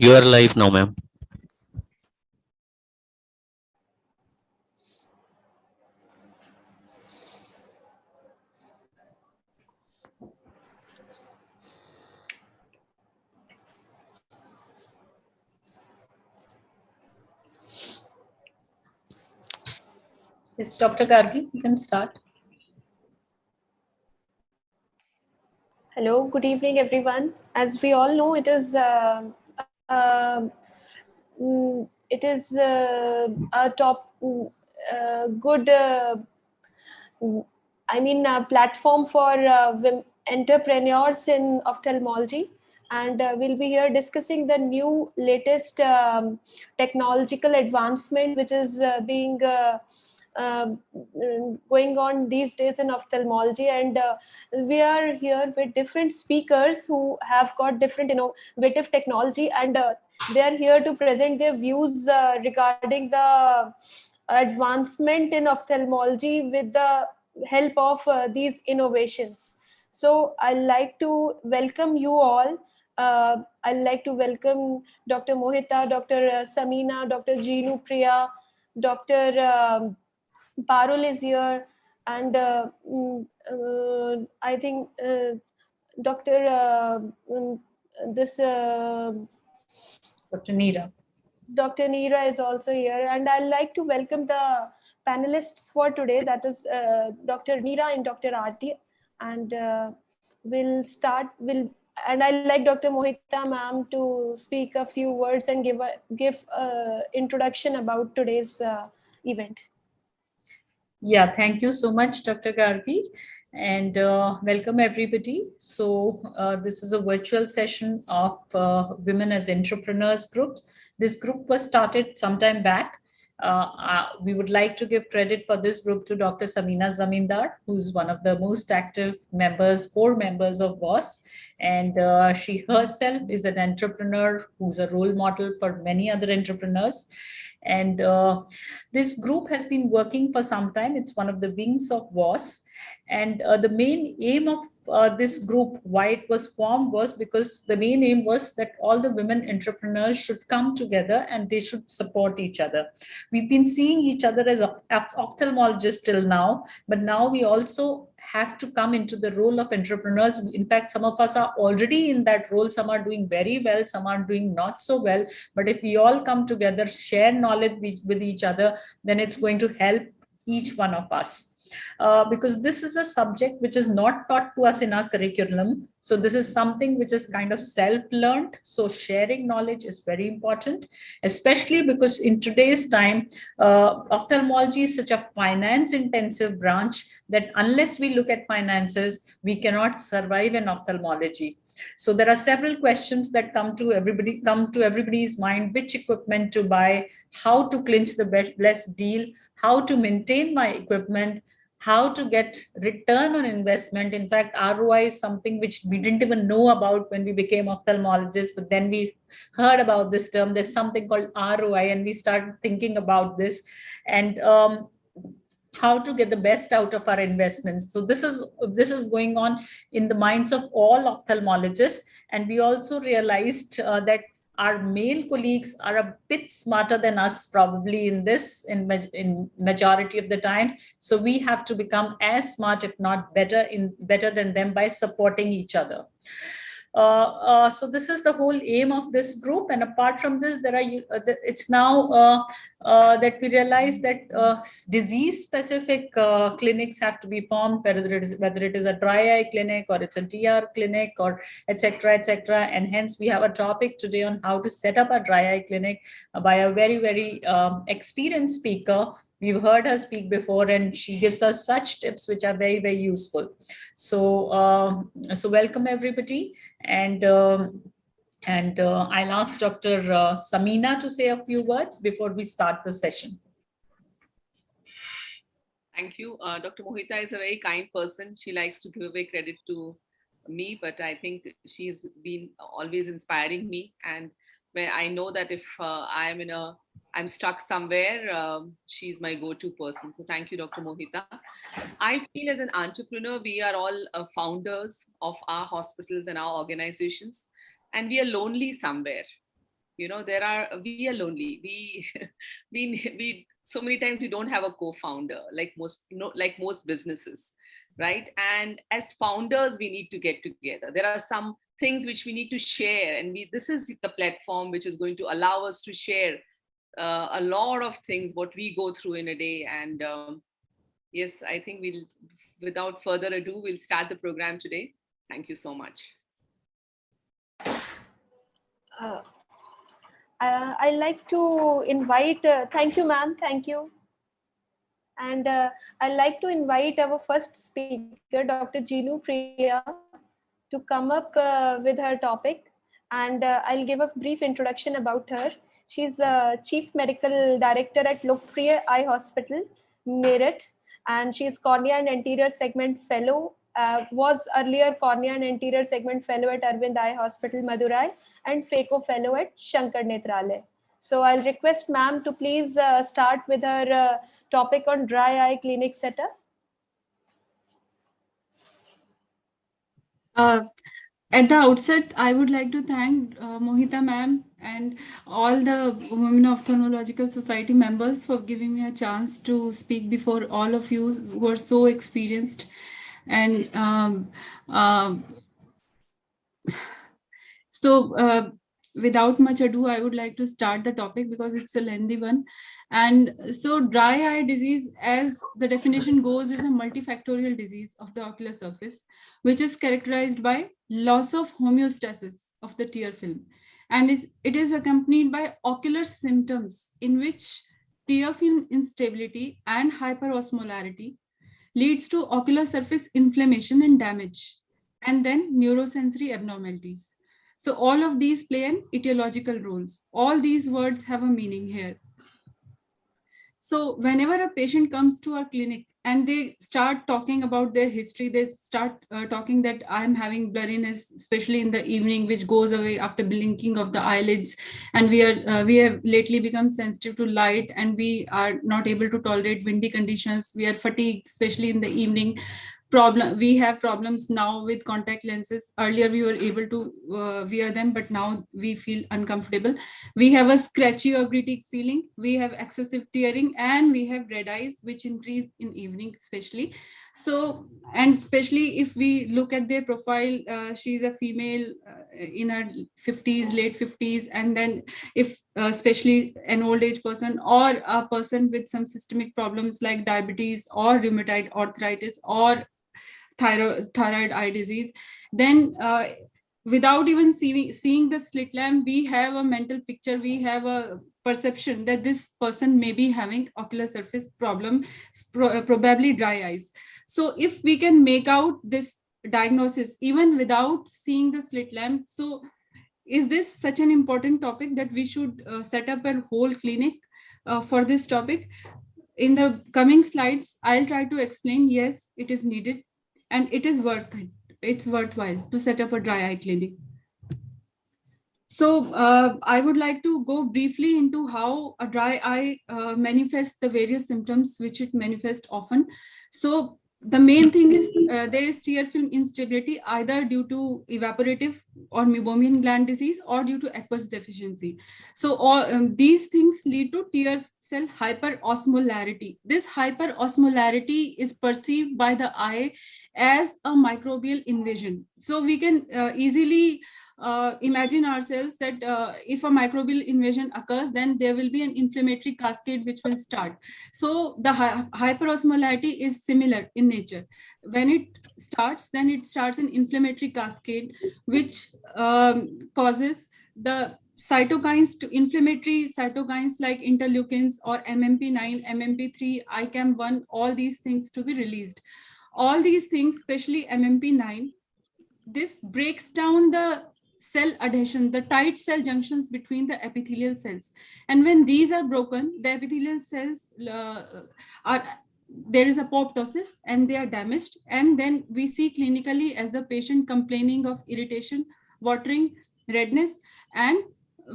You are live now, ma'am. Yes, Dr. Gargi, you can start. Hello, good evening, everyone. As we all know, it is a good, platform for entrepreneurs in ophthalmology. And we'll be here discussing the new latest technological advancement, which is being uh, going on these days in ophthalmology. And we are here with different speakers who have got different innovative technology, and they are here to present their views regarding the advancement in ophthalmology with the help of these innovations. So I'd like to welcome you all. I'd like to welcome Dr. Mohita, Dr. Samina, Dr. Jeenu Priya, Dr. Parul is here, and I think Dr. This Dr. Neera. Dr. Neera is also here, and I'd like to welcome the panelists for today. That is Dr. Neera and Dr. Aarti, and we'll start. And I'd like Dr. Mohita ma'am to speak a few words and give introduction about today's event. Yeah, thank you so much, Dr. Gargi, and welcome everybody. So this is a virtual session of Women as Entrepreneurs groups. This group was started sometime back. We would like to give credit for this group to Dr. Samina Zamindar, who's one of the most active members, core members of WOS. And she herself is an entrepreneur who's a role model for many other entrepreneurs. And this group has been working for some time. It's one of the wings of WOS. And the main aim of this group, why it was formed, was because the main aim was that all the women entrepreneurs should come together and they should support each other. We've been seeing each other as ophthalmologists till now, but now we also have to come into the role of entrepreneurs. In fact, some of us are already in that role. Some are doing very well, some are doing not so well. But if we all come together, share knowledge with each other, then it's going to help each one of us. Because this is a subject which is not taught to us in our curriculum. So this is something which is kind of self-learned. So sharing knowledge is very important, especially because in today's time, ophthalmology is such a finance-intensive branch that unless we look at finances, we cannot survive in ophthalmology. So there are several questions that come to everybody's mind: which equipment to buy, how to clinch the best deal, how to maintain my equipment, how to get return on investment. In fact, ROI is something which we didn't even know about when we became ophthalmologists, but then we heard about this term. There's something called ROI, and we started thinking about this, and how to get the best out of our investments. So this is going on in the minds of all ophthalmologists. And we also realized that our male colleagues are a bit smarter than us, probably in majority of the times. So we have to become as smart, if not better than them, by supporting each other. So this is the whole aim of this group. And apart from this, it's now that we realize that disease specific clinics have to be formed, whether it is a dry eye clinic or it's a DR clinic, or etc. And hence we have a topic today on how to set up a dry eye clinic by a very experienced speaker. We've heard her speak before, and she gives us such tips which are very useful. So welcome everybody. And I'll ask Dr. Samina to say a few words before we start the session. Thank you. Dr. Mohita is a very kind person. She likes to give away credit to me, but I think she's been always inspiring me. And where I know that if I'm stuck somewhere, she's my go-to person. So thank you, Dr. Mohita. I feel as an entrepreneur, we are all founders of our hospitals and our organizations, and we are lonely somewhere. we are lonely. We so many times we don't have a co-founder, like most businesses, right? And as founders, we need to get together. There are some things which we need to share, and this is the platform which is going to allow us to share a lot of things what we go through in a day. And yes, I think without further ado, we'll start the program today. Thank you so much. I like to invite, thank you, ma'am, thank you. And I'd like to invite our first speaker, Dr. Jinu Priya, to come up with her topic. And I'll give a brief introduction about her. She's Chief Medical Director at Lokpriya Eye Hospital, Meerut, and she's Cornea and Anterior Segment Fellow, was earlier Cornea and Anterior Segment Fellow at Arvind Eye Hospital, Madurai, and FACO Fellow at Shankar Netralaya. So I'll request ma'am to please start with her topic on dry eye clinic setup. At the outset, I would like to thank Mohita ma'am and all the Women Ophthalmological Society members for giving me a chance to speak before all of you who are so experienced. And without much ado, I would like to start the topic because it's a lengthy one. And so dry eye disease, as the definition goes, is a multifactorial disease of the ocular surface, which is characterized by loss of homeostasis of the tear film. And it is accompanied by ocular symptoms in which tear film instability and hyperosmolarity leads to ocular surface inflammation and damage, and then neurosensory abnormalities. So all of these play an etiological roles. All these words have a meaning here. So whenever a patient comes to our clinic and they start talking about their history, they start talking that I'm having blurriness, especially in the evening, which goes away after blinking of the eyelids. And we have lately become sensitive to light, and we are not able to tolerate windy conditions. We are fatigued, especially in the evening. We have problems now with contact lenses. Earlier we were able to wear them, but now we feel uncomfortable. We have a scratchy or gritty feeling, we have excessive tearing, and we have red eyes, which increase in evening especially. So, and especially if we look at their profile, she's a female in her 50s, late 50s, and then if especially an old age person or a person with some systemic problems like diabetes or rheumatoid arthritis or thyroid eye disease, then without even seeing the slit lamp, we have a mental picture, we have a perception that this person may be having ocular surface problem, probably dry eyes. So if we can make out this diagnosis even without seeing the slit lamp, so is this such an important topic that we should set up a whole clinic for this topic? In the coming slides, I'll try to explain, yes, it is needed and it is worthwhile to set up a dry eye clinic. So I would like to go briefly into how a dry eye manifests the various symptoms which it manifests often. So the main thing is there is tear film instability, either due to evaporative or meibomian gland disease or due to aqueous deficiency. So all these things lead to tear cell hyperosmolarity. This hyperosmolarity is perceived by the eye as a microbial invasion. So we can easily imagine ourselves that if a microbial invasion occurs, then there will be an inflammatory cascade which will start. So the hyperosmolarity is similar in nature. When it starts, then it starts an inflammatory cascade which causes the cytokines to inflammatory cytokines like interleukins or MMP9, MMP3, ICAM1, all these things to be released. All these things, especially MMP9, this breaks down the cell adhesion, the tight cell junctions between the epithelial cells. And when these are broken, the epithelial cells there is apoptosis and they are damaged. And then we see clinically as the patient complaining of irritation, watering, redness, and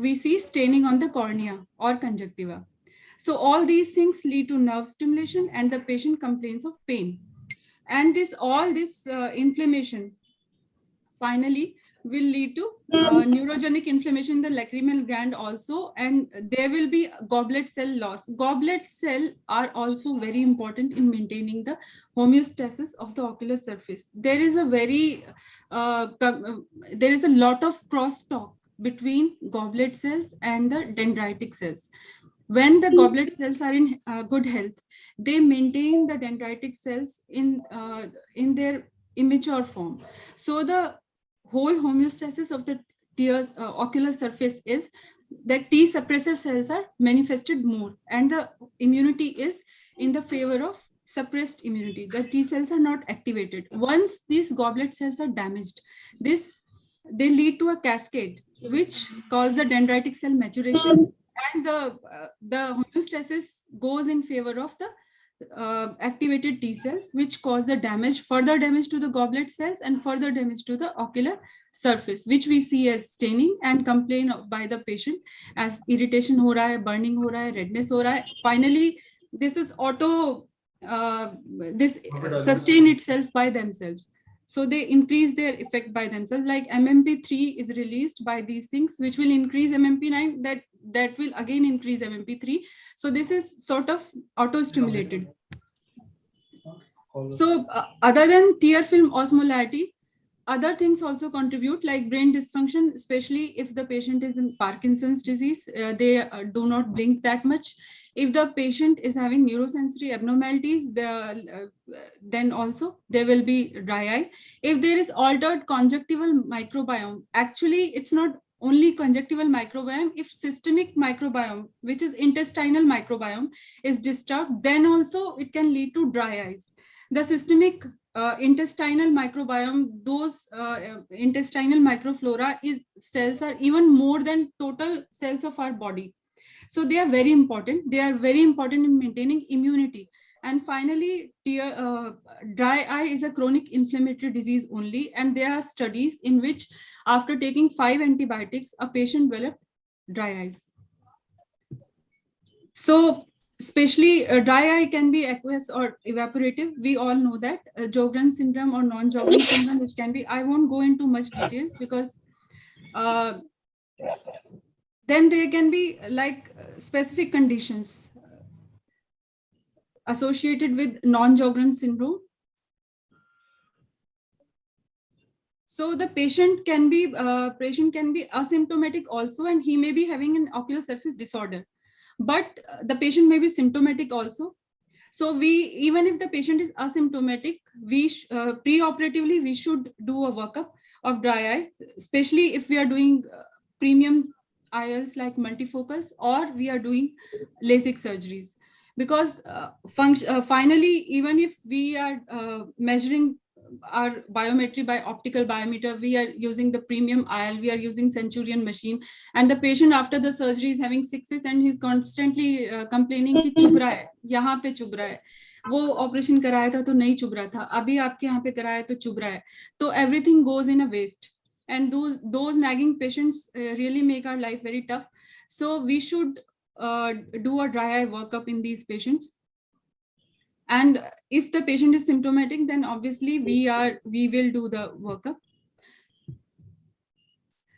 we see staining on the cornea or conjunctiva. So all these things lead to nerve stimulation and the patient complains of pain. And all this inflammation finally will lead to neurogenic inflammation in the lacrimal gland also, and there will be goblet cell loss. Goblet cell are also very important in maintaining the homeostasis of the ocular surface. There is a lot of crosstalk between goblet cells and the dendritic cells. When the goblet cells are in good health, they maintain the dendritic cells in their immature form. So the whole homeostasis of the ocular surface is that T suppressor cells are manifested more, and the immunity is in the favor of suppressed immunity. The T cells are not activated. Once these goblet cells are damaged, they lead to a cascade which causes the dendritic cell maturation, and the homeostasis goes in favor of the activated T cells, which cause the further damage to the goblet cells and further damage to the ocular surface, which we see as staining and complain by the patient as irritation ho raha hai, burning ho raha hai, redness ho raha hai. Finally, this is sustain itself by themselves. So they increase their effect by themselves. Like MMP3 is released by these things, which will increase MMP9, that will again increase MMP3. So this is sort of auto-stimulated. So other than tear film osmolality, other things also contribute, like brain dysfunction, especially if the patient is in Parkinson's disease. They do not blink that much. If the patient is having neurosensory abnormalities, then also there will be dry eye. If there is altered conjunctival microbiome, actually it's not only conjunctival microbiome. If systemic microbiome, which is intestinal microbiome, is disturbed, then also it can lead to dry eyes. The systemic intestinal microbiome, those intestinal microflora cells are even more than total cells of our body. So they are very important. They are very important in maintaining immunity. And finally, dry eye is a chronic inflammatory disease only. And there are studies in which after taking 5 antibiotics, a patient developed dry eyes. So especially dry eye can be aqueous or evaporative. We all know that. Sjogren syndrome or non-Sjogren syndrome, which can be, I won't go into much details because then there can be like specific conditions associated with non-Sjogren syndrome. So the patient can be asymptomatic also, and he may be having an ocular surface disorder, but the patient may be symptomatic also. So even if the patient is asymptomatic, we preoperatively we should do a workup of dry eye, especially if we are doing premium IOLs like multifocals, or we are doing LASIK surgeries. Because finally, even if we are measuring our biometry by optical biometer, we are using the premium IOL, we are using Centurion machine, and the patient after the surgery is having 6s and he's constantly complaining कि चुभ रहा है, यहाँ पे चुभ रहा है, वो ऑपरेशन कराया था तो नहीं चुभ रहा था, अभी आपके यहाँ पे कराया तो चुभ रहा है. तो everything goes in a waste, and those nagging patients really make our life very tough. So we should do a dry eye workup in these patients. And if the patient is symptomatic, then obviously we will do the workup.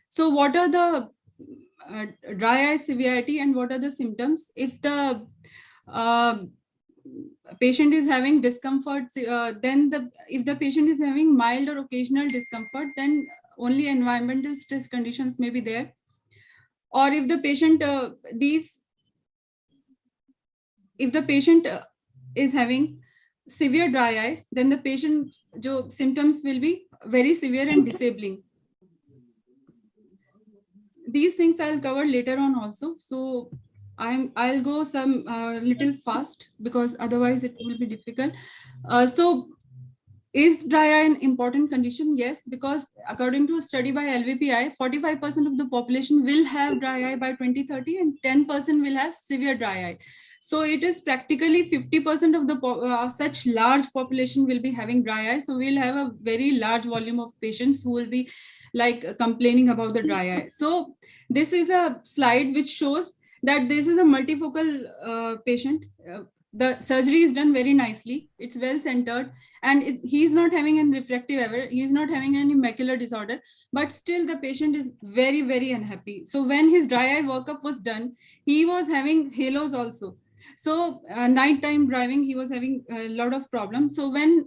So what are the dry eye severity and what are the symptoms? If the patient is having discomfort, if the patient is having mild or occasional discomfort, then only environmental stress conditions may be there. Or if the patient is having severe dry eye, then the patient's symptoms will be very severe and disabling. These things I'll cover later on also. So I'll go some little fast because otherwise it will be difficult. So is dry eye an important condition? Yes, because according to a study by LVPI, 45% of the population will have dry eye by 2030 and 10% will have severe dry eye. So it is practically 50% of the such large population will be having dry eye. So we'll have a very large volume of patients who will be like complaining about the dry eye. So this is a slide which shows that this is a multifocal patient. the surgery is done very nicely. It's well centered, and he's not having any refractive error. He's not having any macular disorder, but still the patient is very, very unhappy. So when his dry eye workup was done, he was having halos also. So nighttime driving, he was having a lot of problems. So when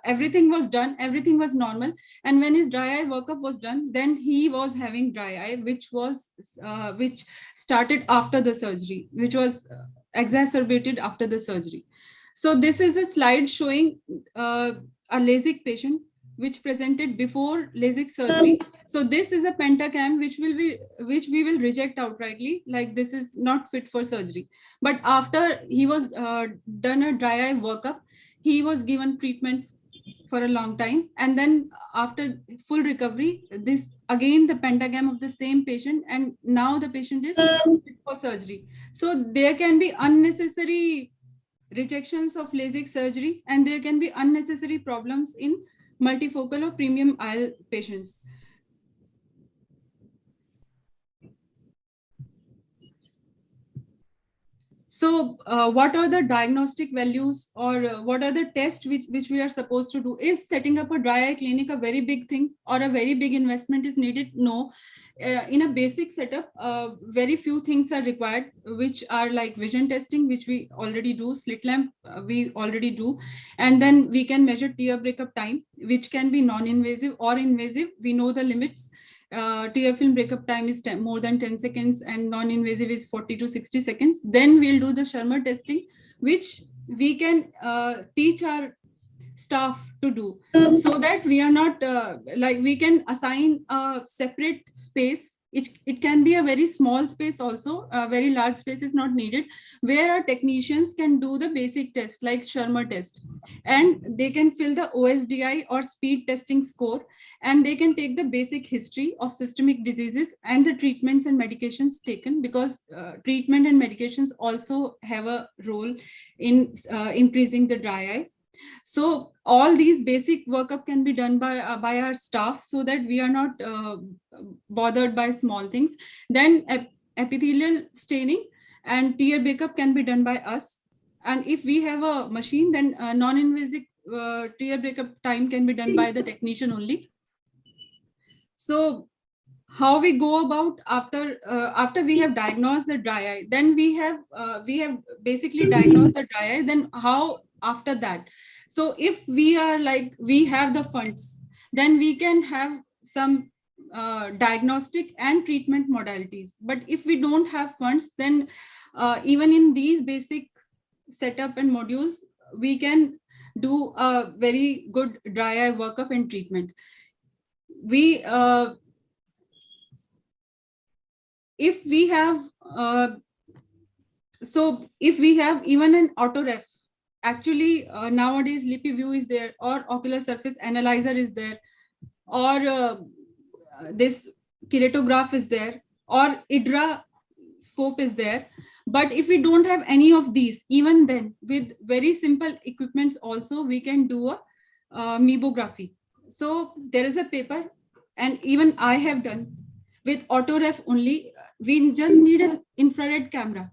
everything was done, everything was normal. And when his dry eye workup was done, then he was having dry eye, which started after the surgery, which was exacerbated after the surgery. So this is a slide showing a LASIK patient which presented before LASIK surgery. So this is a pentacam which we will reject outrightly, like this is not fit for surgery. But after he was done a dry eye workup, he was given treatment for a long time, and then after full recovery, this again the pentagam of the same patient, and now the patient is fit for surgery. So there can be unnecessary rejections of LASIK surgery, and there can be unnecessary problems in multifocal or premium IOL patients. So what are the diagnostic values, or what are the tests which we are supposed to do? Is setting up a dry eye clinic a very big thing, or a very big investment is needed? No. In a basic setup, very few things are required, which are like vision testing, which we already do, slit lamp, we already do. And then we can measure tear breakup time, which can be non-invasive or invasive. We know the limits. Tear film breakup time is more than 10 seconds, and non-invasive is 40 to 60 seconds. Then we'll do the Shermer testing, which we can teach our staff to do, so that we are not like we can assign a separate space. It can be a very small space also, a very large space is not needed, where our technicians can do the basic test like Shermer test, and they can fill the OSDI or speed testing score, and they can take the basic history of systemic diseases and the treatments and medications taken, because treatment and medications also have a role in increasing the dry eye. So all these basic workup can be done by our staff, so that we are not bothered by small things. Then epithelial staining and tear breakup can be done by us. And if we have a machine, then non-invasive tear breakup time can be done by the technician only. So how we go about after we have diagnosed the dry eye, then we have basically diagnosed the dry eye, then how after that? So if we are like, we have the funds, then we can have some diagnostic and treatment modalities. But if we don't have funds, then even in these basic setup and modules, we can do a very good dry eye workup and treatment. We if we have so if we have even an autoref, actually nowadays LipiView is there, or ocular surface analyzer is there, or this keratograph is there, or IDRA scope is there. But if we don't have any of these, even then with very simple equipments also we can do a meibography. So there is a paper, and even I have done with autoref only. We just need an infrared camera.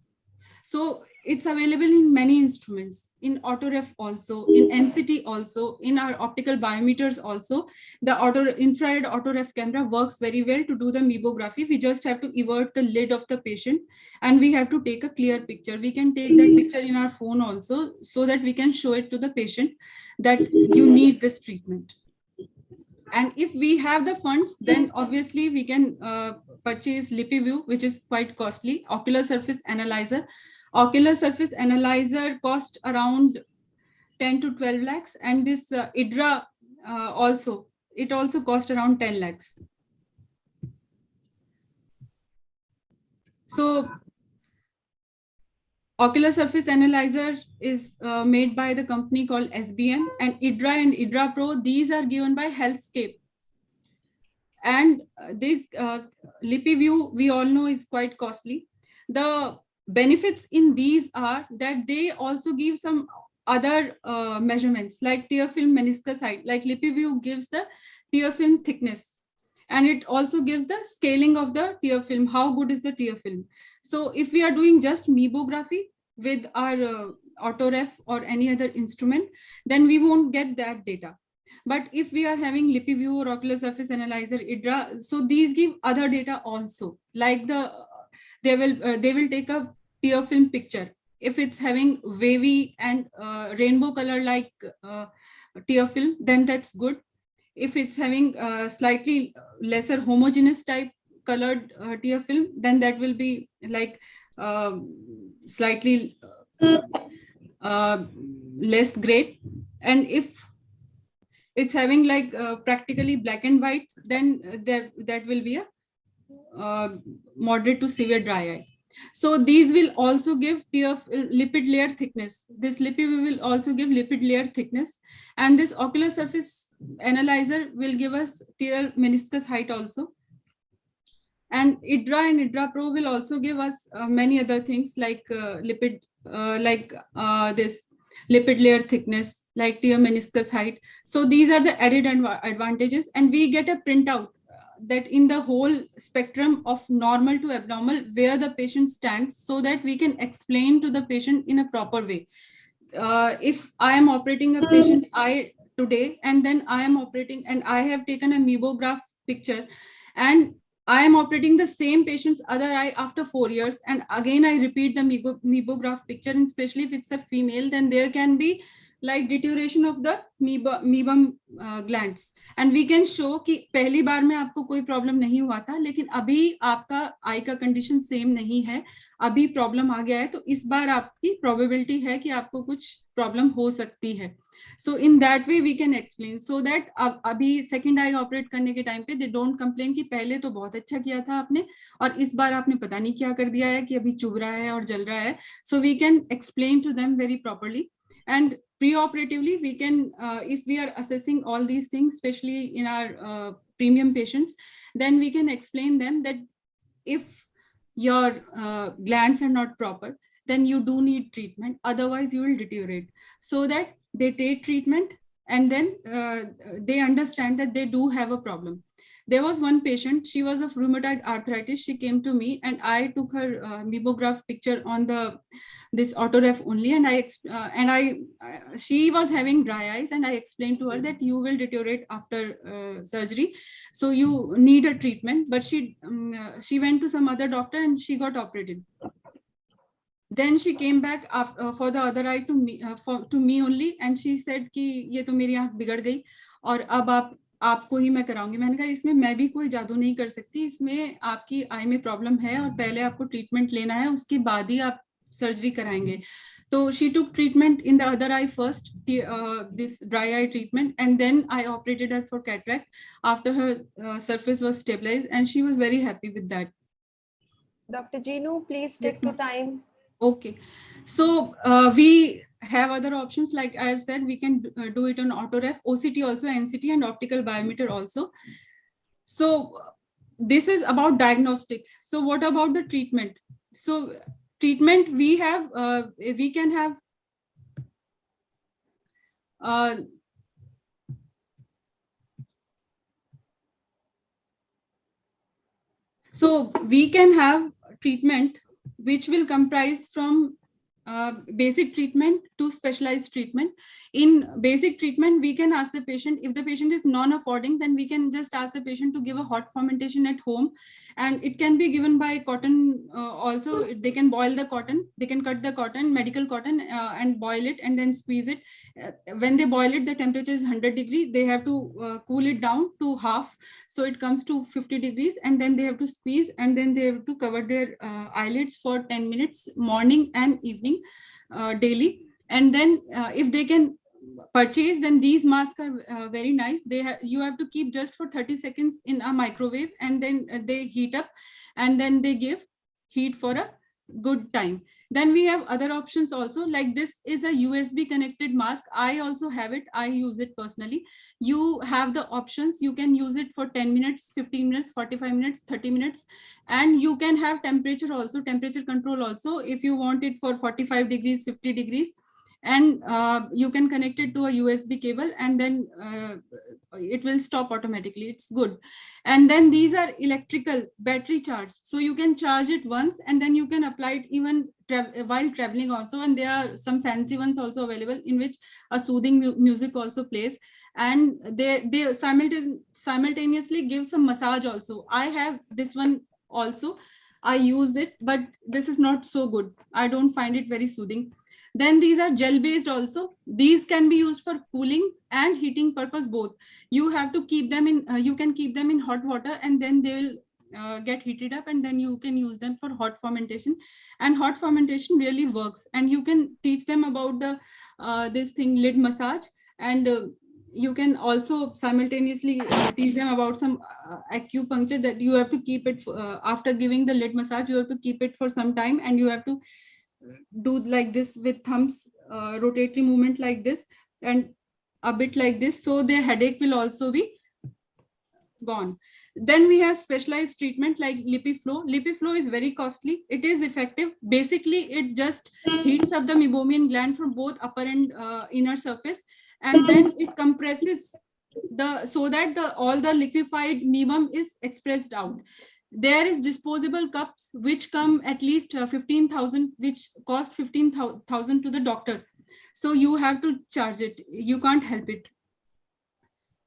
So it's available in many instruments, in autoref also, in NCT also, in our optical biometers also. The infrared autoref camera works very well to do the meibography. We just have to invert the lid of the patient, and we have to take a clear picture. We can take that picture in our phone also, so that we can show it to the patient that you need this treatment. And if we have the funds, then obviously we can purchase LipiView, which is quite costly. Ocular surface analyzer. Ocular surface analyzer cost around 10 to 12 lakhs. And this IDRA it also cost around 10 lakhs. So ocular surface analyzer is made by the company called SBM, and IDRA Pro, these are given by Healthscape. And this LipiView, we all know, is quite costly. The benefits in these are that they also give some other measurements, like tear film meniscus height. Like LipiView gives the tear film thickness, and it also gives the scaling of the tear film. How good is the tear film? So if we are doing just meibography with our autoref or any other instrument, then we won't get that data. But if we are having LipiView or Ocular Surface Analyzer, IDRA, so these give other data also, like they will take a tear film picture. If it's having wavy and rainbow color like tear film, then that's good. If it's having slightly lesser homogeneous type colored tear film, then that will be like slightly less great. And if it's having like practically black and white, then that will be a moderate to severe dry eye. So these will also give lipid layer thickness. This lipid will also give lipid layer thickness, and this ocular surface analyzer will give us tear meniscus height also. And IDRA and IDRA Pro will also give us many other things like this lipid layer thickness, like tear meniscus height. So these are the added advantages, and we get a printout that in the whole spectrum of normal to abnormal where the patient stands, so that we can explain to the patient in a proper way. If I am operating a patient's eye today, and then I am operating and I have taken a mebograph picture, and I am operating the same patient's other eye after 4 years, and again I repeat the mebograph picture, and especially if it's a female, then there can be like deterioration of the mebum glands, and we can show कि पहली बार में आपको कोई problem नहीं हुआ था, लेकिन अभी आपका आई का कंडीशन सेम नहीं है, अभी प्रॉब्लम आ गया है, तो इस बार आपकी प्रोबेबिलिटी है कि आपको कुछ प्रॉब्लम हो सकती है. So in that way we can explain, so that अभी second eye operate करने के टाइम पे they don't complain कि पहले तो बहुत अच्छा किया था आपने और इस बार आपने पता नहीं क्या कर दिया है कि अभी चुभ रहा है और जल रहा है. So we can explain to them very properly. And pre-operatively, we can, if we are assessing all these things, especially in our premium patients, then we can explain them that if your glands are not proper, then you do need treatment. Otherwise, you will deteriorate. So that they take treatment, and then they understand that they do have a problem. There was one patient, she was of rheumatoid arthritis. She came to me, and I took her mebograph picture on this autoref only, and she was having dry eyes, and I explained to her that you will deteriorate after surgery, so you need a treatment. But she went to some other doctor and she got operated. Then she came back after, for the other eye to me only, and she said कि ये तो मेरी आंख बिगड़ गई और अब आपको ही मैं कराऊंगी. मैंने कहा इसमें मैं भी कोई जादू नहीं कर सकती, इसमें आपकी आई में प्रॉब्लम है और पहले आपको ट्रीटमेंट लेना है, उसके बाद ही आप सर्जरी कराएंगे. तो she took treatment in the other eye first, this dry eye treatment, and then I operated her for cataract after her surface was stabilized, and she was very happy with that. Dr. Jinu, please stick to time. Okay, so we have other options, like I have said, we can do it on autoref, OCT also, NCT, and optical biometer also. So this is about diagnostics. So what about the treatment? So treatment, we can have so we can have treatment which will comprise from basic treatment to specialized treatment. In basic treatment, we can ask the patient, if the patient is non-affording, then we can just ask the patient to give a hot fermentation at home, and it can be given by cotton also. They can boil the cotton, they can cut the cotton, medical cotton, and boil it and then squeeze it. When they boil it, the temperature is 100 degrees. They have to cool it down to half, so it comes to 50 degrees, and then they have to squeeze, and then they have to cover their eyelids for 10 minutes, morning and evening, daily. And then if they can purchase, then these masks are very nice. You have to keep just for 30 seconds in a microwave, and then they heat up, and then they give heat for a good time. Then we have other options also, like this is a USB connected mask. I also have it, I use it personally. You have the options, you can use it for 10 minutes, 15 minutes, 45 minutes, 30 minutes, and you can have temperature also, temperature control also, if you want it for 45 degrees, 50 degrees. and you can connect it to a USB cable, and then it will stop automatically. It's good. And then these are electrical battery charge, so you can charge it once and then you can apply it even while traveling also. And there are some fancy ones also available in which a soothing music also plays, and they simultaneously give some massage also. I have this one also, I use it, but this is not so good. I don't find it very soothing. Then these are gel based also. These can be used for cooling and heating purpose both. You have to keep them in, you can keep them in hot water and then they will get heated up, and then you can use them for hot fermentation. And hot fermentation really works. And you can teach them about the this thing, lid massage. And you can also simultaneously teach them about some acupuncture, that you have to keep it after giving the lid massage, you have to keep it for some time, and you have to do like this with thumbs, rotatory movement like this, and a bit like this, so their headache will also be gone. Then we have specialized treatment like LipiFlow. LipiFlow is very costly. It is effective. Basically, it just heats up the meibomian gland from both upper and inner surface, and then it compresses the, so that the all the liquefied meibum is expressed out. There is disposable cups which come at least 15,000, which cost 15,000 to the doctor. So you have to charge it. You can't help it.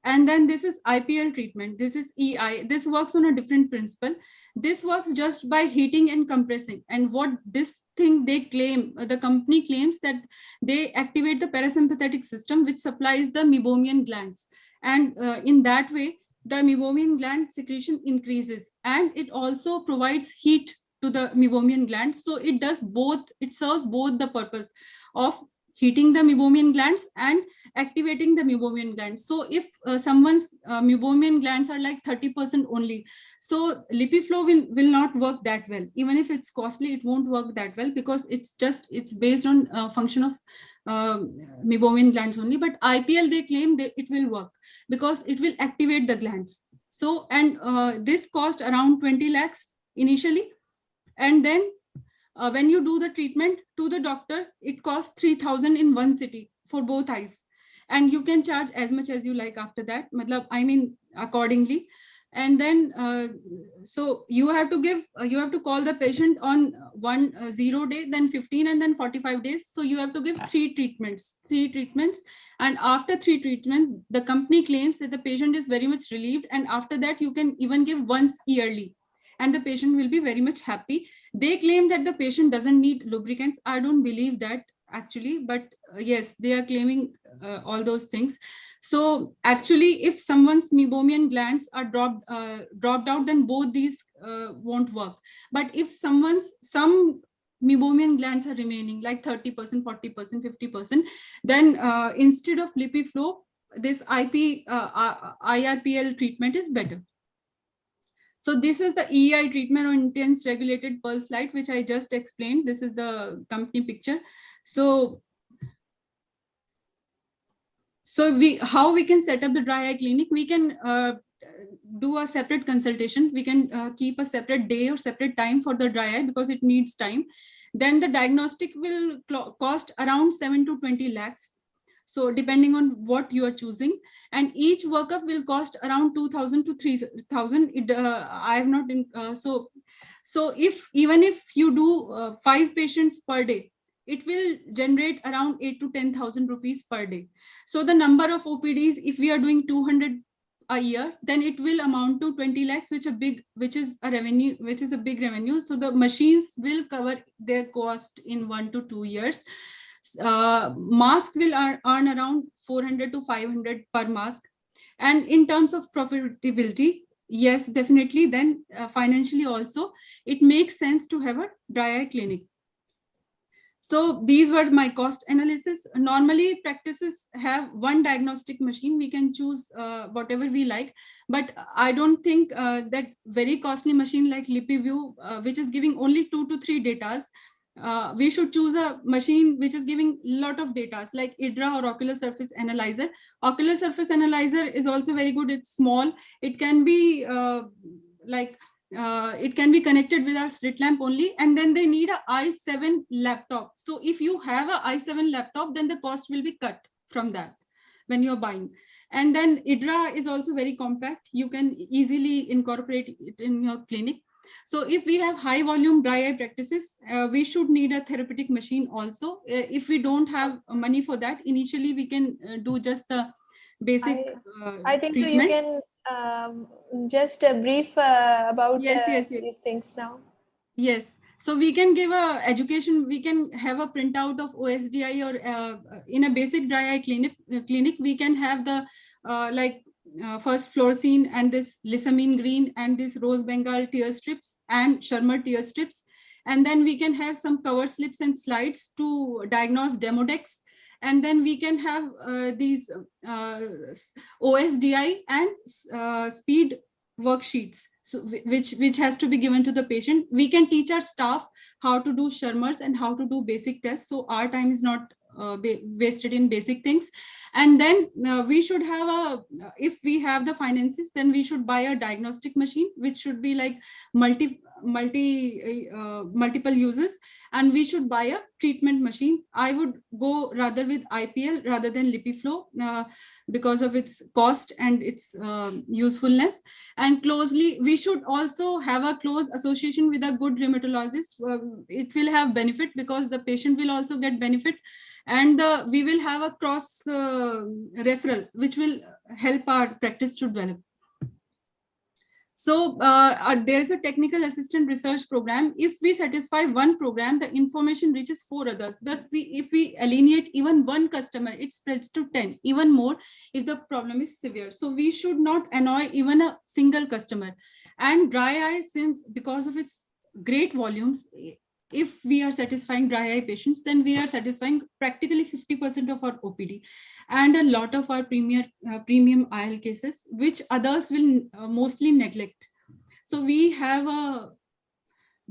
And then this is IPL treatment. This is EI. This works on a different principle. This works just by heating and compressing. And what this thing they claim, the company claims that they activate the parasympathetic system, which supplies the meibomian glands. And in that way, the meibomian gland secretion increases, and it also provides heat to the meibomian gland. So it does both, it serves both the purpose of heating the meibomian glands and activating the meibomian glands. So if someone's meibomian glands are like 30% only, so LipiFlow will not work that well. Even if it's costly, it won't work that well, because it's based on function of meibomian glands only. But IPL, they claim it will work because it will activate the glands. So, and this cost around 20 lakhs initially. And then when you do the treatment to the doctor, it costs 3,000 in one city for both eyes. And you can charge as much as you like after that, I mean, accordingly. And then, so you have to call the patient on 0 day, then 15, and then 45 days. So you have to give three treatments. And after 3 treatments, the company claims that the patient is very much relieved. And after that, you can even give once yearly, and the patient will be very much happy. They claim that the patient doesn't need lubricants. I don't believe that actually, but yes, they are claiming all those things. So actually, if someone's meibomian glands are dropped out, then both these won't work. But if some meibomian glands are remaining, like 30%, 40%, 50%, then instead of LipiFlow, this IRPL treatment is better. So this is the EI treatment, or intense regulated pulse light, which I just explained. This is the company picture. So how we can set up the dry eye clinic? We can do a separate consultation. We can keep a separate day or separate time for the dry eye, because it needs time. Then the diagnostic will cost around 7 to 20 lakhs. So depending on what you are choosing, and each workup will cost around 2,000 to 3,000. I have not been, so even if you do 5 patients per day, it will generate around 8 to 10,000 rupees per day. So the number of OPDs, if we are doing 200 a year, then it will amount to 20 lakhs, which is a big revenue. So the machines will cover their cost in 1 to 2 years. Mask will earn around 400 to 500 per mask. And in terms of profitability, yes, definitely, then financially also, it makes sense to have a dry eye clinic. So these were my cost analysis. Normally, practices have one diagnostic machine. We can choose whatever we like, but I don't think that very costly machine like LipiView, which is giving only 2 to 3 datas, we should choose a machine which is giving a lot of data, like IDRA or ocular surface analyzer. Ocular surface analyzer is also very good. It's small. It can be it can be connected with our street lamp only, and then they need a i7 laptop. So if you have a i7 laptop, then the cost will be cut from that when you're buying. And then IDRA is also very compact. You can easily incorporate it in your clinic. So if we have high volume dry eye practices, we should need a therapeutic machine also. If we don't have money for that, initially we can do just the basic I think so treatment. you can just brief about Yes. these things now. Yes. So we can give a education, we can have a printout of OSDI, or in a basic dry eye clinic, we can have the first fluorescein and this lissamine green and this rose bengal tear strips and Shermer tear strips. And then we can have some cover slips and slides to diagnose demodex. And then we can have these OSDI and speed worksheets, so which has to be given to the patient. We can teach our staff how to do Shermers and how to do basic tests, so our time is not wasted in basic things. And then we should have if we have the finances, then we should buy a diagnostic machine which should be like multiple uses, and we should buy a treatment machine. I would go rather with IPL rather than LipiFlow because of its cost and its usefulness. And closely, we should also have a close association with a good rheumatologist. It will have benefit because the patient will also get benefit, and we will have a cross referral which will help our practice to develop. So there is a technical assistant research program. If we satisfy one program, the information reaches 4 others. But if we alienate even one customer, it spreads to 10, even more if the problem is severe. So we should not annoy even a single customer. And dry eye, since because of its great volumes, if we are satisfying dry eye patients, then we are satisfying practically 50% of our OPD and a lot of our premium IL cases, which others will mostly neglect. So we have a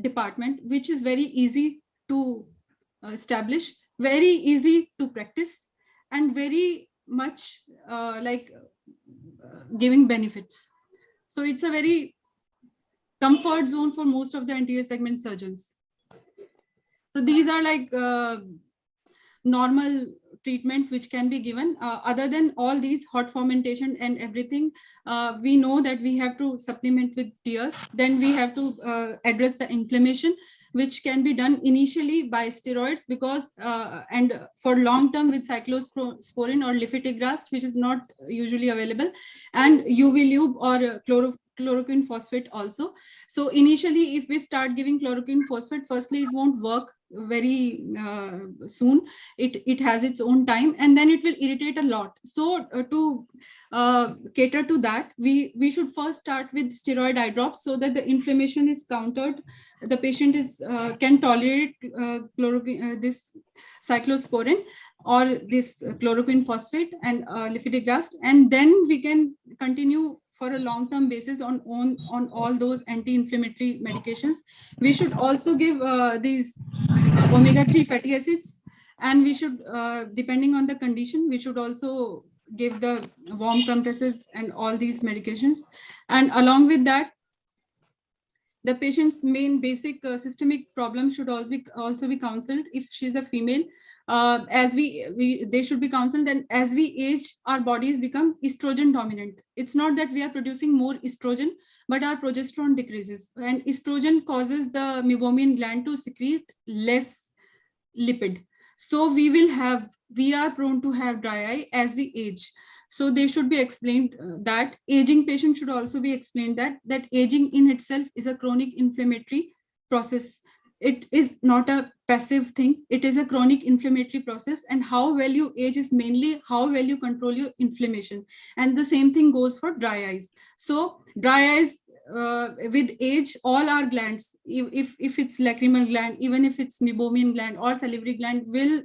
department which is very easy to establish, very easy to practice, and very much giving benefits. So it's a very comfort zone for most of the anterior segment surgeons. So these are like normal treatment which can be given. Other than all these hot fermentation and everything, we know that we have to supplement with tears. Then we have to address the inflammation, which can be done initially by steroids, because and for long term with cyclosporin or lifitegrast, which is not usually available, and UV lube or chloroquine phosphate also. So initially, if we start giving chloroquine phosphate, firstly, it won't work very soon. It has its own time, and then it will irritate a lot. So to cater to that, we should first start with steroid eye drops so that the inflammation is countered. The patient is can tolerate this cyclosporin or this chloroquine phosphate and lifitegrast, and then we can continue for a long-term basis on all those anti-inflammatory medications. We should also give these omega-3 fatty acids, and we should, depending on the condition, we should also give the warm compresses and all these medications. And along with that, the patient's main basic systemic problem should also be counseled. If she's a female, as they should be counseled. Then as we age, our bodies become estrogen dominant. It's not that we are producing more estrogen, but our progesterone decreases, and estrogen causes the meibomian gland to secrete less lipid. So we are prone to have dry eye as we age. So they should be explained that aging patients should also be explained that aging in itself is a chronic inflammatory process. It is not a passive thing. It is a chronic inflammatory process, and how well you age is mainly how well you control your inflammation. And the same thing goes for dry eyes. So dry eyes, with age, all our glands, if it's lacrimal gland, even if it's meibomian gland or salivary gland, will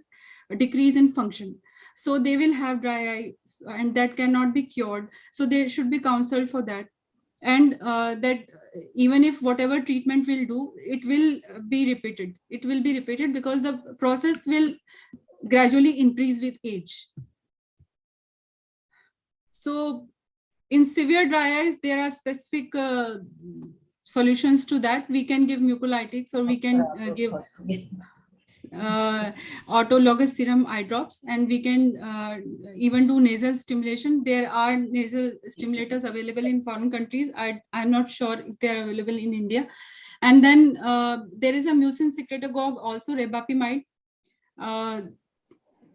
decrease in function. So they will have dry eye, and that cannot be cured. So they should be counseled for that. And that even if whatever treatment we'll do, it will be repeated. It will be repeated because the process will gradually increase with age. So in severe dry eyes, there are specific solutions to that. We can give mucolytics, or we can give autologous serum eye drops, and we can even do nasal stimulation. There are nasal stimulators available in foreign countries. I'm not sure if they are available in India. And then there is a mucin secretagogue also, rebapamide.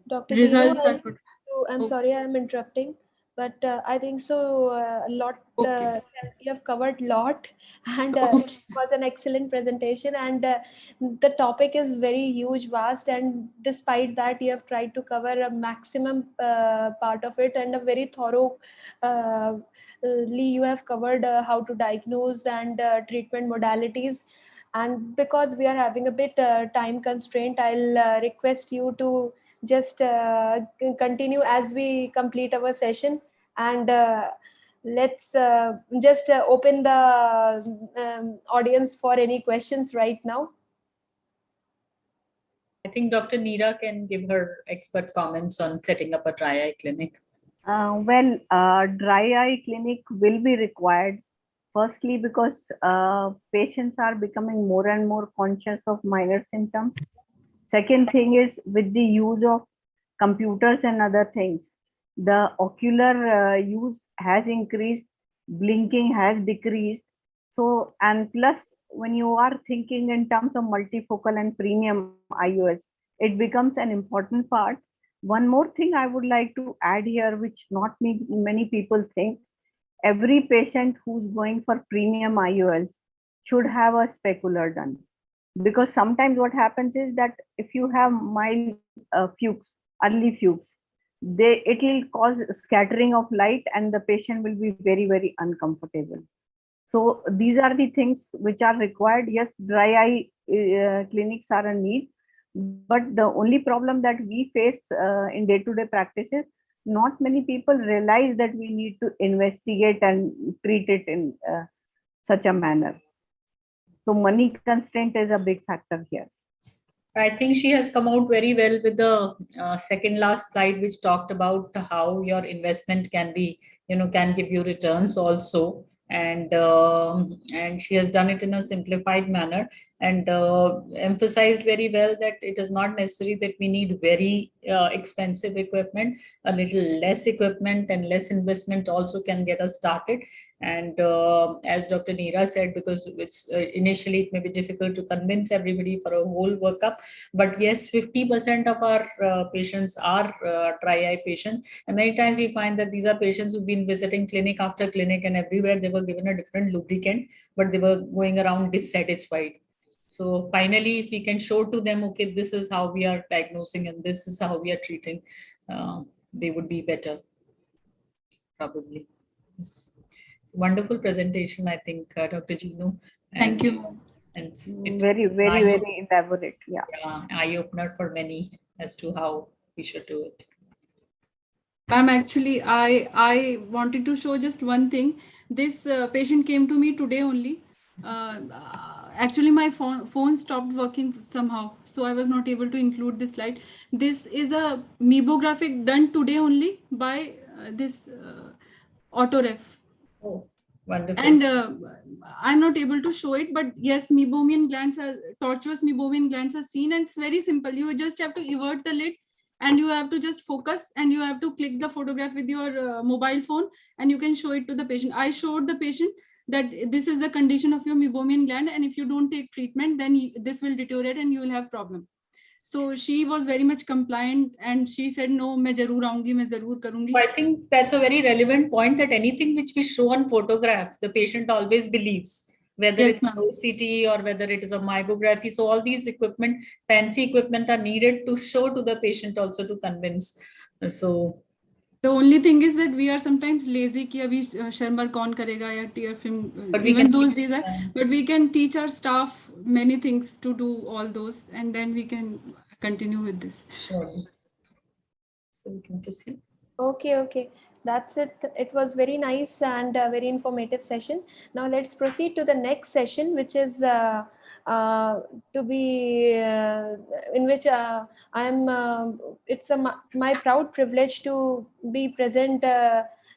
Dr. Results Gino, are I'm sorry I'm interrupting, but I think so a lot, okay. you have covered a lot, and Okay. it was an excellent presentation, and the topic is very huge, vast, and despite that you have tried to cover a maximum part of it, and a very thorough you have covered how to diagnose and treatment modalities. And because we are having a bit time constraint, I'll request you to just continue as we complete our session, and let's just open the audience for any questions right now. I think Dr. Neera can give her expert comments on setting up a dry eye clinic. Dry eye clinic will be required. Firstly, because patients are becoming more and more conscious of minor symptoms. Second thing is, with the use of computers and other things, the ocular use has increased, blinking has decreased. So, and plus, when you are thinking in terms of multifocal and premium IOLs, it becomes an important part. One more thing I would like to add here, which not many people think, every patient who's going for premium IOLs should have a specular done. Because sometimes what happens is that if you have mild fuchs, early fuchs, it will cause scattering of light, and the patient will be very, very uncomfortable. So these are the things which are required. Yes, dry eye clinics are a need, but the only problem that we face in day-to-day practices, not many people realize that we need to investigate and treat it in such a manner. So money constraint is a big factor here. I think she has come out very well with the second last slide, which talked about how your investment can be, can give you returns also. And she has done it in a simplified manner, and emphasized very well that it is not necessary that we need very expensive equipment. A little less equipment and less investment also can get us started. And as Dr. Neera said, because it's initially it may be difficult to convince everybody for a whole workup, but yes, 50% of our patients are dry eye patients, and many times we find that these are patients who've been visiting clinic after clinic, and everywhere they were given a different lubricant, but they were going around dissatisfied. So finally, if we can show to them, okay, this is how we are diagnosing and this is how we are treating, they would be better, probably. Yes. Wonderful presentation, I think, Dr. Gino. Thank you. And very, very, very elaborate. Yeah. Eye opener for many as to how we should do it. Ma'am, actually, I wanted to show just one thing. This patient came to me today only. Actually, my phone stopped working somehow, so I was not able to include this slide. This is a mebographic done today only by this autoref. Oh, wonderful. And I'm not able to show it, but yes, meibomian glands are, tortuous meibomian glands are seen, and it's very simple. You just have to invert the lid, and you have to just focus, and you have to click the photograph with your mobile phone, and you can show it to the patient. I showed the patient that this is the condition of your meibomian gland, and if you don't take treatment, then this will deteriorate and you will have problem. So she was very much compliant, and she said, no, मैं जरूर आऊंगी, मैं जरूर करूंगी. I think that's a very relevant point, that anything which we show on photograph, the patient always believes, whether Yes, it's OCT or whether it is a myography. So all these equipment, fancy equipment, are needed to show to the patient also to convince. So the only thing is that we are sometimes lazy कि अभी Shearmur कौन करेगा या tear film, even those days are, but we can teach our staff many things to do all those, and then we can continue with this. Sure. So we can proceed. Okay, that's it. It was very nice and a very informative session. Now let's proceed to the next session, which is to be in which I am. It's my proud privilege to be present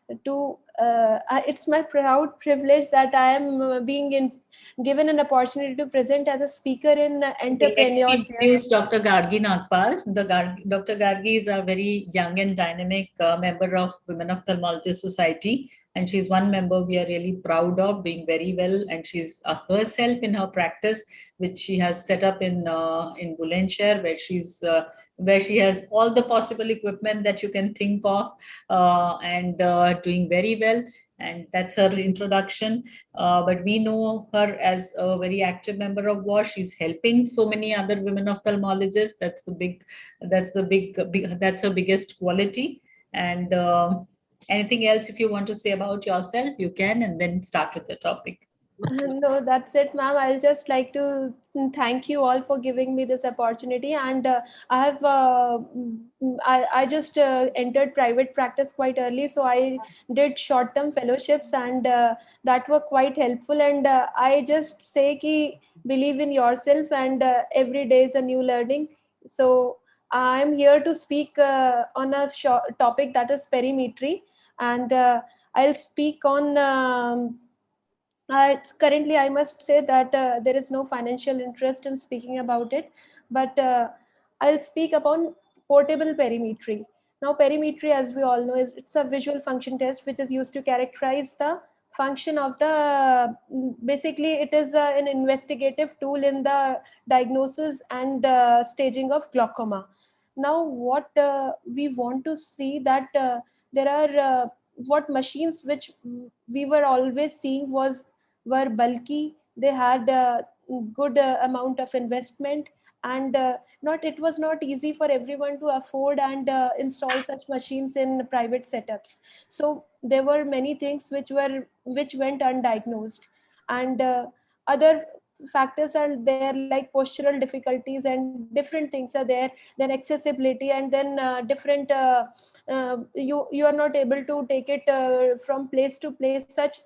it's my proud privilege that I am given an opportunity to present as a speaker in Let me entrepreneurs here. introduce Dr. Gargi Nagpal. Dr. Gargi is a very young and dynamic member of Women Ophthalmologists Society, and she's one member we are really proud of being very well. And she's herself in her practice, which she has set up in Bulandshahr, where she has all the possible equipment that you can think of, and doing very well. And that's her introduction. But we know her as a very active member of WOS. She's helping so many other women ophthalmologists. That's her biggest quality. And anything else, if you want to say about yourself, you can, and then start with the topic. No, that's it, ma'am. I'll just like to thank you all for giving me this opportunity. And I just entered private practice quite early, so I did short-term fellowships, and that were quite helpful. And I just say ki believe in yourself, and every day is a new learning. So I'm here to speak on a short topic, that is perimetry, and I'll speak on. Currently, I must say that there is no financial interest in speaking about it, but I'll speak upon portable perimetry. Now, perimetry, as we all know, it's a visual function test which is used to characterize the function of the. Basically, it is an investigative tool in the diagnosis and staging of glaucoma. Now, what we want to see that there are what machines which we were always seeing were bulky. They had a good amount of investment, and not it was not easy for everyone to afford and install such machines in private setups. So there were many things which went undiagnosed, and other factors are there, like postural difficulties, and different things are there, then accessibility, and then different you are not able to take it from place to place. Such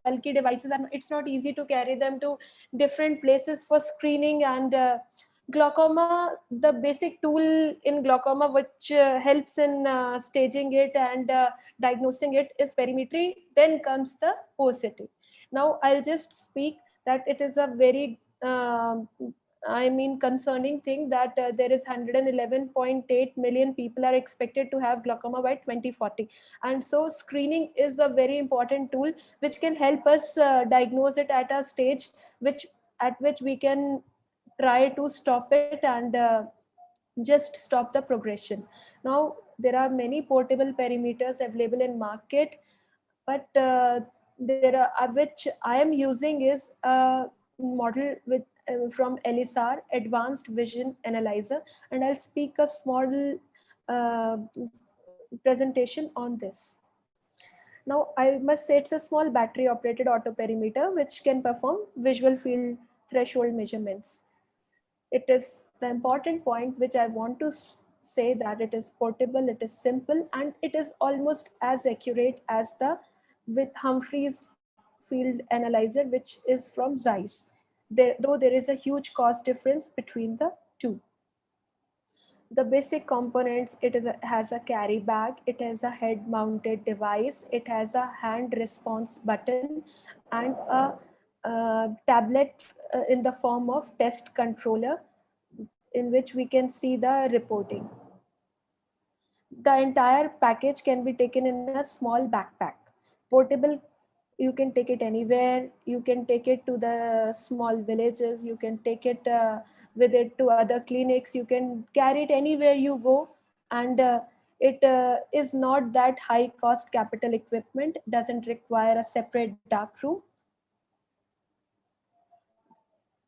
bulky devices, and it's not easy to carry them to different places for screening. And glaucoma, the basic tool in glaucoma which helps in staging it and diagnosing it is perimetry. Then comes the OCT. Now I'll just speak that it is a very concerning thing that there is 111.8 million people are expected to have glaucoma by 2040. And so screening is a very important tool which can help us diagnose it at a stage at which we can try to stop it and just stop the progression. Now, there are many portable perimeters available in market, but there are which I am using is a model with from LSR, Advanced Vision Analyzer, and I'll speak a small uh, presentation on this. Now, I must say it's a small battery operated autoperimeter which can perform visual field threshold measurements. It is the important point which I want to say, that it is portable, it is simple, and it is almost as accurate as the with Humphrey's field analyzer, which is from Zeiss. Though there is a huge cost difference between the two. The basic components, has a carry bag, it has a head mounted device, it has a hand response button, and a tablet in the form of test controller in which we can see the reporting. The entire package can be taken in a small backpack. Portable, you can take it anywhere. You can take it to the small villages. You can take it with it to other clinics. You can carry it anywhere you go. And it is not that high cost capital equipment, doesn't require a separate dark room.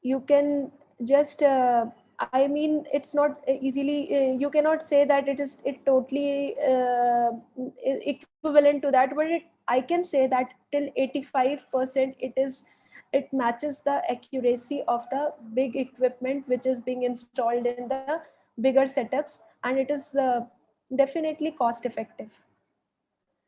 You can just it's not easily you cannot say that it totally equivalent to that, but I can say that till 85% it matches the accuracy of the big equipment which is being installed in the bigger setups, and it is definitely cost effective.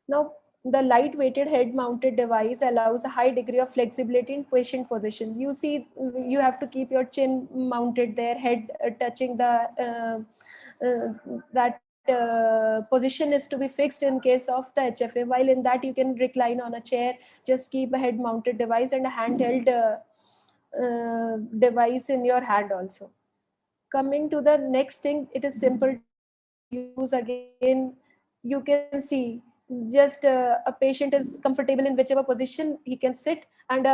Now, the light-weighted head-mounted device allows a high degree of flexibility in patient position. You see, you have to keep your chin mounted there, head touching the that position is to be fixed in case of the HFA. While in that you can recline on a chair, just keep a head mounted device and a handheld device in your hand also. Coming to the next thing, it is simple to use. Again, you can see just a patient is comfortable in whichever position he can sit, and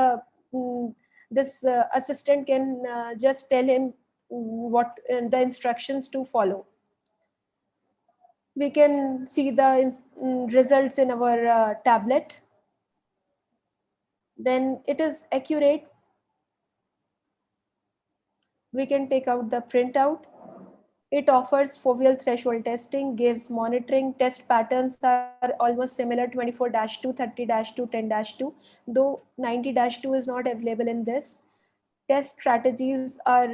this assistant can just tell him what the instructions to follow. We can see the results in our tablet. Then it is accurate. We can take out the printout. It offers foveal threshold testing, gaze monitoring. Test patterns are almost similar 24-2, 30-2, 10-2, though 90-2 is not available in this. Test strategies are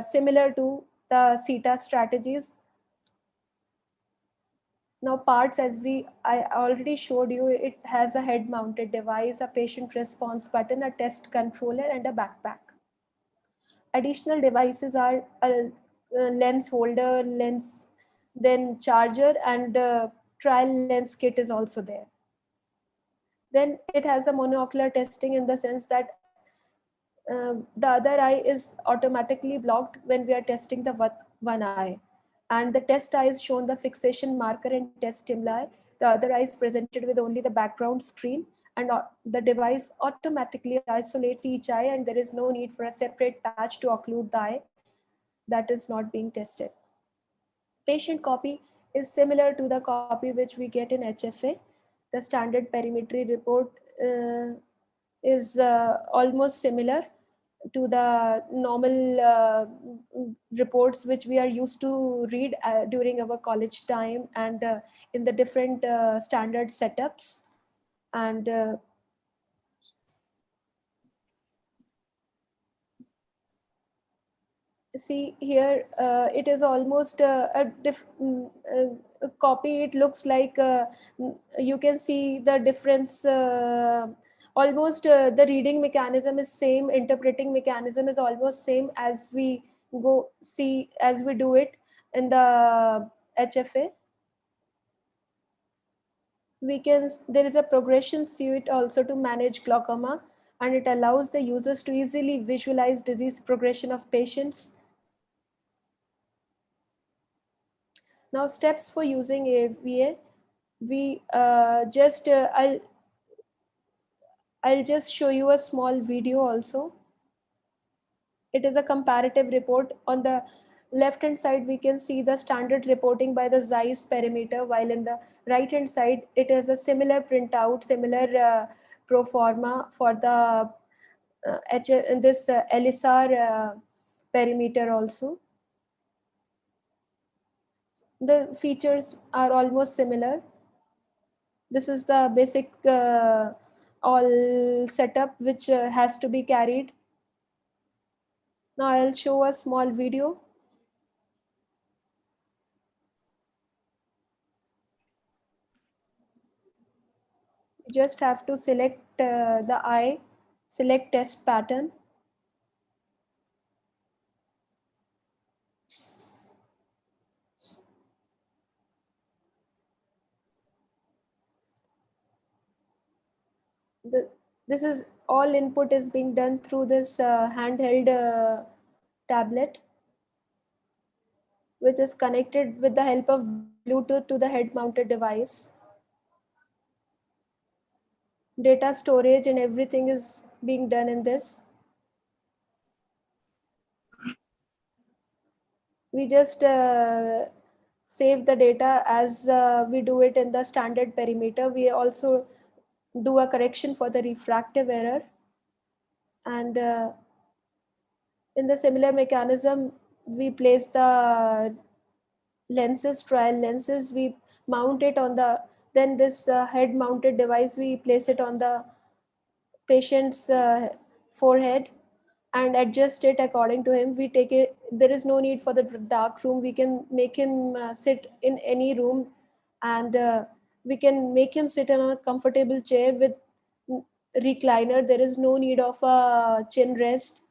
similar to the CETA strategies. Now parts, as I already showed you, it has a head mounted device, a patient response button, a test controller, and a backpack. Additional devices are a lens holder, lens, then charger, and trial lens kit is also there. Then it has a monocular testing in the sense that the other eye is automatically blocked when we are testing the one eye, and the test eye is shown the fixation marker and test stimuli. The other eye is presented with only the background screen, and the device automatically isolates each eye, and there is no need for a separate patch to occlude the eye that is not being tested. Patient copy is similar to the copy which we get in HFA. The standard perimetry report is almost similar to the normal reports which we are used to read during our college time, and in the different standard setups. And see here, it is almost a copy. It looks like you can see the difference. Almost the reading mechanism is same, interpreting mechanism is almost same as we do it in the HFA. There is a progression suite also to manage glaucoma, and it allows the users to easily visualize disease progression of patients. Now, steps for using AVA. We I'll just show you a small video also. It is a comparative report. On the left hand side, we can see the standard reporting by the Zeiss perimeter, while in the right hand side, it is a similar printout, similar pro forma for the this LSR perimeter also. The features are almost similar. This is the basic all setup which has to be carried. Now I'll show a small video. You just have to select the eye, select test pattern. This is all input is being done through this handheld tablet, which is connected with the help of Bluetooth to the head mounted device. Data storage and everything is being done in this. We just save the data as we do it in the standard perimeter. We also do a correction for the refractive error, and in the similar mechanism, we place the lenses, trial lenses, we mount it on the, then this head mounted device, we place it on the patient's forehead and adjust it according to him. We take it, there is no need for the dark room. We can make him sit in any room, and we can make him sit in a comfortable chair with recliner. There is no need of a chin rest.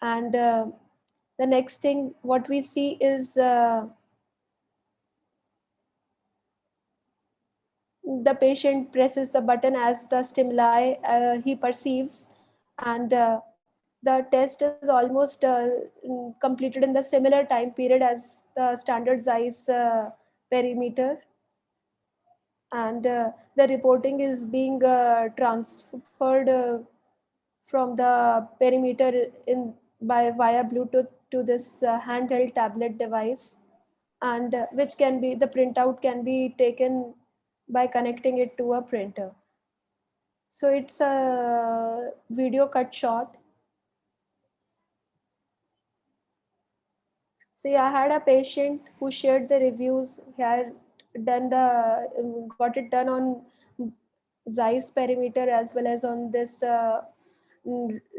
And the next thing what we see is the patient presses the button as the stimuli he perceives, and the test is almost completed in the similar time period as the standard Zeiss perimeter, and the reporting is being transferred from the perimeter by via Bluetooth to this handheld tablet device, and which can be, the printout can be taken by connecting it to a printer. So it's a video cut short. See, I had a patient who shared the reviews. He had done got it done on Zeiss perimeter as well as on this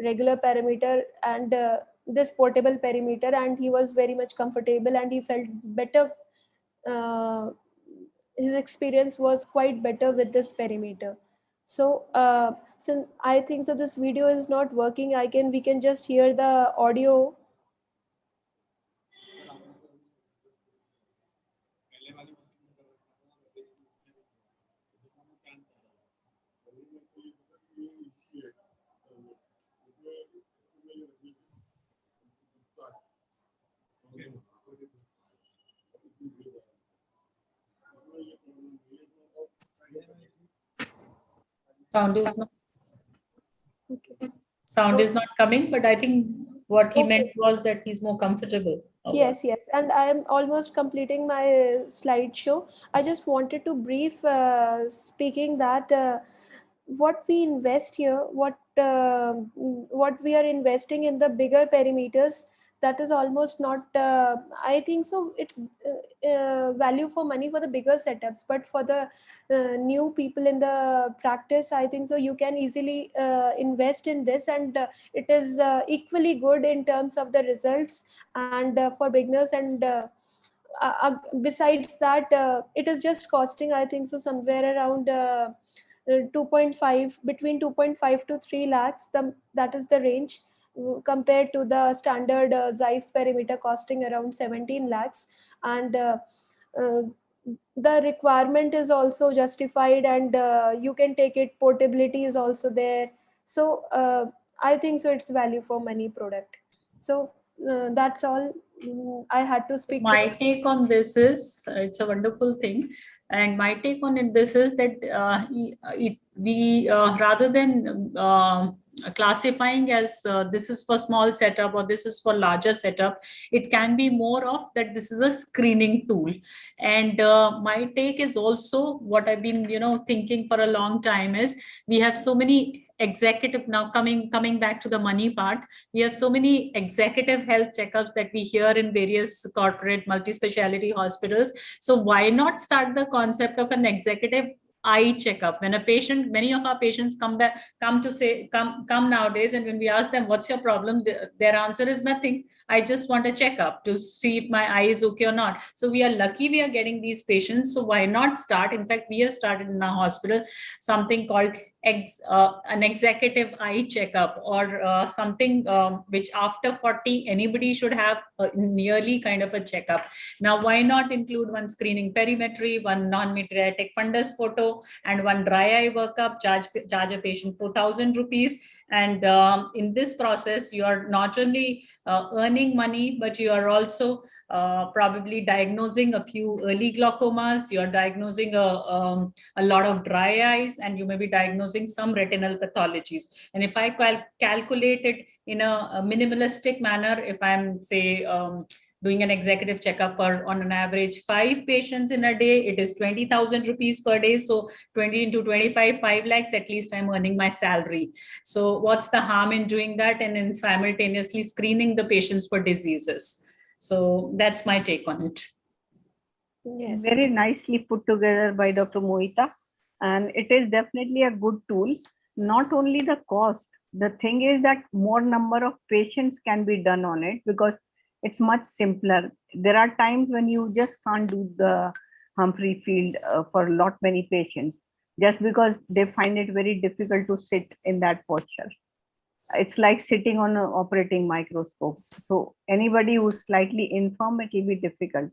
regular perimeter, and this portable perimeter, and he was very much comfortable and he felt better. His experience was quite better with this perimeter. So since I think so this video is not working, we can just hear the audio. Sound is not. Okay. Sound is not coming, but I think what he Okay. meant was that he's more comfortable. Yes, yes. And I am almost completing my slideshow. I just wanted to brief speaking that what we invest here, what we are investing in the bigger perimeters, that is almost not, I think so it's value for money for the bigger setups, but for the new people in the practice, I think so you can easily invest in this, and it is equally good in terms of the results, and for beginners, and besides that it is just costing, I think so, somewhere around 2.5, between 2.5 to 3 lakhs, that is the range, compared to the standard Zeiss perimeter costing around 17 lakhs, and uh, the requirement is also justified, and you can take it, portability is also there. So I think so it's value for money product. So that's all I had to speak. My take on this is, it's a wonderful thing, and my take on this is that we rather than classifying as this is for small setup or this is for larger setup, it can be more of that this is a screening tool. And my take is also what I've been thinking for a long time is, we have so many executive, now coming back to the money part, we have so many executive health checkups that we hear in various corporate multi-speciality hospitals. So why not start the concept of an executive eye checkup? When a patient, many of our patients come nowadays, and when we ask them what's your problem, their answer is nothing. I just want a checkup to see if my eye is okay or not. So we are lucky we are getting these patients. So why not start? In fact, we have started in our hospital something called an executive eye checkup, or something which after 40 anybody should have a nearly kind of a checkup. Now why not include one screening perimetry, one non-mydriatic fundus photo, and one dry eye workup, charge a patient 4,000 rupees. And in this process you are not only earning money, but you are also probably diagnosing a few early glaucomas, you're diagnosing a lot of dry eyes, and you may be diagnosing some retinal pathologies. And if I calculate it in a minimalistic manner, if I'm say doing an executive checkup for on an average 5 patients in a day, it is 20,000 rupees per day. So 20 into 25, 5 lakhs, at least I'm earning my salary. So what's the harm in doing that, and in simultaneously screening the patients for diseases? So that's my take on it. Yes. Very nicely put together by Dr. Mohita. And it is definitely a good tool. Not only the cost, the thing is that more number of patients can be done on it, because it's much simpler. There are times when you just can't do the Humphrey field for a lot many patients, just because they find it very difficult to sit in that posture. It's like sitting on an operating microscope. So anybody who's slightly infirm, it will be difficult.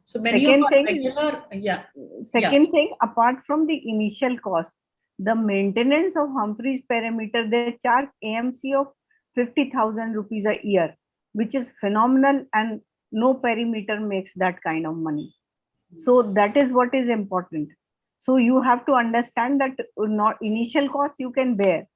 So many Second of our thing, regular, second thing, apart from the initial cost, the maintenance of Humphreys perimeter, they charge AMC of 50,000 rupees a year, which is phenomenal, and no perimeter makes that kind of money. So that is what is important. So you have to understand that not initial cost you can bear,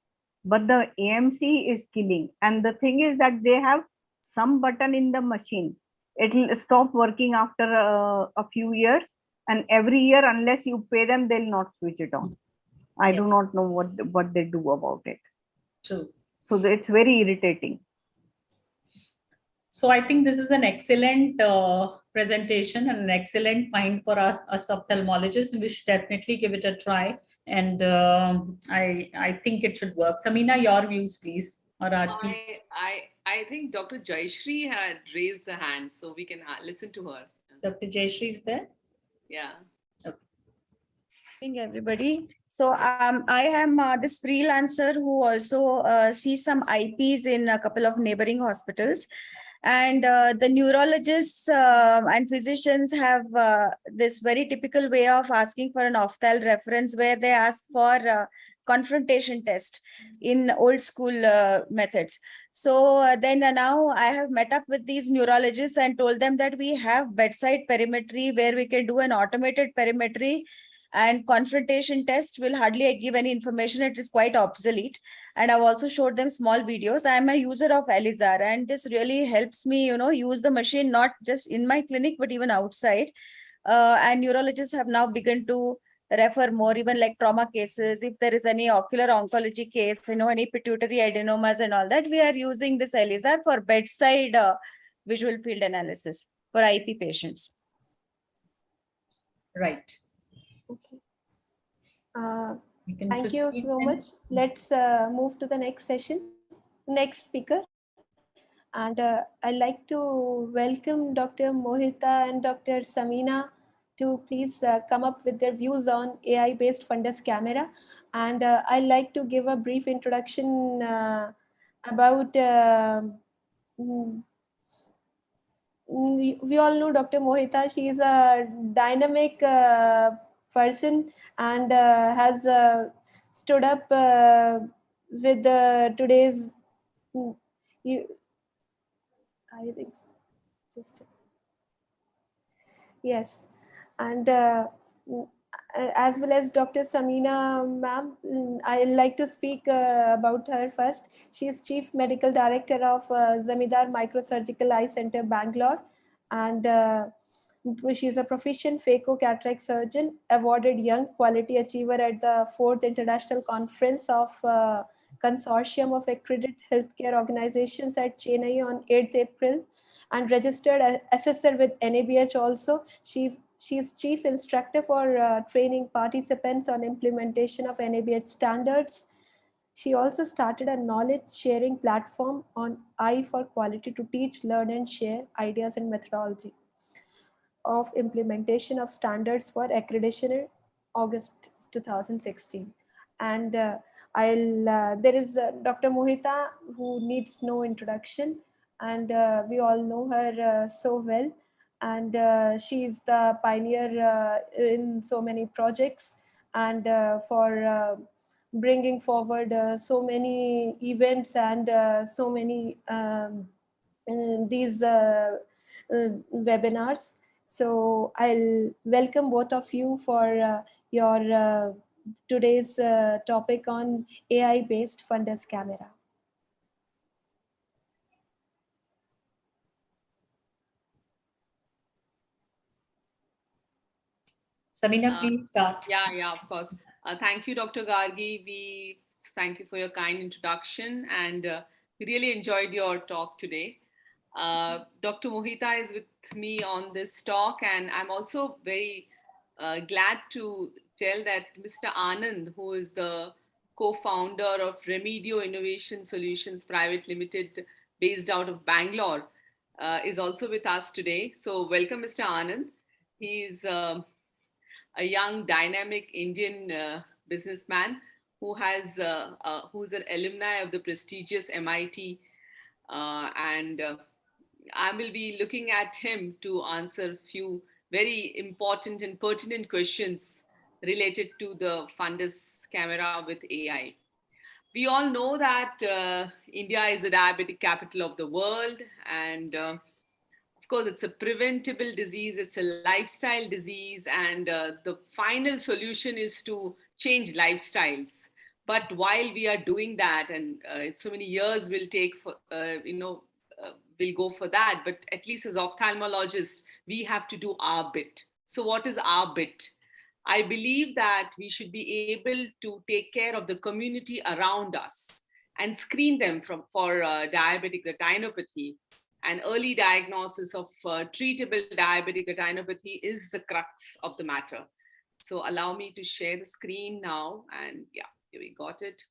but the AMC is killing. And the thing is that they have some button in the machine. It will stop working after a few years, and every year, unless you pay them, they'll not switch it on. I do not know what they do about it. True. So it's very irritating. So I think this is an excellent presentation and an excellent find for us ophthalmologists. We should definitely give it a try. And I think it should work. Samina, your views, please. Or Aarti. I think Dr. Jayashree had raised the hand, so we can listen to her. Dr. Jayashree is there? Yeah. Good evening, everybody. So I am this freelancer who also sees some IPs in a couple of neighboring hospitals. And the neurologists and physicians have this very typical way of asking for an ophthal reference, where they ask for confrontation test in old school methods. So then now I have met up with these neurologists and told them that we have bedside perimetry where we can do an automated perimetry, and confrontation test will hardly give any information. It is quite obsolete. And I've also showed them small videos. I'm a user of Alizar, and this really helps me, use the machine, not just in my clinic, but even outside. And neurologists have now begun to refer more, even like trauma cases. If there is any ocular oncology case, any pituitary adenomas and all that, we are using this Alizar for bedside visual field analysis for IP patients. Right. Okay. We can Thank you proceed so then. much. Let's move to the next session, next speaker. And I'd like to welcome Dr. Mohita and Dr. Samina to please come up with their views on AI-based fundus camera. And I'd like to give a brief introduction about we all know Dr. Mohita. She is a dynamic person and has stood up with today's. I think just yes, and as well as Dr. Samina ma'am, I like to speak about her first. She is Chief Medical Director of Zamidar Microsurgical Eye Center, Bangalore, and she is a proficient phaco cataract surgeon, awarded Young Quality Achiever at the 4th International Conference of Consortium of Accredited Healthcare Organizations at Chennai on 8th April, and registered assessor with NABH also. She is chief instructor for training participants on implementation of NABH standards. She also started a knowledge sharing platform on Eye for Quality to teach, learn, and share ideas and methodology of implementation of standards for accreditation in August 2016. And there is Dr. Mohita, who needs no introduction, and we all know her so well. And she is the pioneer in so many projects, and for bringing forward so many events and so many these webinars. So I'll welcome both of you for your today's topic on AI-based fundus camera. Samina, please start. Yeah, of course. Thank you, Dr. Gargi. We thank you for your kind introduction, and we really enjoyed your talk today. Dr. Mohita is with me on this talk, and I'm also very glad to tell that Mr. Anand, who is the co-founder of Remedio Innovation Solutions Private Limited, based out of Bangalore, is also with us today. So welcome, Mr. Anand. He's a young, dynamic Indian businessman who's an alumni of the prestigious MIT, and I will be looking at him to answer a few very important and pertinent questions related to the fundus camera with AI. We all know that India is the diabetic capital of the world, and of course, it's a preventable disease, it's a lifestyle disease, and the final solution is to change lifestyles. But while we are doing that, and it's so many years will take for, we'll go for that, but at least as ophthalmologists, we have to do our bit. So, what is our bit? I believe that we should be able to take care of the community around us and screen them for diabetic retinopathy. And early diagnosis of treatable diabetic retinopathy is the crux of the matter. So allow me to share the screen now. And yeah, here we got it.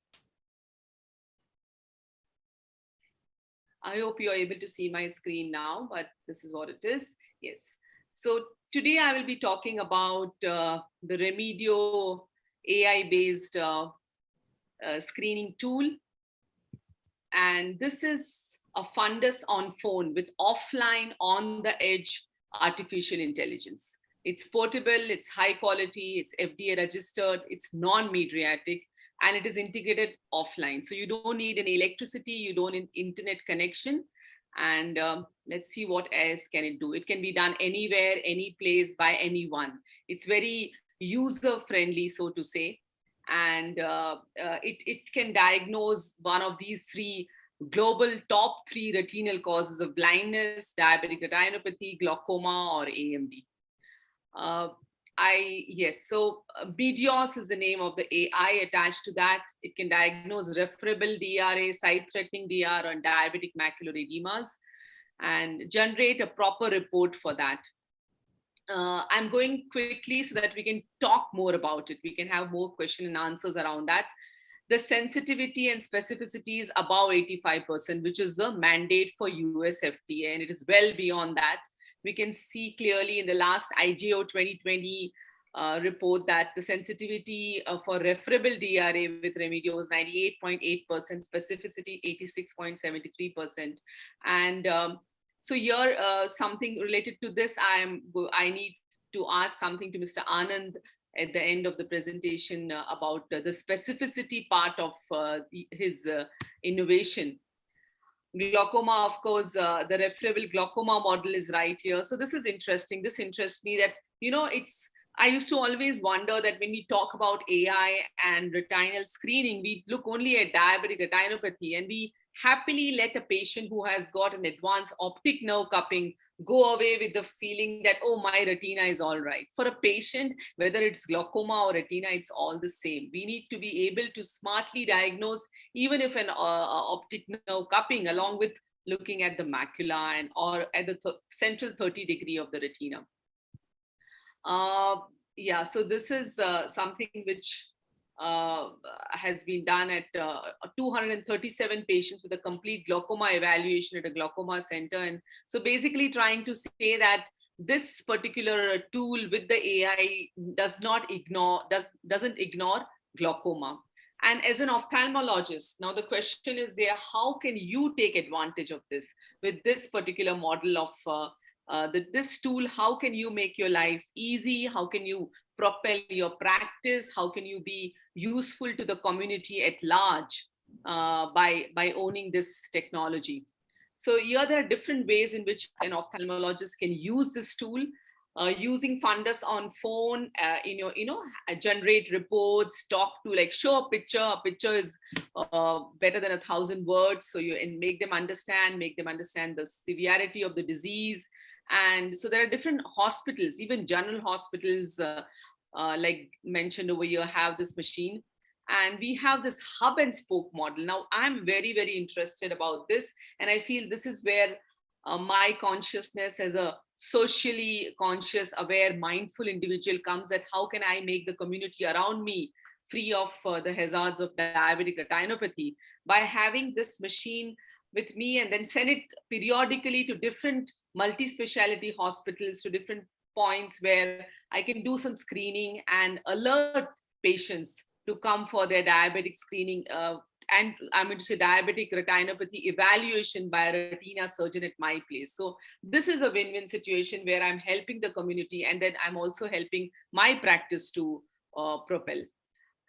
I hope you're able to see my screen now, but this is what it is. Yes. So today I will be talking about the Remedio AI-based screening tool. And this is a fundus on phone with offline on the edge artificial intelligence. It's portable, it's high quality, it's FDA registered, it's non-mediatic, and it is integrated offline. So you don't need any electricity, you don't need internet connection. And let's see what else can it do. It can be done anywhere, any place, by anyone. It's very user friendly, so to say. And it can diagnose one of these three global top 3 retinal causes of blindness: diabetic retinopathy, glaucoma, or AMD. So BDOS is the name of the AI attached to that. It can diagnose referable DRA, sight-threatening DR, and diabetic macular edemas, and generate a proper report for that. I'm going quickly so that we can talk more about it. We can have more question and answers around that. The sensitivity and specificity is above 85%, which is the mandate for US FDA, and it is well beyond that. We can see clearly in the last IGO 2020 report that the sensitivity for referable DRA with Remedio was 98.8%, specificity 86.73%. And so here, something related to this, I need to ask something to Mr. Anand at the end of the presentation about the specificity part of his innovation. Glaucoma, of course, the referable glaucoma model is right here. So this is interesting. This interests me that, I used to always wonder that when we talk about AI and retinal screening, we look only at diabetic retinopathy, and we happily let a patient who has got an advanced optic nerve cupping go away with the feeling that, oh, my retina is all right. For a patient, whether it's glaucoma or retina, it's all the same. We need to be able to smartly diagnose, even if an optic nerve cupping, along with looking at the macula or at the central 30 degree of the retina. So this is something which has been done at 237 patients with a complete glaucoma evaluation at a glaucoma center. And so basically trying to say that this particular tool with the AI doesn't ignore glaucoma. And as an ophthalmologist, now the question is there, how can you take advantage of this with this particular model of this tool? How can you make your life easy? How can you propel your practice? How can you be useful to the community at large by owning this technology? So here there are different ways in which an ophthalmologist can use this tool. Using fundus on phone, generate reports, talk to, like, show a picture. A picture is better than 1,000 words. So and make them understand the severity of the disease. And so there are different hospitals, even general hospitals, like mentioned over here, have this machine. And we have this hub and spoke model. Now, I'm very, very interested about this. And I feel this is where my consciousness as a socially conscious, aware, mindful individual comes, at how can I make the community around me free of the hazards of diabetic retinopathy by having this machine with me, and then send it periodically to different multi-speciality hospitals, to different points where I can do some screening and alert patients to come for their diabetic screening and I'm going to say diabetic retinopathy evaluation by a retina surgeon at my place. So this is a win-win situation where I'm helping the community, and then I'm also helping my practice to propel.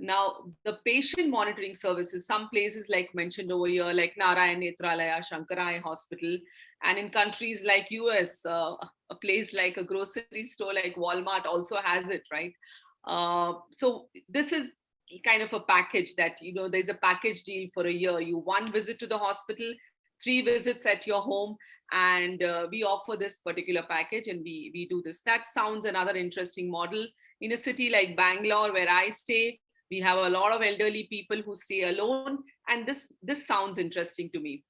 Now, the patient monitoring services, some places like mentioned over here, like Narayan Netralaya, Shankarai Hospital, and in countries like US, a place like a grocery store like Walmart also has it, right? So this is kind of a package that, you know, there's a package deal for a year. You one visit to the hospital, 3 visits at your home, and we offer this particular package, and we do this. That sounds another interesting model. In a city like Bangalore, where I stay, we have a lot of elderly people who stay alone, and this sounds interesting to me.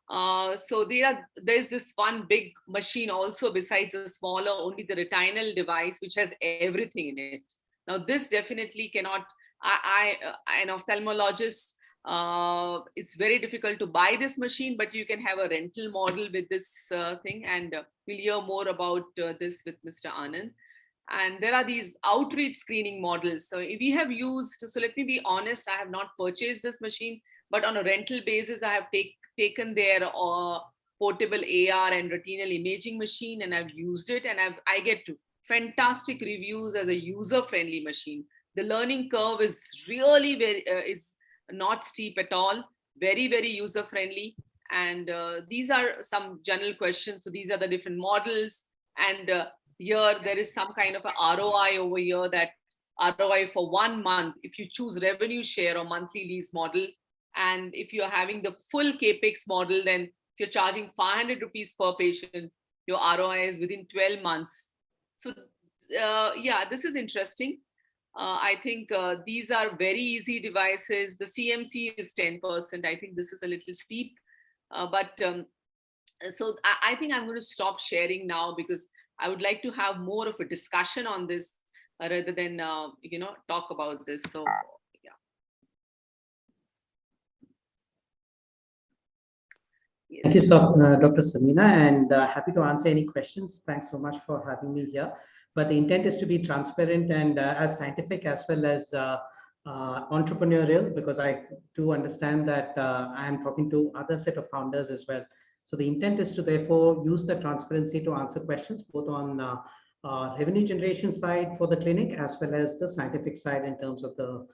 So there's this one big machine also besides a smaller, only the retinal device, which has everything in it. Now, this definitely cannot, an ophthalmologist, it's very difficult to buy this machine, but you can have a rental model with this thing, and we'll hear more about this with Mr. Anand. And there are these outreach screening models. So we have used, so let me be honest, I have not purchased this machine, but on a rental basis, I have taken their portable AR and retinal imaging machine, and I've used it, and I get fantastic reviews as a user-friendly machine. The learning curve is really is not steep at all, very, very user-friendly. And these are some general questions. So these are the different models. And here there is some kind of a ROI over here, that ROI for 1 month, if you choose revenue share or monthly lease model. And if you're having the full CAPEX model, then if you're charging 500 rupees per patient, your ROI is within 12 months. So yeah, this is interesting. I think these are very easy devices. The CMC is 10%. I think this is a little steep, so I think I'm going to stop sharing now, because I would like to have more of a discussion on this rather than, you know, talk about this. So, yeah. Yes. Thank you, Dr. Samina, and happy to answer any questions. Thanks so much for having me here. But the intent is to be transparent and as scientific as well as entrepreneurial, because I do understand that I am talking to other set of founders as well. So the intent is to therefore use the transparency to answer questions both on revenue generation side for the clinic, as well as the scientific side in terms of the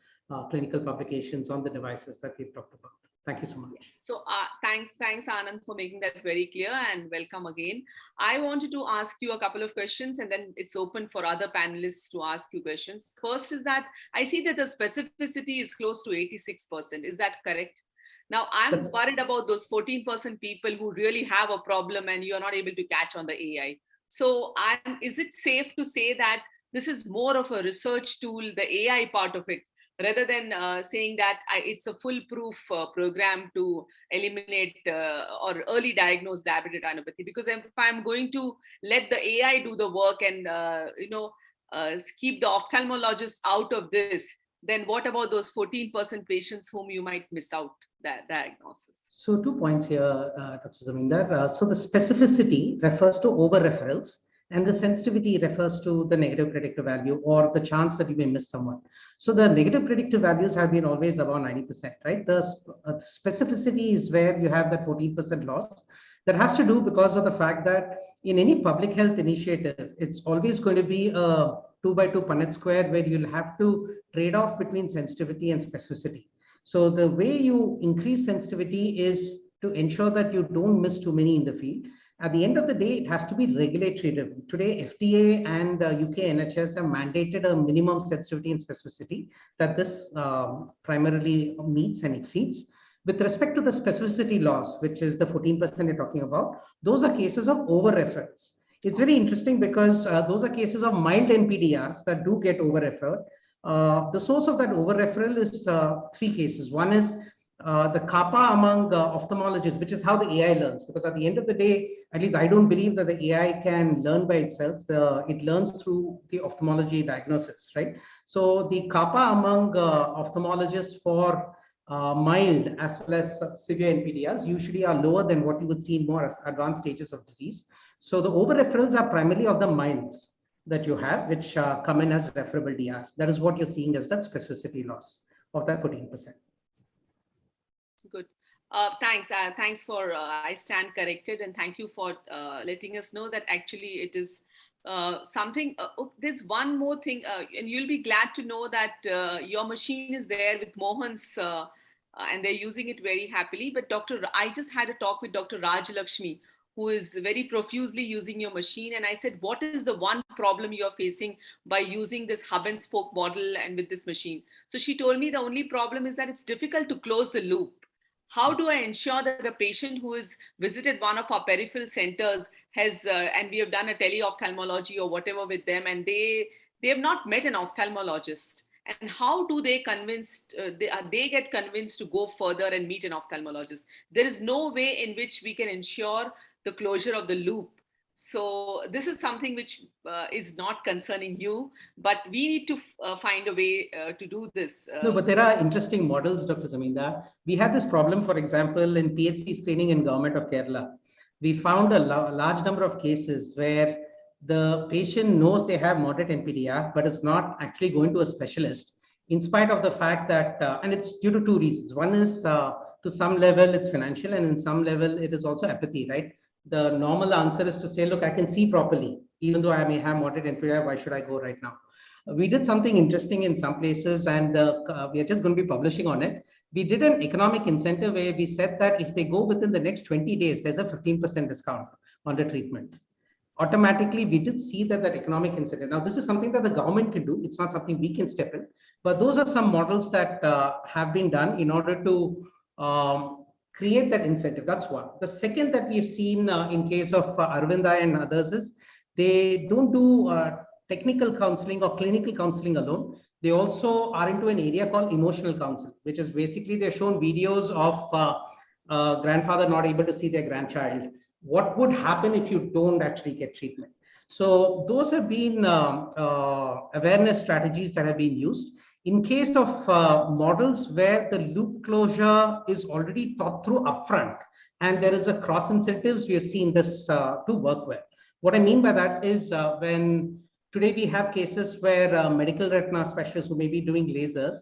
clinical publications on the devices that we've talked about. Thank you so much. So thanks Anand for making that very clear, and welcome again. I wanted to ask you a couple of questions, and then it's open for other panelists to ask you questions. First is that I see that the specificity is close to 86%. Is that correct? Now, I'm worried about those 14% people who really have a problem and you're not able to catch on the AI. So is it safe to say that this is more of a research tool, the AI part of it, rather than saying that it's a foolproof program to eliminate or early diagnose diabetic retinopathy? Because if I'm going to let the AI do the work and keep the ophthalmologist out of this, then what about those 14% patients whom you might miss out that diagnosis? So 2 points here, Dr. Zamindar. So the specificity refers to over referrals, and the sensitivity refers to the negative predictive value or the chance that you may miss someone. So the negative predictive values have been always above 90%, right? The specificity is where you have that 14% loss. That has to do because of the fact that in any public health initiative, it's always going to be a 2x2 Punnett square, where you'll have to trade off between sensitivity and specificity. So the way you increase sensitivity is to ensure that you don't miss too many in the field. At the end of the day, it has to be regulatory driven. Today, FDA and UK NHS have mandated a minimum sensitivity and specificity that this primarily meets and exceeds. With respect to the specificity loss, which is the 14% you're talking about, those are cases of over-reference. It's very interesting because those are cases of mild NPDRs that do get over-referred. The source of that over-referral is 3 cases. One is the kappa among ophthalmologists, which is how the AI learns. Because at the end of the day, at least I don't believe that the AI can learn by itself. It learns through the ophthalmology diagnosis, right? So the kappa among ophthalmologists for mild as well as severe NPDRs usually are lower than what you would see in more advanced stages of disease. So the over-referrals are primarily of the milds that you have, which come in as referable DR. That is what you're seeing as that specificity loss of that 14%. Good. Thanks. Thanks for I stand corrected, and thank you for letting us know that actually it is something. There's one more thing, and you'll be glad to know that your machine is there with Mohan's, and they're using it very happily. But I just had a talk with Dr. Raj Lakshmi, who is very profusely using your machine, and I said, "What is the one problem you are facing by using this hub and spoke model and with this machine?" So she told me the only problem is that it's difficult to close the loop. How do I ensure that a patient who has visited one of our peripheral centers has, and we have done a teleophthalmology or whatever with them, and they have not met an ophthalmologist, and how do they they get convinced to go further and meet an ophthalmologist? There is no way in which we can ensure the closure of the loop. So this is something which is not concerning you, but we need to find a way to do this. No, but there are interesting models, Dr. Zamindar. We had this problem, for example, in PHC screening in Government of Kerala. We found a large number of cases where the patient knows they have moderate NPDR, but is not actually going to a specialist, in spite of the fact that, and it's due to two reasons. One is to some level it's financial, and in some level it is also apathy, right? The normal answer is to say, look, I can see properly, even though I may have moderate NPDR, why should I go right now? We did something interesting in some places, and we are just going to be publishing on it. We did an economic incentive where we said that if they go within the next 20 days, there's a 15% discount on the treatment. Automatically, we did see that economic incentive. Now, this is something that the government can do. It's not something we can step in, but those are some models that have been done in order to create that incentive. That's one. The second that we've seen in case of Arvinda and others is they don't do technical counseling or clinical counseling alone. They also are into an area called emotional counseling, which is basically they're shown videos of grandfather not able to see their grandchild. What would happen if you don't actually get treatment? So those have been awareness strategies that have been used. In case of models where the loop closure is already thought through upfront, and there is a cross incentives, we have seen this to work well. What I mean by that is when today we have cases where a medical retina specialist who may be doing lasers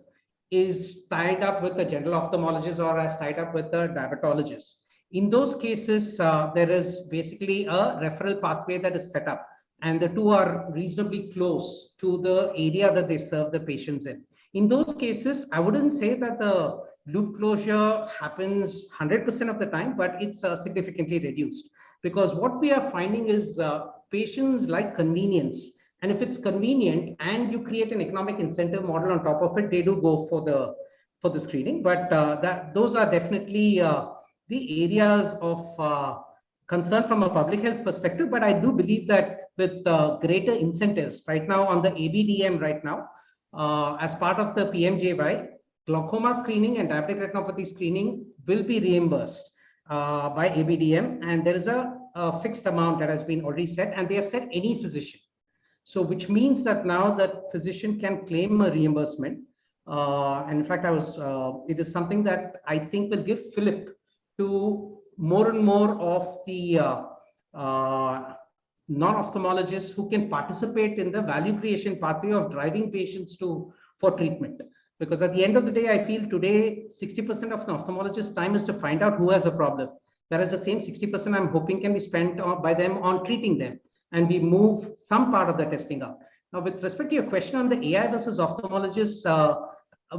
is tied up with a general ophthalmologist or is tied up with a diabetologist. In those cases, there is basically a referral pathway that is set up, and the two are reasonably close to the area that they serve the patients in. In those cases, I wouldn't say that the loop closure happens 100% of the time, but it's significantly reduced, because what we are finding is patients like convenience. And if it's convenient and you create an economic incentive model on top of it, they do go for the screening. But those are definitely the areas of concern from a public health perspective. But I do believe that with greater incentives right now on the ABDM right now, as part of the PMJY, glaucoma screening and diabetic retinopathy screening will be reimbursed by ABDM, and there is a fixed amount that has been already set, and they have set any physician. So which means that now that physician can claim a reimbursement. And in fact, it is something that I think will give fillip to more and more of the non-ophthalmologists who can participate in the value creation pathway of driving patients for treatment. Because at the end of the day, I feel today 60% of an ophthalmologist's time is to find out who has a problem. Whereas the same 60% I'm hoping can be spent by them on treating them, and we move some part of the testing up. Now, with respect to your question on the AI versus ophthalmologists,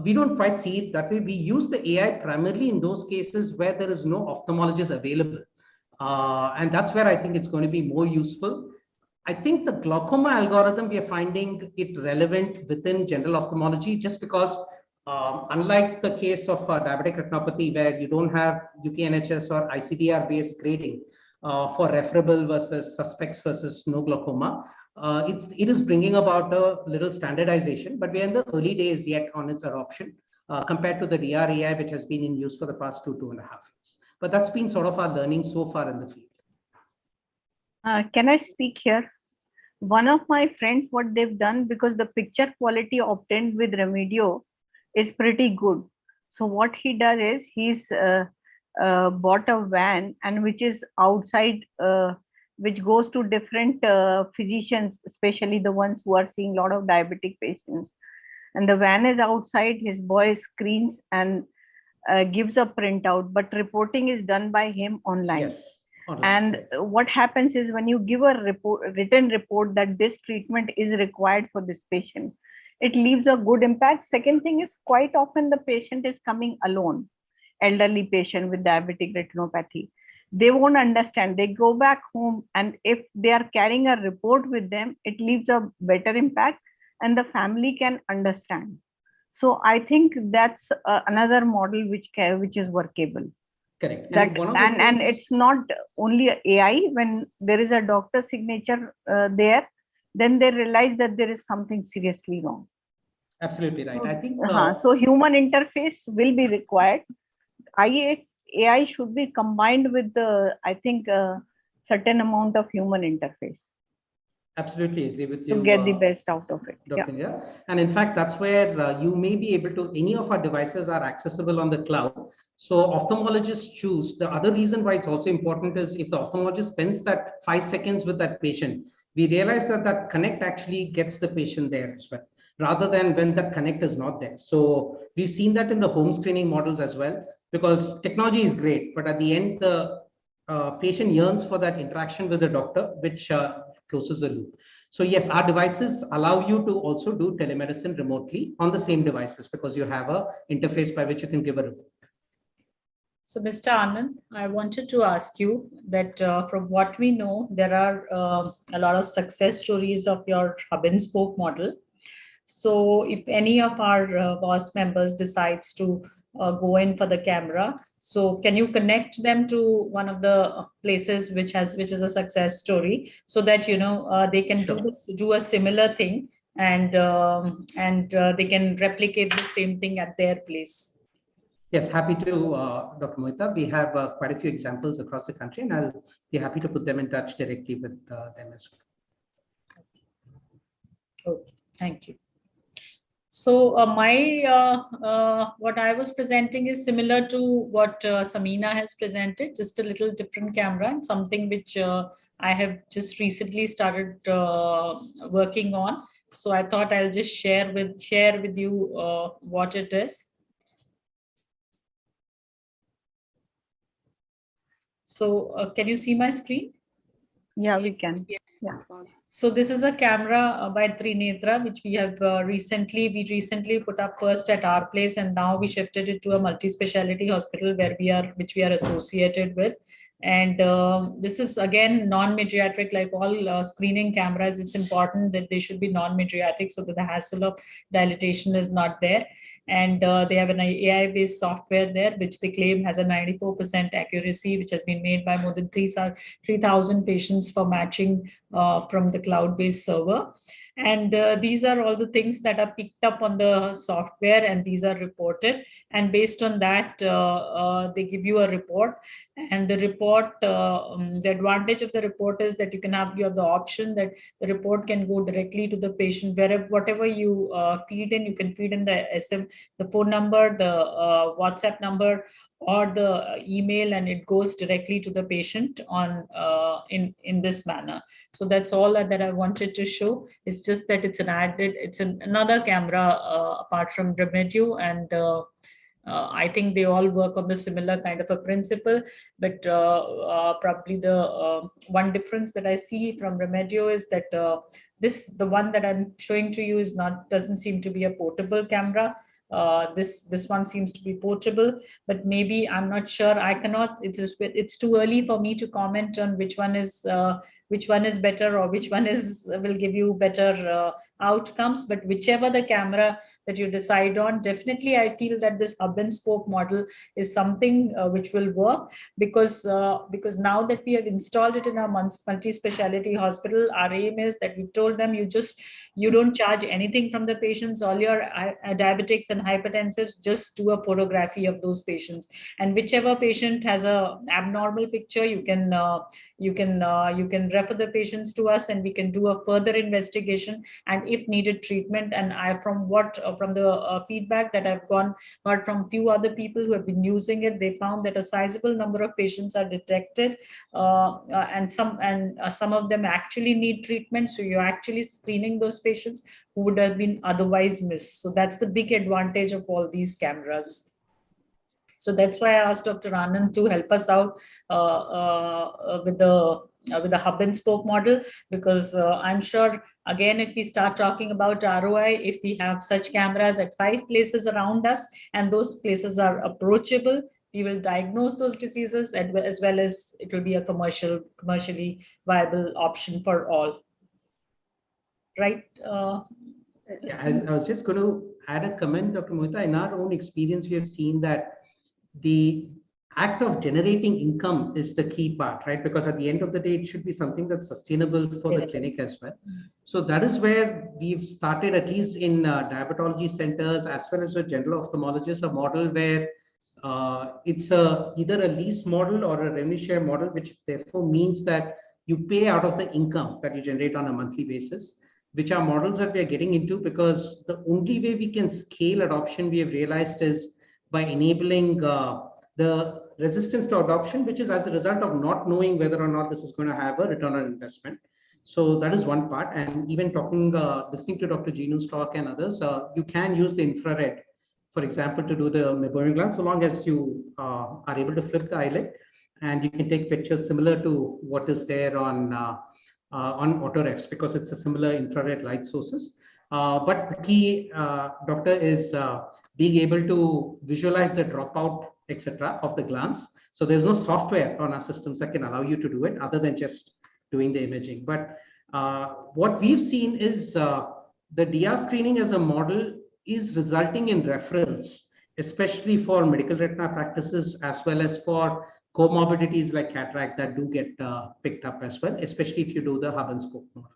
we don't quite see it that way. We use the AI primarily in those cases where there is no ophthalmologist available. And that's where I think it's going to be more useful. I think the glaucoma algorithm, we are finding it relevant within general ophthalmology, just because unlike the case of diabetic retinopathy, where you don't have UKNHS or ICDR based grading for referable versus suspects versus no glaucoma, it is bringing about a little standardization, but we're in the early days yet on its adoption compared to the DRAI, which has been in use for the past 2.5 years. But that's been sort of our learning so far in the field. Can I speak here? One of my friends, what they've done, because the picture quality obtained with Remedio is pretty good. So what he does is he's bought a van, and which is outside, which goes to different physicians, especially the ones who are seeing a lot of diabetic patients. And the van is outside, his boy screens, and gives a printout, but reporting is done by him online. Yes. Online. And what happens is when you give a written report that this treatment is required for this patient, it leaves a good impact. Second thing is, quite often the patient is coming alone, elderly patient with diabetic retinopathy. They won't understand. They go back home, and if they are carrying a report with them, it leaves a better impact and the family can understand. So I think that's another model which is workable. Correct. That and it's not only AI. When there is a doctor signature there, then they realize that there is something seriously wrong. Absolutely right. I think so human interface will be required. AI should be combined with the, I think, certain amount of human interface. Absolutely agree with you. To get the best out of it. Dr. Yeah. And in fact, that's where you may be able to, any of our devices are accessible on the cloud. So ophthalmologists choose. The other reason why it's also important is if the ophthalmologist spends that 5 seconds with that patient, we realize that that connect actually gets the patient there as well, rather than when that connect is not there. So we've seen that in the home screening models as well, because technology is great, but at the end, the patient yearns for that interaction with the doctor, which closes the loop. So yes, our devices allow you to also do telemedicine remotely on the same devices, because you have a interface by which you can give a report. So, Mr. Anand, I wanted to ask you that from what we know, there are a lot of success stories of your hub and spoke model. So if any of our WOS members decides to go in for the camera, so can you connect them to one of the places which is a success story, so that they can do a similar thing, and they can replicate the same thing at their place? Yes, happy to, Dr. Mohita. We have quite a few examples across the country, and I'll be happy to put them in touch directly with them as well. Okay, thank you. So what I was presenting is similar to what Samina has presented, just a little different camera, and something which I have just recently started working on. So I thought I'll just share with you what it is. So can you see my screen? Yeah, we can. Yes. Yeah. So this is a camera by Trinetra, which we have recently put up first at our place, and now we shifted it to a multi-speciality hospital which we are associated with. And this is again non-mydriatric, like all screening cameras. It's important that they should be non-mydriatric so that the hassle of dilatation is not there. And they have an AI-based software there, which they claim has a 94% accuracy, which has been made by more than 3,000 patients for matching from the cloud-based server. And these are all the things that are picked up on the software, and these are reported. And based on that, they give you a report. And the report, the advantage of the report is that you have the option that the report can go directly to the patient, whatever you feed in. You can feed in the phone number, the WhatsApp number, or the email, and it goes directly to the patient on in this manner. So that's all that I wanted to show. It's just that it's another camera apart from Remedio, and I think they all work on the similar kind of a principle, but probably the one difference that I see from Remedio is that the one that I'm showing to you doesn't seem to be a portable camera. This one seems to be portable, but maybe I'm not sure. It's too early for me to comment on which one is better, or which one will give you better outcomes. But whichever the camera that you decide on, definitely I feel that this hub and spoke model is something which will work, because now that we have installed it in our multi-speciality hospital, our aim is that we told them you don't charge anything from the patients. All your diabetics and hypertensives, just do a photography of those patients, and whichever patient has a abnormal picture, you can refer the patients to us, and we can do a further investigation, and if needed, treatment. And from the feedback that I've heard from few other people who have been using it, they found that a sizable number of patients are detected, and some of them actually need treatment. So you're actually screening those patients who would have been otherwise missed. So that's the big advantage of all these cameras. So that's why I asked Dr. Anand to help us out with the hub and spoke model, because I'm sure, again, if we start talking about ROI, if we have such cameras at 5 places around us and those places are approachable, we will diagnose those diseases, as well as it will be a commercially viable option for all. Right? Yeah, I was just going to add a comment, Dr. Mohita. In our own experience, we have seen that the act of generating income is the key part, right? Because at the end of the day, it should be something that's sustainable for the clinic as well. So that is where we've started, at least in diabetology centers, as well as with general ophthalmologists, a model where it's either a lease model or a revenue share model, which therefore means that you pay out of the income that you generate on a monthly basis, which are models that we are getting into, because the only way we can scale adoption, we have realized, is by enabling the resistance to adoption, which is as a result of not knowing whether or not this is going to have a return on investment. So that is one part. And even listening to Dr. Jinu's talk and others, you can use the infrared, for example, to do the meibomian gland, so long as you are able to flip the eyelid, and you can take pictures similar to what is there on Autorex, because it's a similar infrared light sources. But the key, doctor, is being able to visualize the dropout, etc., of the glance. So there's no software on our systems that can allow you to do it other than just doing the imaging. But what we've seen is the DR screening as a model is resulting in referrals, especially for medical retina practices, as well as for comorbidities like cataract that do get picked up as well, especially if you do the hub and spoke model.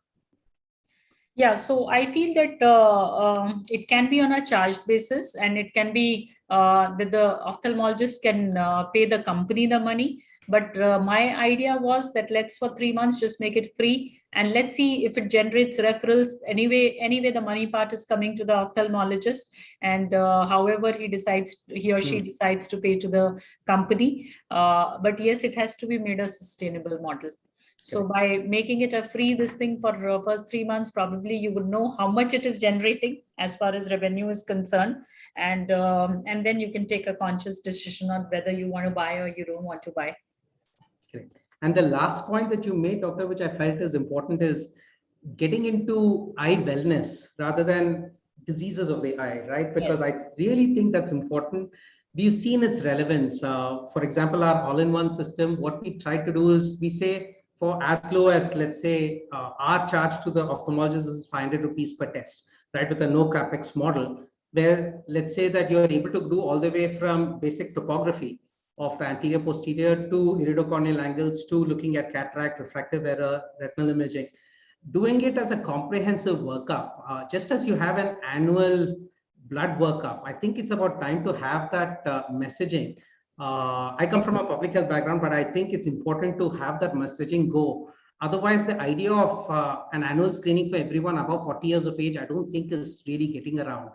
Yeah, so I feel that it can be on a charged basis, and it can be that the ophthalmologist can pay the company the money. But my idea was that let's for 3 months just make it free, and let's see if it generates referrals. Anyway, the money part is coming to the ophthalmologist, and however he or she decides to pay to the company. But yes, it has to be made a sustainable model. So by making it a free this thing for first 3 months, probably you would know how much it is generating as far as revenue is concerned, and then you can take a conscious decision on whether you want to buy or you don't want to buy. Correct. And the last point that you made, doctor, which I felt is important, is getting into eye wellness rather than diseases of the eye, right? Because yes, I really think that's important. We've seen its relevance. For example, our all-in-one system, what we try to do is we say, for as low as, let's say, our charge to the ophthalmologist is 500 rupees per test, right? With a no capex model, where let's say that you're able to do all the way from basic topography of the anterior posterior to iridocorneal angles to looking at cataract, refractive error, retinal imaging, doing it as a comprehensive workup, just as you have an annual blood workup. I think it's about time to have that messaging. I come from a public health background, but I think it's important to have that messaging go. Otherwise, the idea of an annual screening for everyone above 40 years of age, I don't think is really getting around.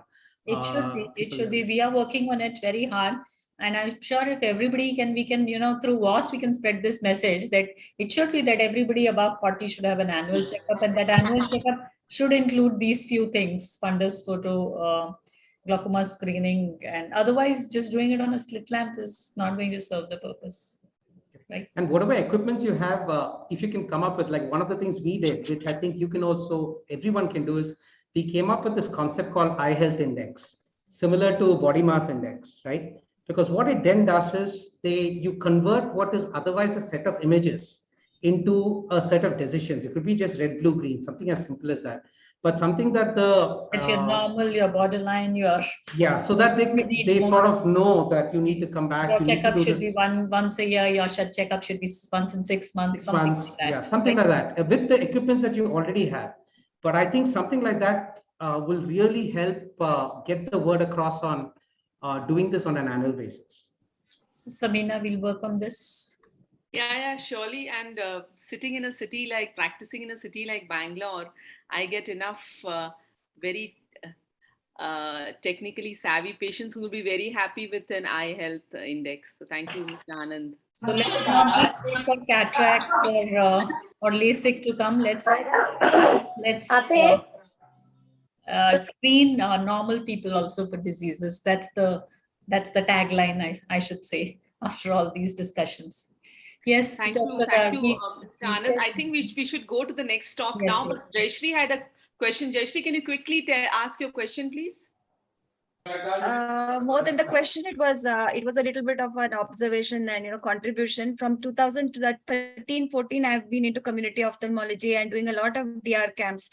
It should be. It should be. We are working on it very hard. And I'm sure if everybody we can, through WOS, we can spread this message that it should be that everybody above 40 should have an annual checkup, and that annual checkup should include these few things: fundus photo, glaucoma screening, and otherwise just doing it on a slit lamp is not going to serve the purpose. Right. And whatever equipments you have, if you can come up with, like, one of the things we did, which I think you can also, everyone can do, is we came up with this concept called eye health index, similar to body mass index, right? Because what it then does is you convert what is otherwise a set of images into a set of decisions. It could be just red, blue, green, something as simple as that. But something that your normal, your borderline, so that they sort of know that you need to come back. Your checkup should be once a year. Your checkup should be once in 6 months. 6 months, like that, yeah, something like that, with the equipments that you already have. But I think something like that will really help get the word across on doing this on an annual basis. So Samina will work on this. Yeah, surely. And practicing in a city like Bangalore, I get enough very technically savvy patients who will be very happy with an eye health index. So thank you, Mr. Anand. So let's not wait for cataract or LASIK to come. Let's screen normal people also for diseases. That's That's the tagline, I should say, after all these discussions. Yes, Thank Dr. you, Gargi, Mr. Anand. I think we should go to the next talk now. But Jayashree had a question. Jayashree, can you quickly ask your question, please? More than the question, it was a little bit of an observation and contribution. From 2000 to 13-14, I've been into community ophthalmology and doing a lot of DR camps.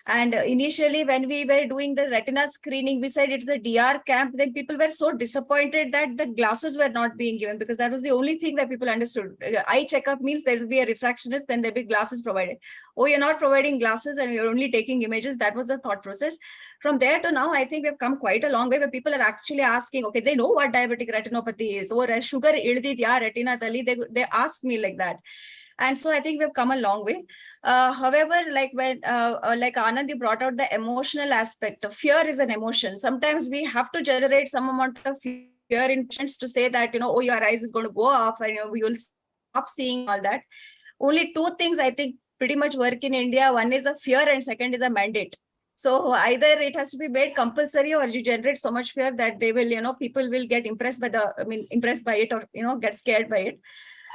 And initially, when we were doing the retina screening, we said it's a DR camp. Then people were so disappointed that the glasses were not being given, because that was the only thing that people understood. Eye checkup means there will be a refractionist, then there'll be glasses provided. Oh, you're not providing glasses and you're only taking images. That was the thought process. From there to now, I think we've come quite a long way, where people are actually asking, okay, they know what diabetic retinopathy is, or sugar ilididya retina tali, they ask me like that. And so I think we've come a long way. However, like when, like Anand, you brought out the emotional aspect of fear is an emotion. Sometimes we have to generate some amount of fear in patients to say that, oh, your eyes is going to go off and we will stop seeing all that. Only two things I think pretty much work in India. One is a fear and second is a mandate. So either it has to be made compulsory, or you generate so much fear that they will, people will get impressed by impressed by it, or, get scared by it.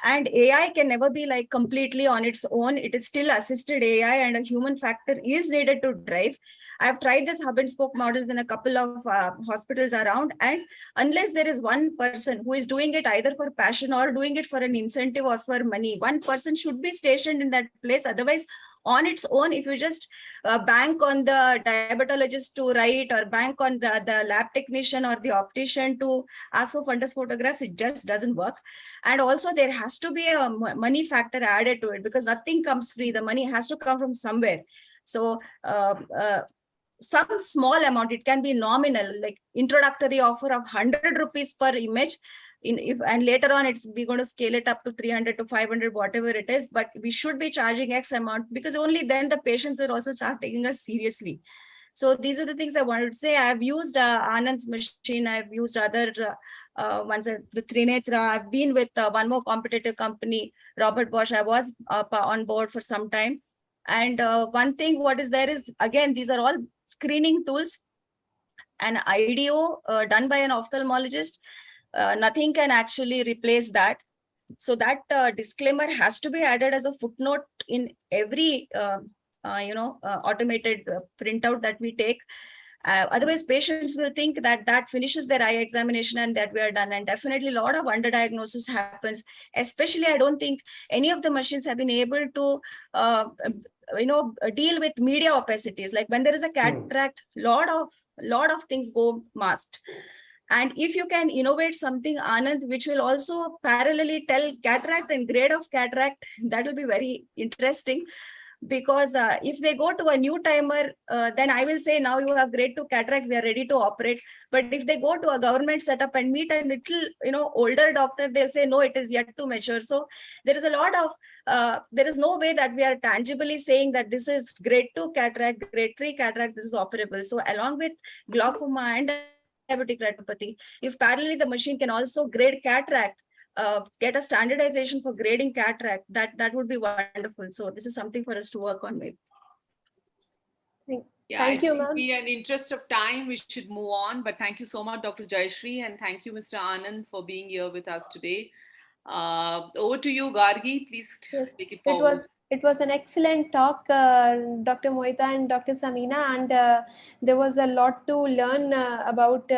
And AI can never be like completely on its own. It is still assisted AI, and a human factor is needed to drive. I've tried this hub and spoke models in a couple of hospitals around, and unless there is one person who is doing it either for passion or doing it for an incentive or for money, one person should be stationed in that place. Otherwise, on its own, if you just bank on the diabetologist to write, or bank on the lab technician or the optician to ask for fundus photographs, it just doesn't work. And also there has to be a money factor added to it, because nothing comes free. The money has to come from somewhere. So some small amount, it can be nominal, like introductory offer of 100 rupees per image, and later on we're going to scale it up to 300 to 500, whatever it is, but we should be charging X amount, because only then the patients will also start taking us seriously. So these are the things I wanted to say. I've used Anand's machine. I've used other ones, the Trinetra. I've been with one more competitive company, Robert Bosch. I was on board for some time. And one thing what is there is, again, these are all screening tools. An IDO done by an ophthalmologist, nothing can actually replace that. So that disclaimer has to be added as a footnote in every automated printout that we take. Otherwise, patients will think that that finishes their eye examination and that we are done. And definitely a lot of underdiagnosis happens. Especially, I don't think any of the machines have been able to deal with media opacities. Like when there is a cataract, lot of things go masked. And if you can innovate something, Anand, which will also parallelly tell cataract and grade of cataract, that will be very interesting. Because if they go to a new timer, then I will say, now you have grade 2 cataract, we are ready to operate. But if they go to a government setup and meet a little, older doctor, they'll say, no, it is yet to mature. So there is a lot of, there is no way that we are tangibly saying that this is grade 2 cataract, grade 3 cataract, this is operable. So along with glaucoma and diabetic retinopathy, if parallelly the machine can also grade cataract, get a standardization for grading cataract, that would be wonderful. So this is something for us to work on with. Thank you, ma'am. In interest of time, we should move on. But thank you so much, Dr. Jayashree, and thank you, Mr. Anand, for being here with us today. Over to you, Gargi. Please take it forward. It was an excellent talk, Dr. Mohita and Dr. Samina, and there was a lot to learn about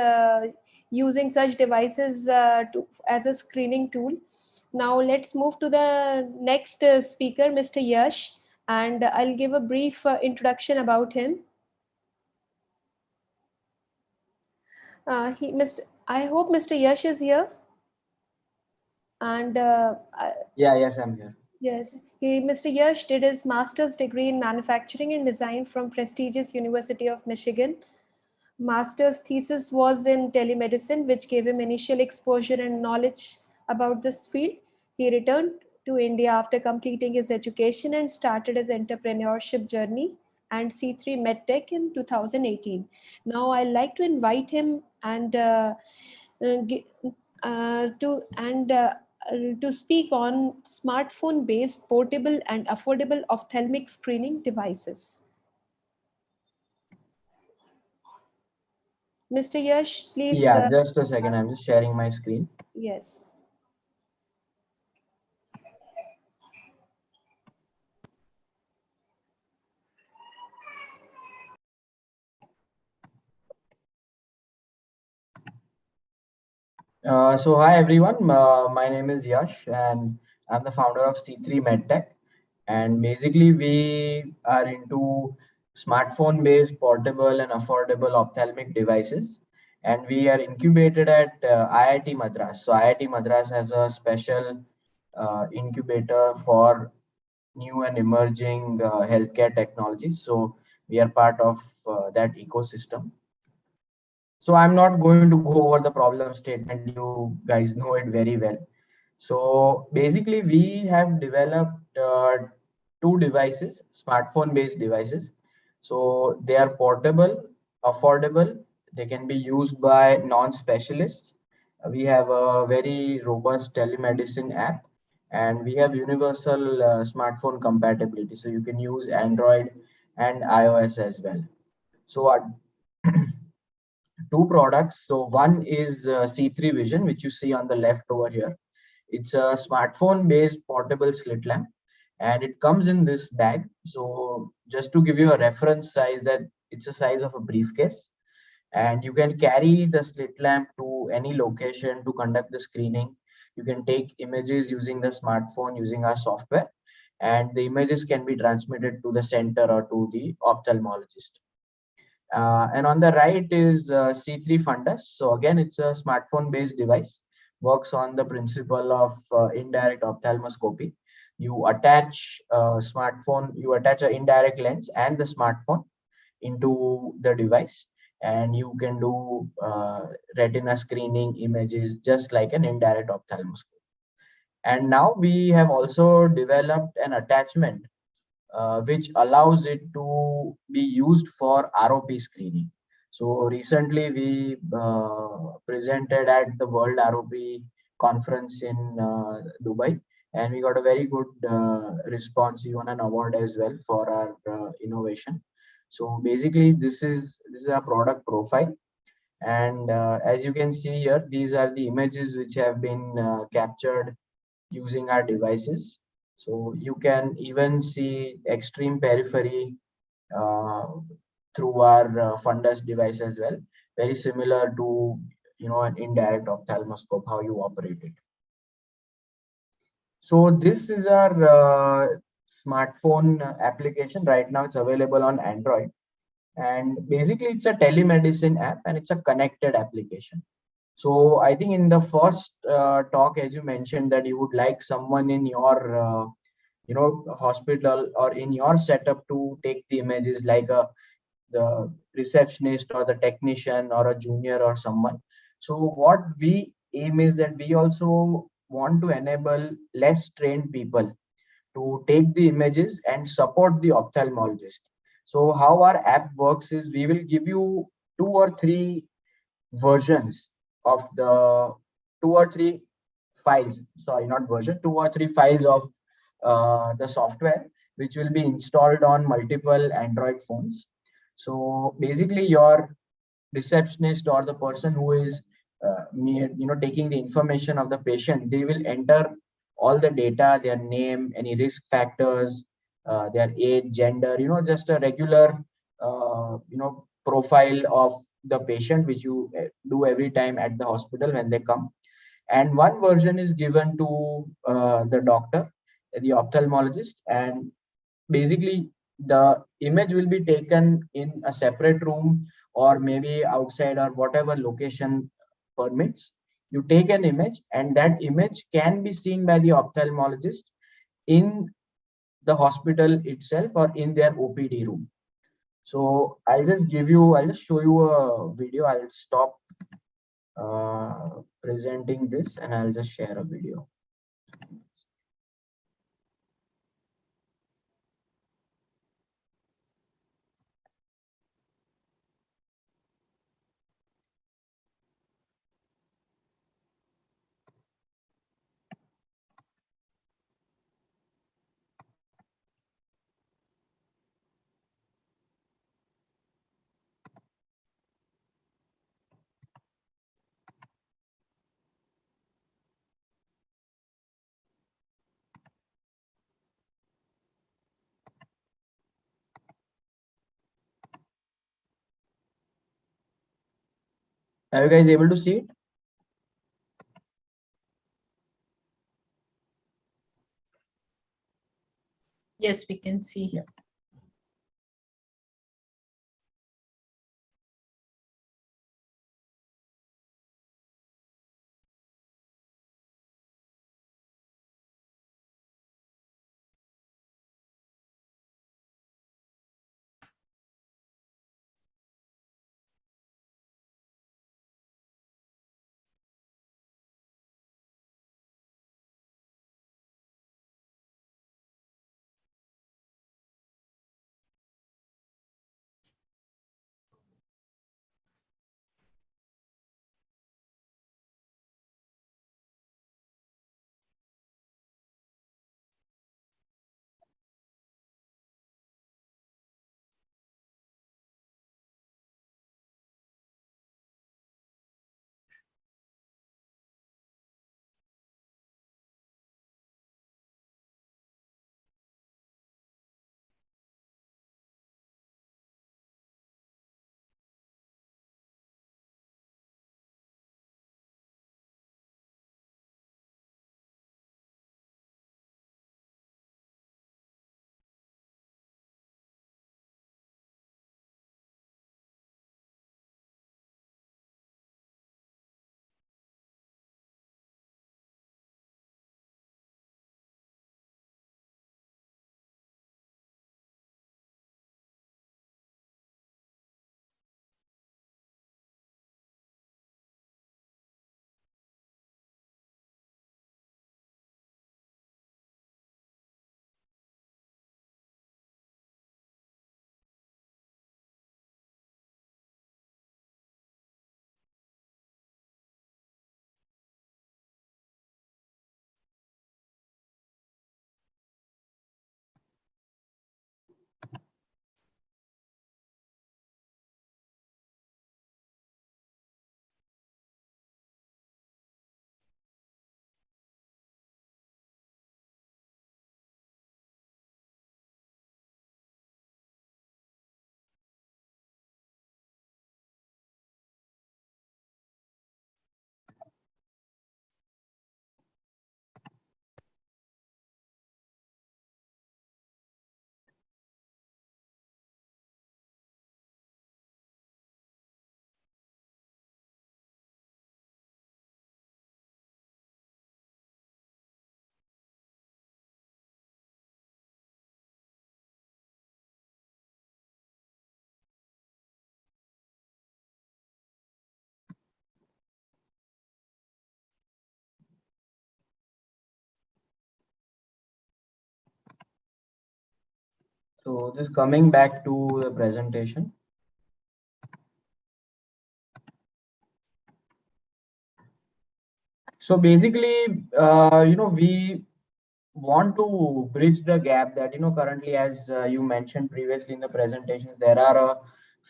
using such devices as a screening tool. Now let's move to the next speaker, Mr. Yash, and I'll give a brief introduction about him. I hope Mr. Yash is here. And yes, I'm here. Yes, Mr. Yash did his master's degree in manufacturing and design from prestigious University of Michigan. Master's thesis was in telemedicine, which gave him initial exposure and knowledge about this field. He returned to India after completing his education and started his entrepreneurship journey and C3 MedTech in 2018. Now I'd like to invite him and to speak on smartphone-based portable and affordable ophthalmic screening devices. Mr. Yash, please. Yeah, just a second. I'm just sharing my screen. Yes. So hi everyone. My name is Yash, and I'm the founder of C3 MedTech. And basically, we are into smartphone-based, portable, and affordable ophthalmic devices. And we are incubated at IIT Madras. So IIT Madras has a special incubator for new and emerging healthcare technologies. So we are part of that ecosystem. So I'm not going to go over the problem statement. You guys know it very well. So basically, we have developed two devices, smartphone-based devices. So they are portable, affordable. They can be used by non-specialists. We have a very robust telemedicine app, and we have universal smartphone compatibility. So you can use Android and iOS as well. So our two products. So one is C3 Vision, which you see on the left over here. It's a smartphone based portable slit lamp, and it comes in this bag. So just to give you a reference size, that it's a size of a briefcase, and you can carry the slit lamp to any location to conduct the screening. You can take images using the smartphone using our software, and the images can be transmitted to the center or to the ophthalmologist. And on the right is C3 Fundus. So again, it's a smartphone-based device, works on the principle of indirect ophthalmoscopy. You attach you attach an indirect lens and the smartphone into the device, and you can do retina screening images just like an indirect ophthalmoscope. And now we have also developed an attachment which allows it to be used for ROP screening. So recently we presented at the World ROP conference in Dubai, and we got a very good response. We won an award as well for our innovation. So basically, this is our product profile, and as you can see here, these are the images which have been captured using our devices. So you can even see extreme periphery uh, through our fundus device as well. Very similar to an indirect ophthalmoscope, how you operate it. So this is our smartphone application. Right now it's available on Android. And basically it's a telemedicine app and it's a connected application. So I think in the first talk, as you mentioned, that you would like someone in your hospital or in your setup to take the images, like the receptionist or the technician or a junior or someone. So what we aim is that we also want to enable less trained people to take the images and support the ophthalmologist. So how our app works is we will give you two or three versions of the two or three files, sorry, not version, two or three files of the software, which will be installed on multiple Android phones. So basically your receptionist or the person who is taking the information of the patient, they will enter all the data, their name, any risk factors, their age, gender, just a regular profile of the patient, which you do every time at the hospital when they come. And one version is given to the doctor, the ophthalmologist, and basically the image will be taken in a separate room or maybe outside or whatever location permits. You take an image, and that image can be seen by the ophthalmologist in the hospital itself or in their OPD room. So I'll just show you a video. I'll stop presenting this and I'll just share a video. Are you guys able to see it? Yes, we can see. Yeah. So just coming back to the presentation. So basically, we want to bridge the gap that, currently, as you mentioned previously in the presentations, there are a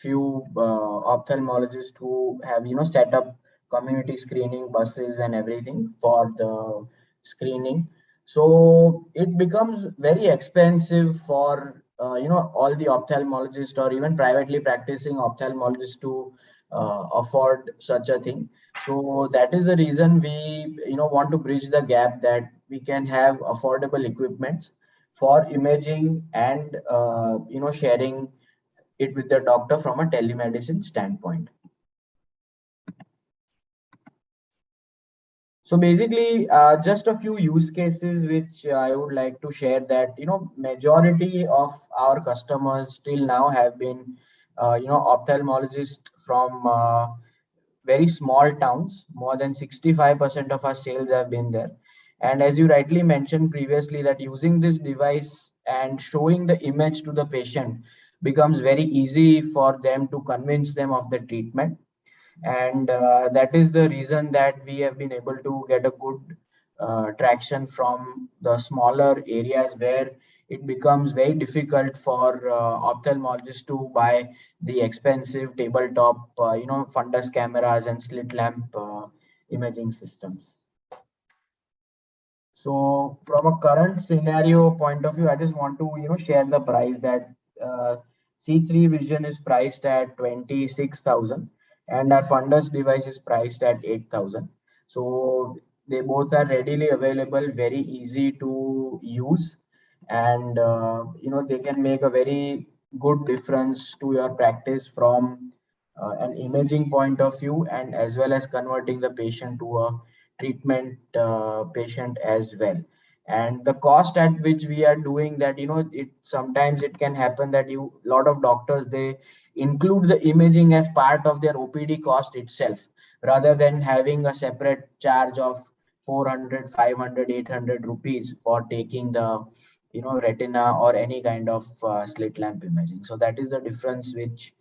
few ophthalmologists who have, set up community screening buses and everything for the screening. So it becomes very expensive for, all the ophthalmologists or even privately practicing ophthalmologists to afford such a thing. So that is the reason we, want to bridge the gap, that we can have affordable equipments for imaging and, sharing it with the doctor from a telemedicine standpoint. So basically, just a few use cases which I would like to share, that, majority of our customers till now have been, ophthalmologists from very small towns. More than 65% of our sales have been there. And as you rightly mentioned previously, that using this device and showing the image to the patient becomes very easy for them to convince them of the treatment. And that is the reason that we have been able to get a good traction from the smaller areas, where it becomes very difficult for ophthalmologists to buy the expensive tabletop, fundus cameras and slit lamp imaging systems. So from a current scenario point of view, I just want to, share the price that C3 Vision is priced at 26,000. and our fundus device is priced at 8,000. So they both are readily available, very easy to use, and they can make a very good difference to your practice from an imaging point of view, and as well as converting the patient to a treatment patient as well. And the cost at which we are doing that, it sometimes it can happen that lot of doctors, they include the imaging as part of their OPD cost itself, rather than having a separate charge of 400, 500, 800 rupees for taking the retina or any kind of slit lamp imaging. So that is the difference which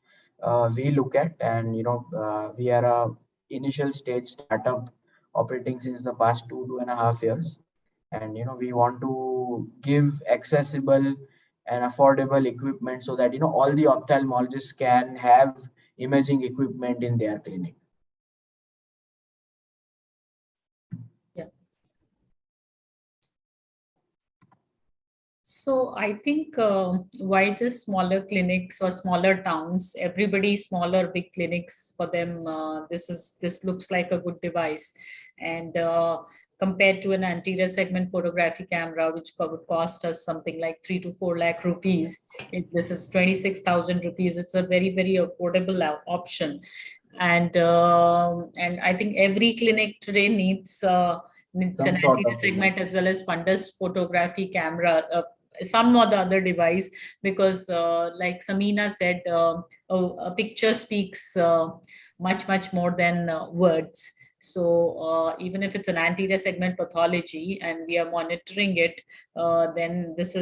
we look at. And we are a initial stage startup operating since the past 2.5 years, and we want to give accessible and affordable equipment so that all the ophthalmologists can have imaging equipment in their clinic. So I think why just smaller clinics or smaller towns? Everybody smaller, big clinics for them. This looks like a good device, and compared to an anterior segment photography camera, which would cost us something like 3 to 4 lakh rupees, this is 26,000 rupees. It's a very affordable option, and I think every clinic today needs an anterior segment as well as fundus photography camera, some or the other device, because like Samina said, a picture speaks much more than words. So even if it's an anterior segment pathology and we are monitoring it, then this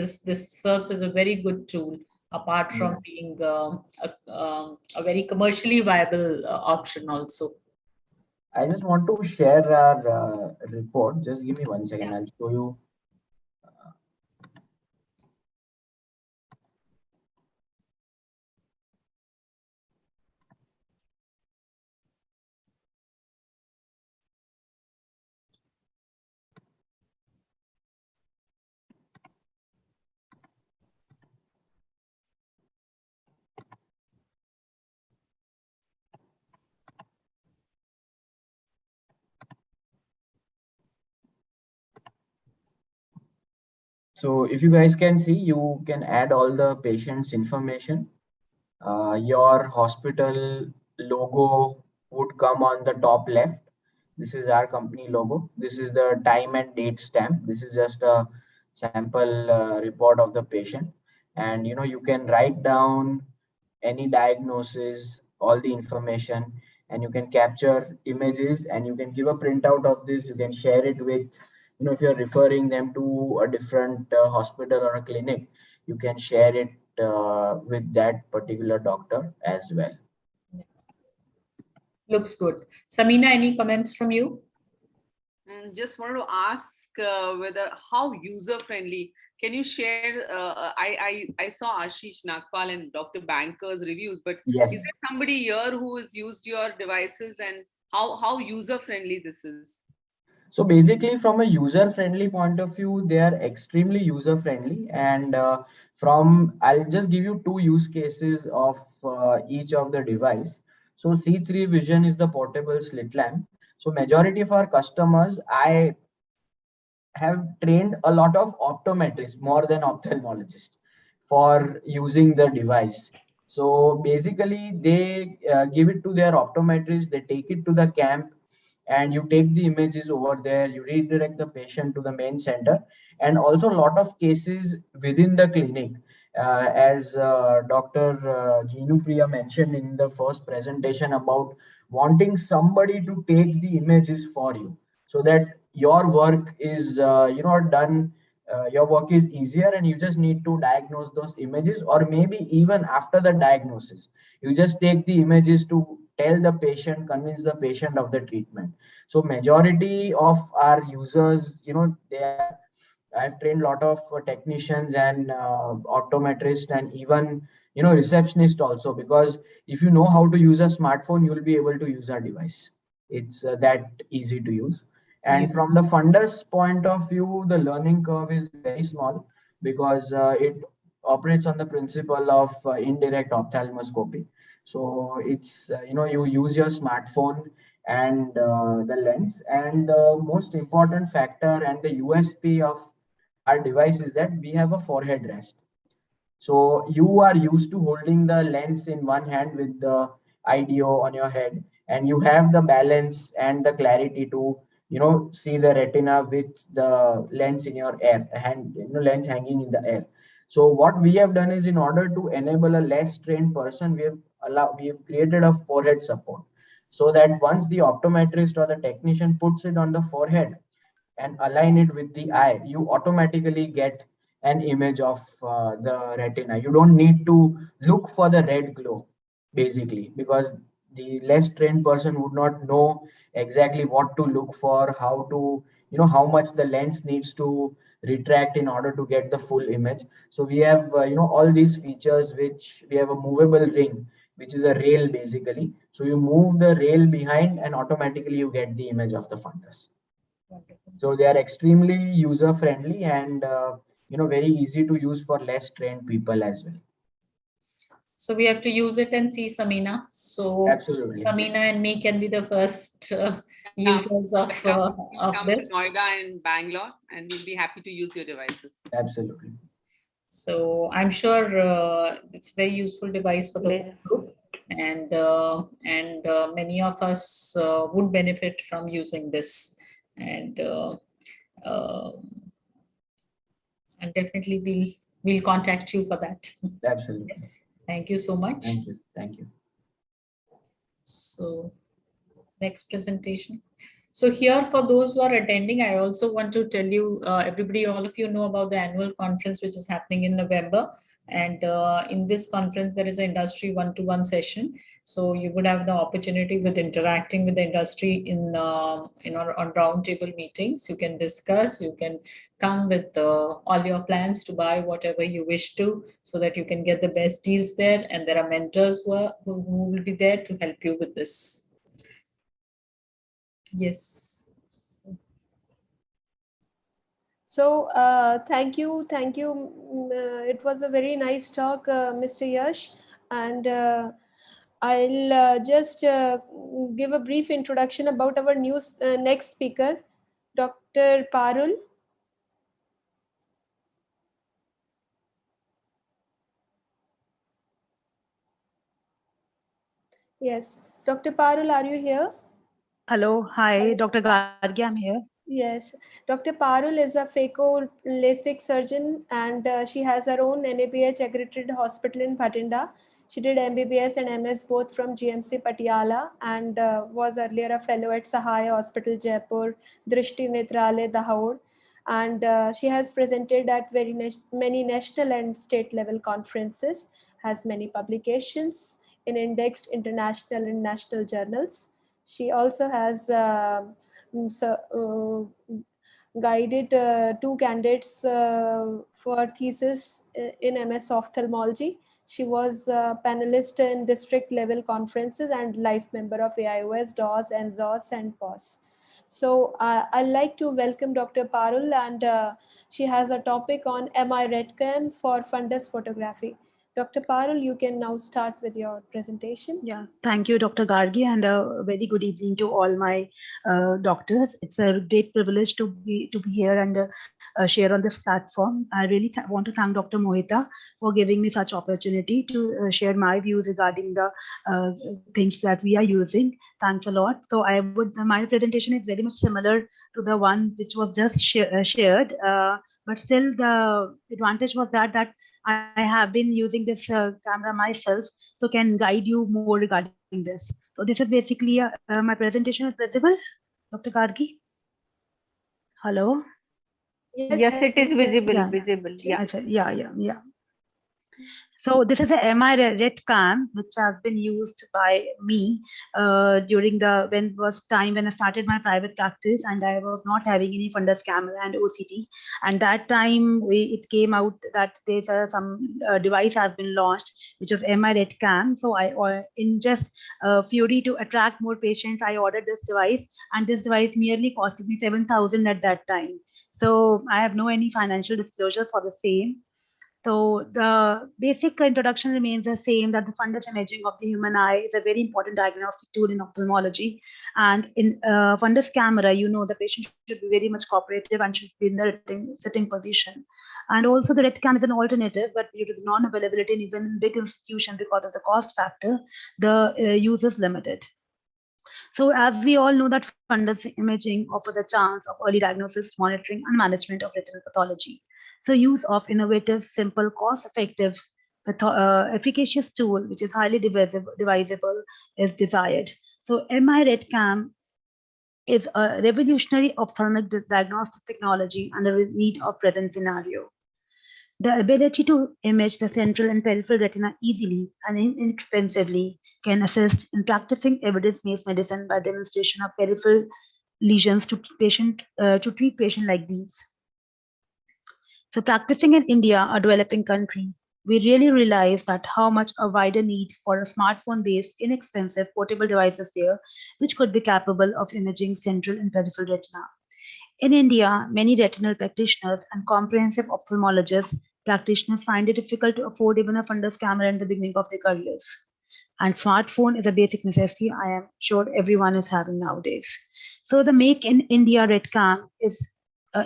serves as a very good tool, apart from being a very commercially viable option also. I just want to share our report. Just give me 1 second. I'll show you. So if you guys can see, you can add all the patient's information. Your hospital logo would come on the top left. This is our company logo. This is the time and date stamp. This is just a sample report of the patient. And you can write down any diagnosis, all the information, and you can capture images, and you can give a printout of this. You can share it with, if you're referring them to a different hospital or a clinic, you can share it with that particular doctor as well. Looks good. Samina, any comments from you? Just wanted to ask whether how user friendly. Can you share? I saw Ashish Nagpal and Dr. Banker's reviews, but yes, is there somebody here who has used your devices, and how user friendly this is? So basically, from a user friendly point of view, they are extremely user friendly. And I'll just give you 2 use cases of each of the device. So C3 Vision is the portable slit lamp. So majority of our customers, I have trained a lot of optometrists more than ophthalmologists for using the device. So basically, they give it to their optometrist, they take it to the camp, and you take the images over there, you redirect the patient to the main center. And also a lot of cases within the clinic, as Dr. Jinu Priya mentioned in the first presentation about wanting somebody to take the images for you, so that your work is done, your work is easier, and you just need to diagnose those images, or maybe even after the diagnosis, you just take the images to tell the patient, convince the patient of the treatment. So majority of our users, I've trained a lot of technicians and optometrists, and even receptionists also, because if you know how to use a smartphone, you will be able to use our device. It's that easy to use. And from the fundus point of view, the learning curve is very small, because it operates on the principle of indirect ophthalmoscopy. So it's, you use your smartphone and the lens. And the most important factor and the USP of our device is that we have a forehead rest. So you are used to holding the lens in one hand with the IDO on your head, and you have the balance and the clarity to, see the retina with the lens in your air hand, lens hanging in the air. So what we have done is, in order to enable a less trained person, we have created a forehead support, so that once the optometrist or the technician puts it on the forehead and align it with the eye, you automatically get an image of the retina. You don't need to look for the red glow, basically, because the less trained person would not know exactly what to look for, how to, how much the lens needs to retract in order to get the full image. So we have, all these features, which we have a movable ring, which is a rail basically. So you move the rail behind and automatically you get the image of the fundus. So they are extremely user friendly and very easy to use for less trained people as well. So we have to use it and see Samina. So Absolutely. Samina and me can be the first users of come this. to Noida and Bangalore, and we'll be happy to use your devices. Absolutely. So I'm sure it's a very useful device for the group, and many of us would benefit from using this, and definitely we'll contact you for that. Absolutely. Yes. Thank you so much. Thank you. Thank you. So next presentation. So here, for those who are attending, I also want to tell you, everybody, all of you know about the annual conference, which is happening in November. And in this conference, there is an industry one-to-one session. So you would have the opportunity with interacting with the industry in on roundtable meetings. You can discuss, you can come with all your plans to buy whatever you wish to, so that you can get the best deals there. And there are mentors who will be there to help you with this. Yes. So thank you. It was a very nice talk, Mr. Yash, and I'll just give a brief introduction about our next speaker, Dr. Parul. Yes, Dr. Parul, are you here? Hello, hi, Dr. Gargi, I'm here. Yes, Dr. Parul is a phaco LASIK surgeon, and she has her own NABH accredited hospital in Bhatinda. She did MBBS and MS both from GMC Patiala, and was earlier a fellow at Sahaya Hospital, Jaipur, Drishti Netralaya, Dahoud. And she has presented at many national and state level conferences, has many publications in indexed international and national journals. She also has guided two candidates for thesis in MS ophthalmology. She was a panelist in district level conferences and life member of AIOS, DOS, and ZOS, and POS. So I'd like to welcome Dr. Parul, and she has a topic on MI RETCAM for fundus photography. Dr. Parul, you can now start with your presentation. Yeah, thank you, Dr. Gargi, and a very good evening to all my doctors. It's a great privilege to be here and share on this platform. I really want to thank Dr. Mohita for giving me such opportunity to share my views regarding the things that we are using. Thanks a lot. So my presentation is very much similar to the one which was just shared, but still the advantage was that I have been using this camera myself, so can guide you more regarding this. So this is basically my presentation is visible, Dr. Gargi. Hello. Yes, it is visible. Yeah. Visible. Yeah. Yeah. So this is a MI red cam which has been used by me during when I started my private practice, and I was not having any fundus camera and OCT. And that time it came out that there's some device has been launched, which was MI red cam. So I in just fury to attract more patients, I ordered this device, and this device merely costed me 7,000 at that time. So I have no any financial disclosure for the same. So the basic introduction remains the same, that the fundus imaging of the human eye is a very important diagnostic tool in ophthalmology. And in fundus camera, the patient should be very much cooperative and should be in the sitting position. And also the red cam is an alternative, but due to the non-availability and even in big institution because of the cost factor, the use is limited. So as we all know that fundus imaging offers a chance of early diagnosis, monitoring, and management of retinal pathology. So use of innovative, simple, cost-effective, efficacious tool, which is highly divisible, is desired. So MI RedCam is a revolutionary ophthalmic diagnostic technology under the need of present scenario. The ability to image the central and peripheral retina easily and inexpensively can assist in practicing evidence-based medicine by demonstration of peripheral lesions to treat patients like these. So practicing in India, a developing country, we really realize that how much a wider need for a smartphone-based, inexpensive portable devices there, which could be capable of imaging central and peripheral retina. In India, many retinal practitioners and comprehensive ophthalmologists practitioners find it difficult to afford even a fundus camera in the beginning of their careers. And smartphone is a basic necessity I am sure everyone is having nowadays. So the Make in India Red Cam is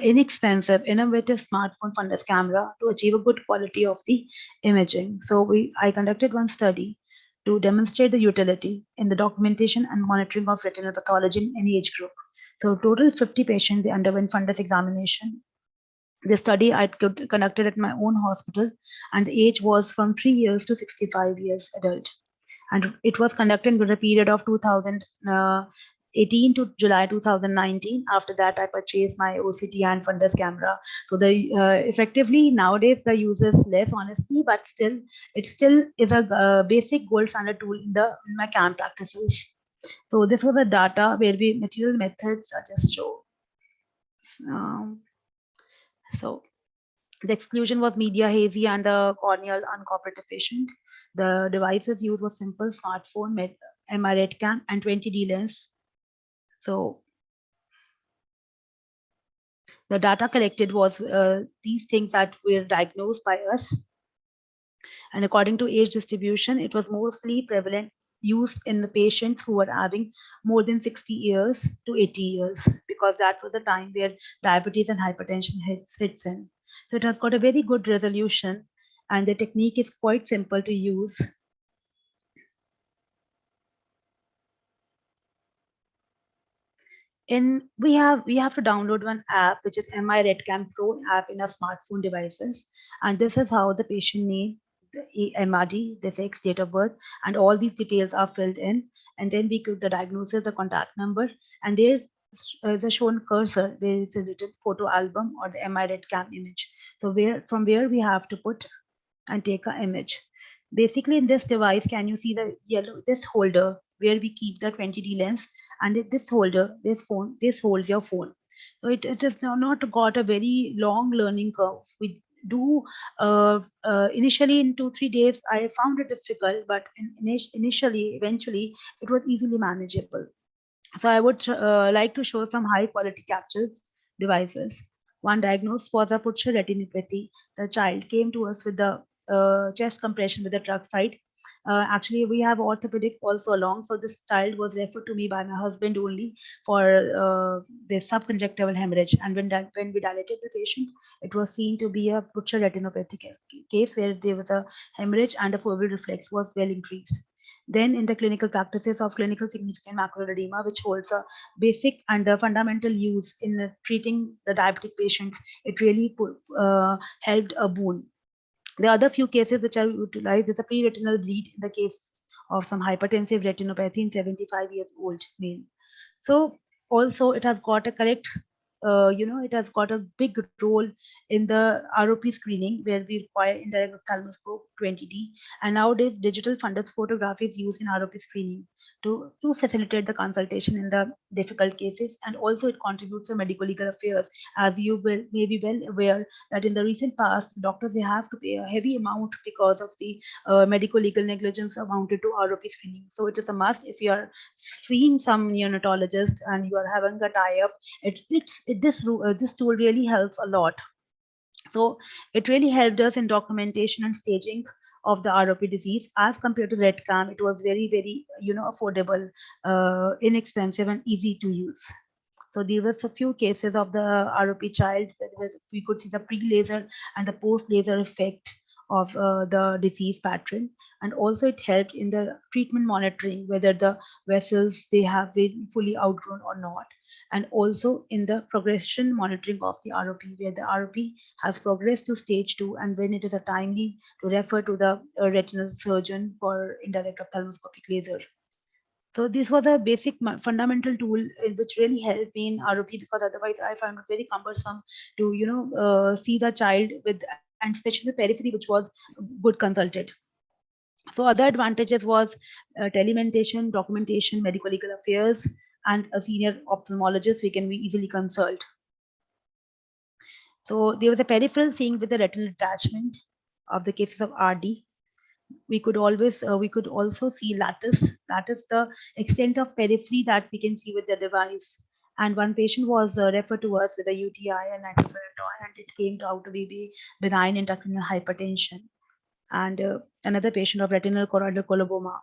inexpensive, innovative smartphone fundus camera to achieve a good quality of the imaging. So I conducted one study to demonstrate the utility in the documentation and monitoring of retinal pathology in any age group. So total 50 patients, they underwent fundus examination. The study I conducted at my own hospital, and the age was from 3 years to 65 years adult. And it was conducted in a period of 2018 to July 2019. After that, I purchased my OCT and fundus camera. So the effectively nowadays the use is less, honestly, but still it still is a basic gold standard tool in my CAM practices. So this was a data where we material methods I just show. So the exclusion was media hazy and the corneal uncooperative patient. The devices used was simple smartphone, MR RedCam, and 20D lens. So the data collected was these things that were diagnosed by us. And according to age distribution, it was mostly prevalent used in the patients who were having more than 60 years to 80 years, because that was the time where diabetes and hypertension hits in. So it has got a very good resolution, and the technique is quite simple to use. We have to download one app, which is MI RedCam Pro app in our smartphone devices, and this is how the patient name, the MRD, the sex, date of birth, and all these details are filled in, and then we give the diagnosis, the contact number, and there is a shown cursor where it's a written photo album or the MI RedCam image. So from where we have to put and take an image. Basically, in this device, can you see this holder where we keep the 20D lens, and this holder, this holds your phone. So it has not got a very long learning curve. We do initially in 2-3 days, I found it difficult, but eventually, it was easily manageable. So I would like to show some high quality captured devices. One diagnosed was a puncture retinopathy. The child came to us with the chest compression with the truck side. Actually, we have orthopedic also along. So this child was referred to me by my husband only for the subconjunctival hemorrhage. And when we dilated the patient, it was seen to be a puncture retinopathy case where there was a hemorrhage and the foveal reflex was well increased. Then in the clinical practices of clinical significant macular edema, which holds a basic and the fundamental use in treating the diabetic patients, it really helped a boon. The other few cases which I utilized is a pre-retinal bleed in the case of some hypertensive retinopathy in 75 years old male. So also it has got a correct it has got a big role in the ROP screening where we require indirect ophthalmoscope 20D. And nowadays, digital fundus photography is used in ROP screening to facilitate the consultation in the difficult cases. And also it contributes to medical legal affairs. As you may be well aware that in the recent past, doctors, they have to pay a heavy amount because of the medical legal negligence amounted to ROP screening. So it is a must if you are seeing some neonatologist and you are having a tie-up, this tool really helps a lot So it really helped us in documentation and staging of the ROP disease. As compared to RedCam, it was very, very, affordable, inexpensive, and easy to use. So there were a few cases of the ROP child where we could see the pre-laser and the post-laser effect of the disease pattern. And also it helped in the treatment monitoring, whether the vessels they have been fully outgrown or not. And also in the progression monitoring of the ROP, where the ROP has progressed to stage 2 and when it is a timely to refer to the retinal surgeon for indirect ophthalmoscopic laser. So this was a basic fundamental tool which really helped me in ROP, because otherwise I found it very cumbersome to see the child with, and especially the periphery, which was good consulted. So other advantages was telementation, documentation, medical legal affairs, and a senior ophthalmologist we can easily consult. So there was a peripheral seeing with the retinal detachment of the cases of RD. We could also see lattice. That is the extent of periphery that we can see with the device. And one patient was referred to us with a UTI and antiparatoid, and it came out to be benign intracranial hypertension. And another patient of retinal choroidal coloboma.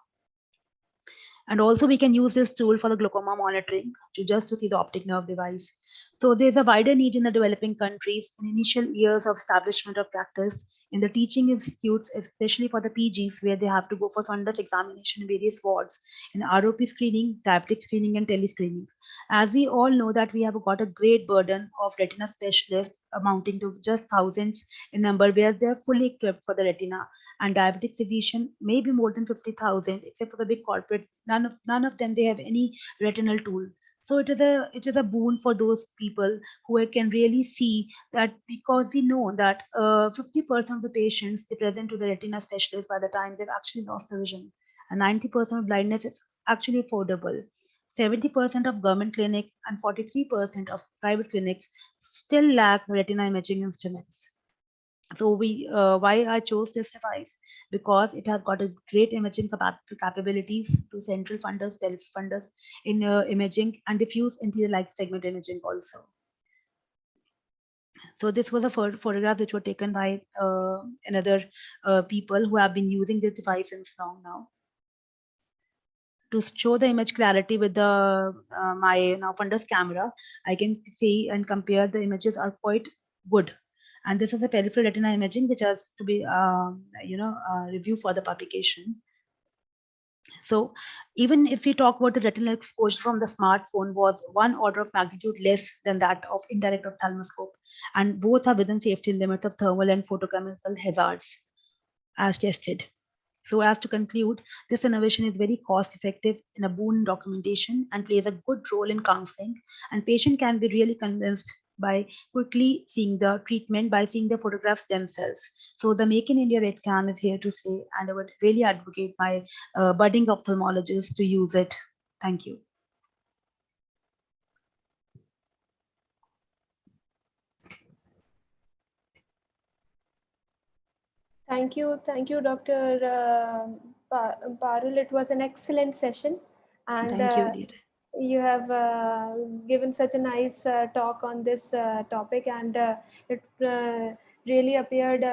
And also we can use this tool for the glaucoma monitoring to see the optic nerve device. So there's a wider need in the developing countries in initial years of establishment of practice in the teaching institutes, especially for the PGs, where they have to go for fundus examination in various wards in ROP screening, diabetic screening, and telescreening. As we all know that we have got a great burden of retina specialists amounting to just thousands in number, where they're fully equipped for the retina, and diabetic physician may be more than 50,000, except for the big corporate. None of them they have any retinal tool. So it is a boon for those people who can really see that, because we know that 50% of the patients they present to the retina specialist by the time they've actually lost the vision, and 90% of blindness is actually affordable. 70% of government clinic and 43% of private clinics still lack retina imaging instruments. So why I chose this device, because it has got a great imaging capabilities to central fundus, peripheral fundus in imaging, and diffuse interior light segment imaging also. So this was a photograph which were taken by another people who have been using this device since long now. To show the image clarity with the my now fundus camera, I can see and compare the images are quite good. And this is a peripheral retina imaging which has to be reviewed for the publication. So even if we talk about the retinal exposure from the smartphone was one order of magnitude less than that of indirect ophthalmoscope, and both are within safety limits of thermal and photochemical hazards as tested. So as to conclude, this innovation is very cost effective in a boon documentation and plays a good role in counseling, and patient can be really convinced by quickly seeing the treatment by seeing the photographs themselves. So the Make in India Red Cam is here to stay, and I would really advocate my budding ophthalmologists to use it. Thank you. Thank you, Dr. Parul. It was an excellent session, and Thank you, dear. you have given such a nice talk on this topic, and it really appeared.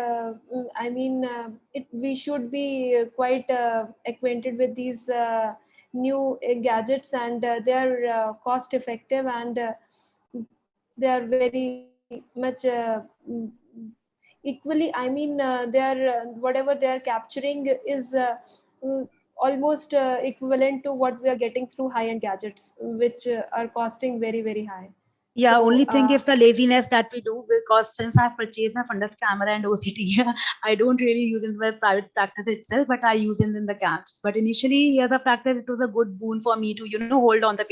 We should be quite acquainted with these new gadgets, and they are cost effective, and they are very much equally. They are whatever they are capturing is almost equivalent to what we are getting through high-end gadgets, which are costing very, very high. Yeah, So, only thing is the laziness that we do, because since I've purchased my fundus camera and OCT, I don't really use it in my private practice itself, but I use it in the camps. But initially, here the practice, it was a good boon for me to, hold on the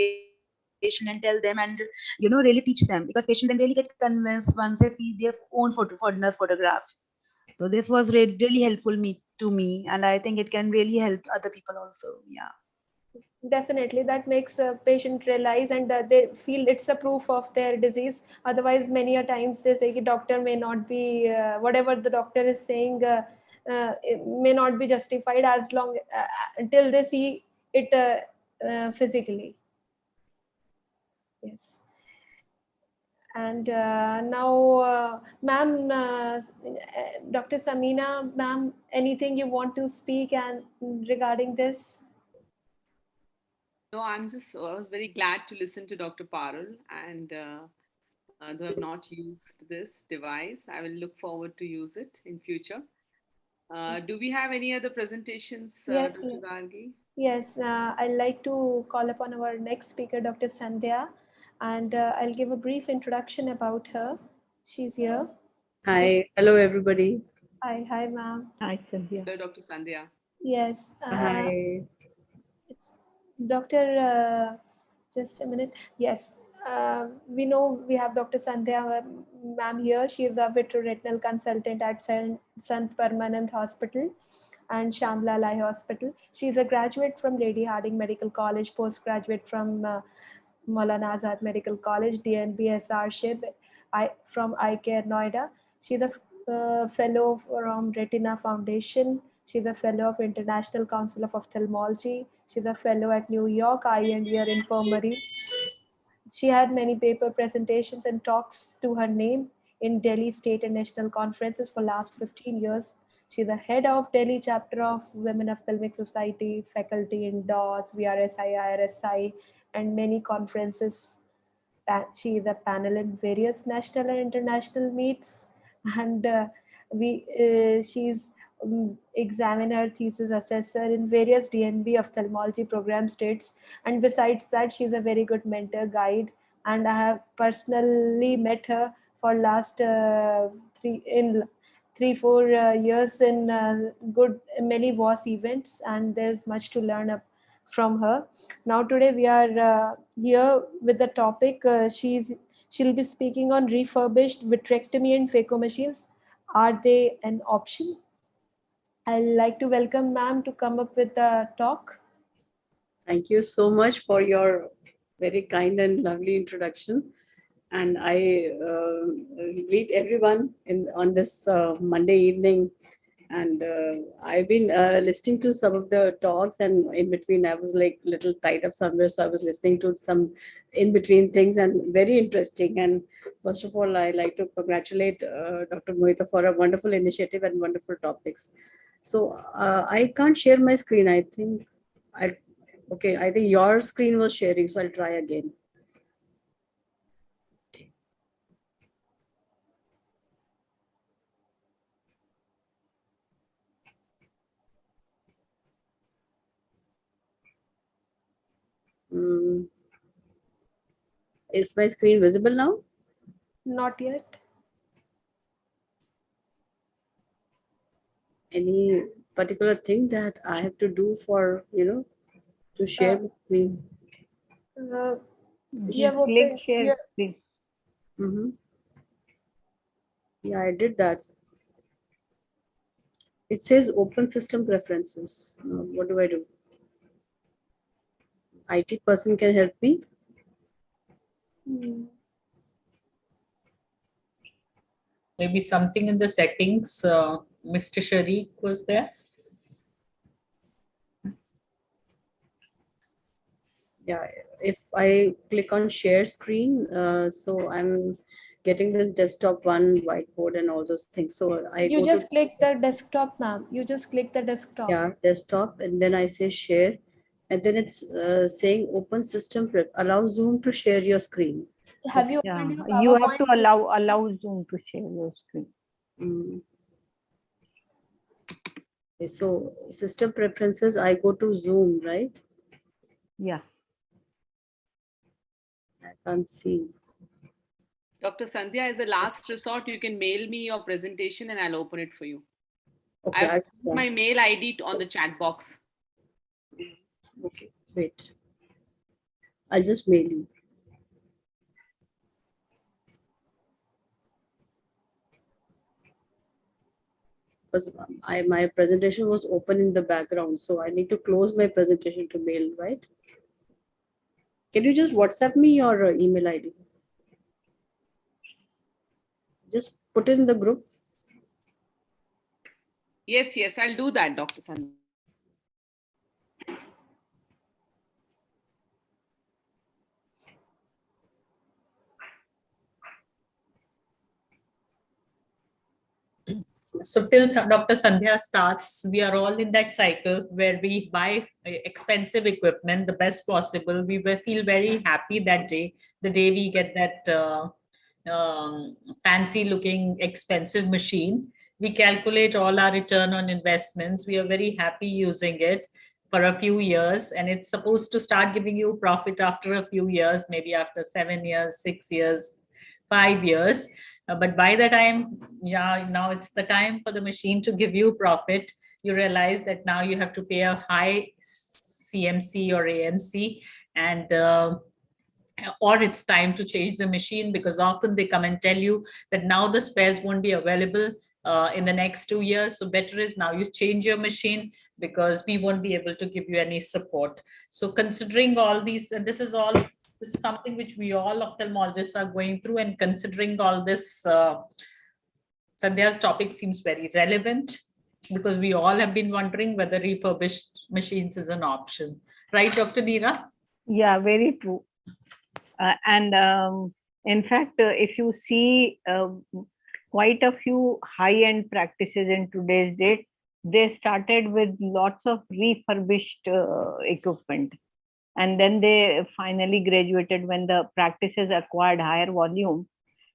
patient and tell them and, really teach them, because patient then really get convinced once they see their own fundus photograph. So this was really helpful to me, and I think it can really help other people also. Yeah. definitely that makes a patient realize, and they feel it's a proof of their disease. Otherwise, many a times they say the doctor may not be whatever the doctor is saying it may not be justified as long until they see it physically. Yes. And now, ma'am, Dr. Samina, ma'am, anything you want to speak and regarding this? No, I was very glad to listen to Dr. Parul, and though I've not used this device, I will look forward to use it in future. Do we have any other presentations, Yes, Dr. Gargi? yes. I'd like to call upon our next speaker, Dr. Sandhya, and I'll give a brief introduction about her. She's here. Hi, hello everybody. Hi, ma'am. Hi, Sandhya. Hello, Dr. Sandhya. Yes. Hi. It's Dr. Just a minute. Yes. We know we have Dr. Sandhya ma'am here. She is a vitreoretinal consultant at Sant Permanent Hospital and Shamlal Eye Hospital. She is a graduate from Lady Harding Medical College, postgraduate from Maulana Azad Medical College, DNBSRship from Eye Care Noida. She's a fellow from Retina Foundation. She's a fellow of International Council of Ophthalmology. She's a fellow at New York Eye and Ear Infirmary. She had many paper presentations and talks to her name in Delhi state and national conferences for last 15 years. She's the head of Delhi chapter of Women Ophthalmic Society, faculty in DOS, VRSI, IRSI, and many conferences. She is a panel in various national and international meets, and she's examiner, thesis assessor in various DNB ophthalmology program states. And besides that, she's a very good mentor, guide, and I have personally met her for last 3-4 years in good many WOS events, and there's much to learn from her. Now today we are here with the topic. She'll be speaking on refurbished vitrectomy and phaco machines. Are they an option? I'd like to welcome ma'am to come up with the talk. Thank you so much for your very kind and lovely introduction. And I greet everyone on this Monday evening. And I've been listening to some of the talks, and in between I was like little tied up somewhere, so I was listening to some in between things, and very interesting. And first of all, I like to congratulate Dr. Mohita for a wonderful initiative and wonderful topics. So I can't share my screen. I think I think your screen was sharing, so I'll try again. Is my screen visible now? Not yet. Any particular thing that I have to do for, to share the screen? You have Click opened share your, screen. Yeah, I did that. It says open system preferences. What do I do? IT person can help me. Maybe something in the settings. Mr. Sharik was there. Yeah, if I click on share screen, so I'm getting this desktop one, whiteboard and all those things. So I you go just to click the desktop, ma'am. You just click the desktop. yeah, desktop, and then I say share, and then it's saying open system allow Zoom to share your screen. Have you Yeah, opened your you have PowerPoint? to allow Zoom to share your screen. Okay, so system preferences, I go to Zoom, right? Yeah. I can't see. Dr. Sandhya, as a last resort, you can mail me your presentation and I'll open it for you. Okay, I've put my mail ID on the chat box. Okay, wait. I'll just mail you. Because my presentation was open in the background, so I need to close my presentation to mail, right? Can you just WhatsApp me your email ID? Just put it in the group. Yes, I'll do that, Dr. Sandhya. So till Dr. Sandhya starts, we are all in that cycle where we buy expensive equipment, the best possible. We will feel very happy that day, the day we get that fancy looking expensive machine. We calculate all our return on investments. We are very happy using it for a few years, and it's supposed to start giving you profit after a few years, maybe after 7 years, 6 years, 5 years. But by the time, yeah, now it's the time for the machine to give you profit. You realize that now you have to pay a high CMC or AMC, and or it's time to change the machine, because often they come and tell you that now the spares won't be available in the next 2 years. So better is now you change your machine, because we won't be able to give you any support. So considering all these, and this is something which we all ophthalmologists are going through, and considering all this, Sandhya's topic seems very relevant, because we all have been wondering whether refurbished machines is an option. Right, Dr. Neera? Yeah, very true. In fact, if you see quite a few high-end practices in today's date, they started with lots of refurbished equipment. And then they finally graduated when the practices acquired higher volume.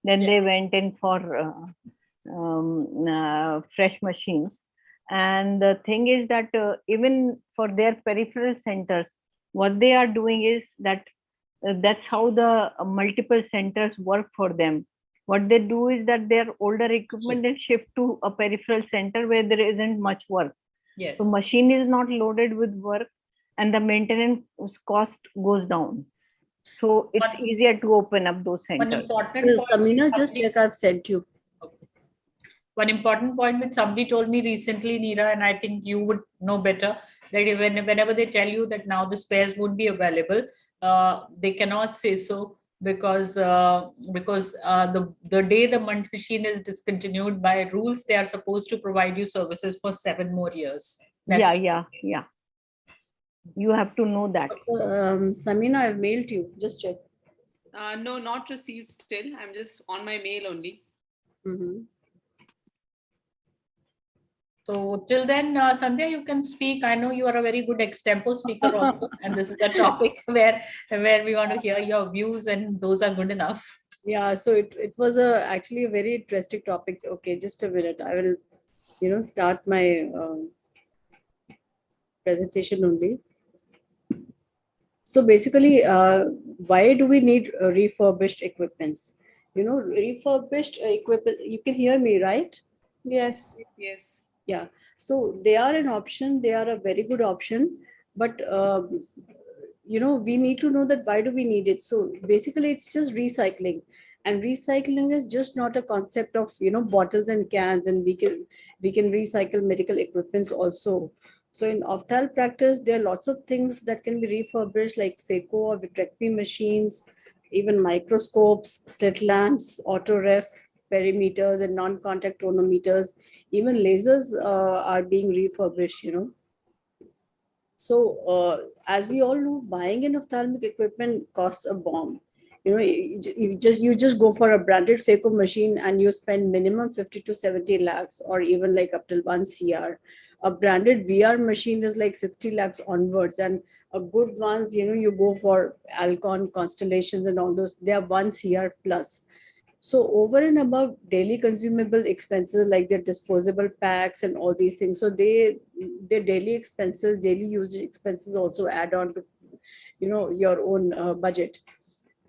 Then they went in for fresh machines. And the thing is that even for their peripheral centers, what they are doing is that that's how the multiple centers work for them. What they do is that their older equipment they shift to a peripheral center where there isn't much work. Yes. So machine is not loaded with work, and the maintenance cost goes down. So it's easier to open up those centers. Samina, just check, I've sent you. One important point which somebody told me recently, Neera, and I think you would know better, that whenever they tell you that now the spares would be available, they cannot say so, because the day the machine is discontinued, by rules they are supposed to provide you services for 7 more years. Yeah. You have to know that. Samina, I've mailed you. Just check. No, not received still. I'm just on my mail only. Mm-hmm. So till then, Sandhya, you can speak. I know you are a very good extempo speaker also, and this is a topic where we want to hear your views, and those are good enough. Yeah, so it was actually a very interesting topic. Okay, just a minute. I will, start my presentation only. So basically, why do we need refurbished equipments? Refurbished equipment. You can hear me, right? Yes. Yes. Yeah, so they are an option. They are a very good option, but we need to know that why do we need it. So basically, it's just recycling, and recycling is just not a concept of bottles and cans, and we can recycle medical equipments also. So in ophthalm practice, there are lots of things that can be refurbished, like phaco or vitrectomy machines, even microscopes, slit lamps, auto ref, perimeters, and non-contact tonometers. Even lasers are being refurbished. So as we all know, buying an ophthalmic equipment costs a bomb. You just go for a branded phaco machine and you spend minimum 50 to 70 lakhs, or even like up till 1 CR. A branded VR machine is like 60 lakhs onwards, and a good ones, you go for Alcon, Constellations, and all those, they are 1 CR plus. So over and above daily consumable expenses like their disposable packs and all these things, so their daily expenses, daily usage expenses also add on to your own budget.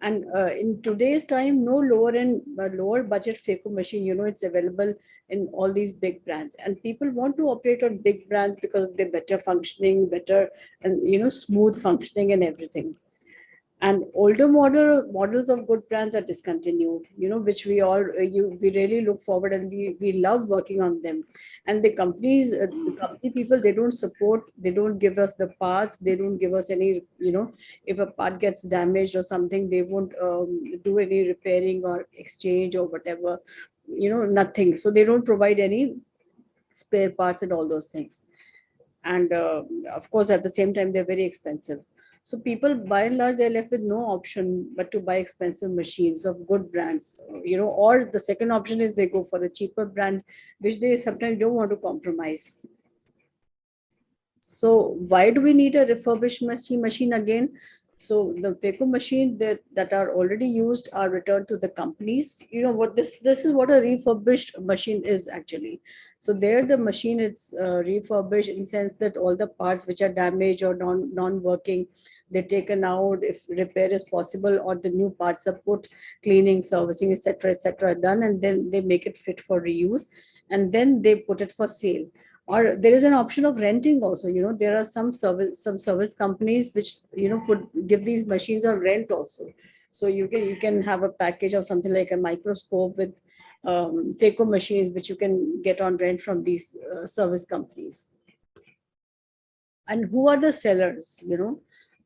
And in today's time, no lower budget phaco machine, it's available in all these big brands, and people want to operate on big brands because of their better functioning, better and smooth functioning and everything. And older models of good brands are discontinued, which we really look forward, and we love working on them. And the companies, the company people, they don't support, they don't give us the parts, they don't give us any, if a part gets damaged or something, they won't do any repairing or exchange or whatever, nothing. So they don't provide any spare parts and all those things. And of course, at the same time, they're very expensive. So people, by and large, they're left with no option but to buy expensive machines of good brands, or the second option is they go for a cheaper brand, which they sometimes don't want to compromise. So why do we need a refurbished machine again? So the FECO machine that are already used are returned to the companies. You know what this is what a refurbished machine is actually. So there the machine is refurbished in the sense that all the parts which are damaged or non-working, they're taken out if repair is possible, or the new parts are put, cleaning, servicing, etc., done, and then they make it fit for reuse, and then they put it for sale. Or there is an option of renting also. There are some service companies which could give these machines on rent also. So you can have a package of something like a microscope with FECO machines which you can get on rent from these service companies. And who are the sellers?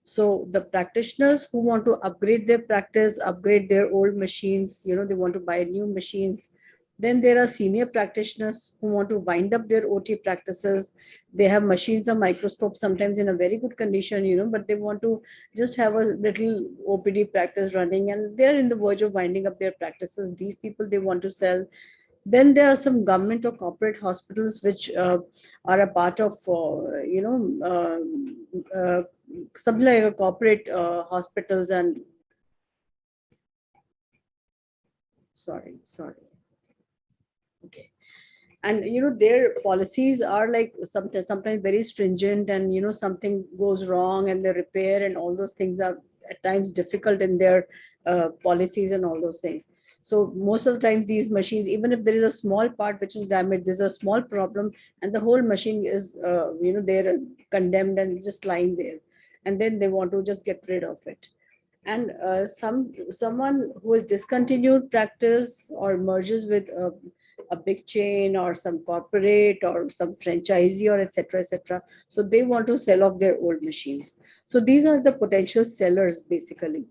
So the practitioners who want to upgrade their practice, upgrade their old machines, they want to buy new machines. Then there are senior practitioners who want to wind up their OT practices. They have machines or microscopes sometimes in a very good condition, but they want to just have a little OPD practice running, and they're in the verge of winding up their practices. These people, they want to sell. Then there are some government or corporate hospitals which are a part of, something like a corporate hospitals and sorry. Okay. And their policies are like sometimes very stringent, and something goes wrong and the repair and all those things are at times difficult in their policies and all those things. So most of the time these machines, even if there is a small part which is damaged, there's a small problem, and the whole machine is they're condemned and just lying there, and then they want to just get rid of it. And someone who has discontinued practice or merges with a big chain or some corporate or some franchisee or etc., so they want to sell off their old machines. So these are the potential sellers basically.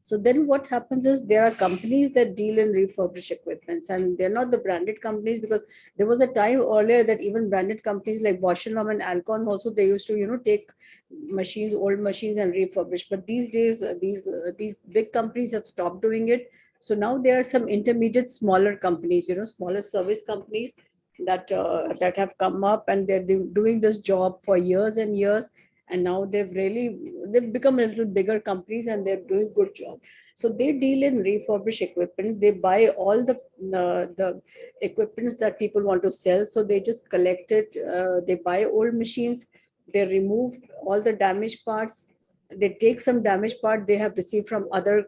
So then what happens is there are companies that deal in refurbished equipments, and they're not the branded companies, because there was a time earlier that even branded companies like Bosch and Alcon also, they used to take machines, old machines, and refurbish. But these days these big companies have stopped doing it. So now there are some intermediate smaller companies, smaller service companies that have come up, and they're doing this job for years and years, and now they've become a little bigger companies, and they're doing good job. So they deal in refurbished equipment. They buy all the equipments that people want to sell, so they just collect it. They buy old machines, they remove all the damaged parts, they take some damaged part they have received from other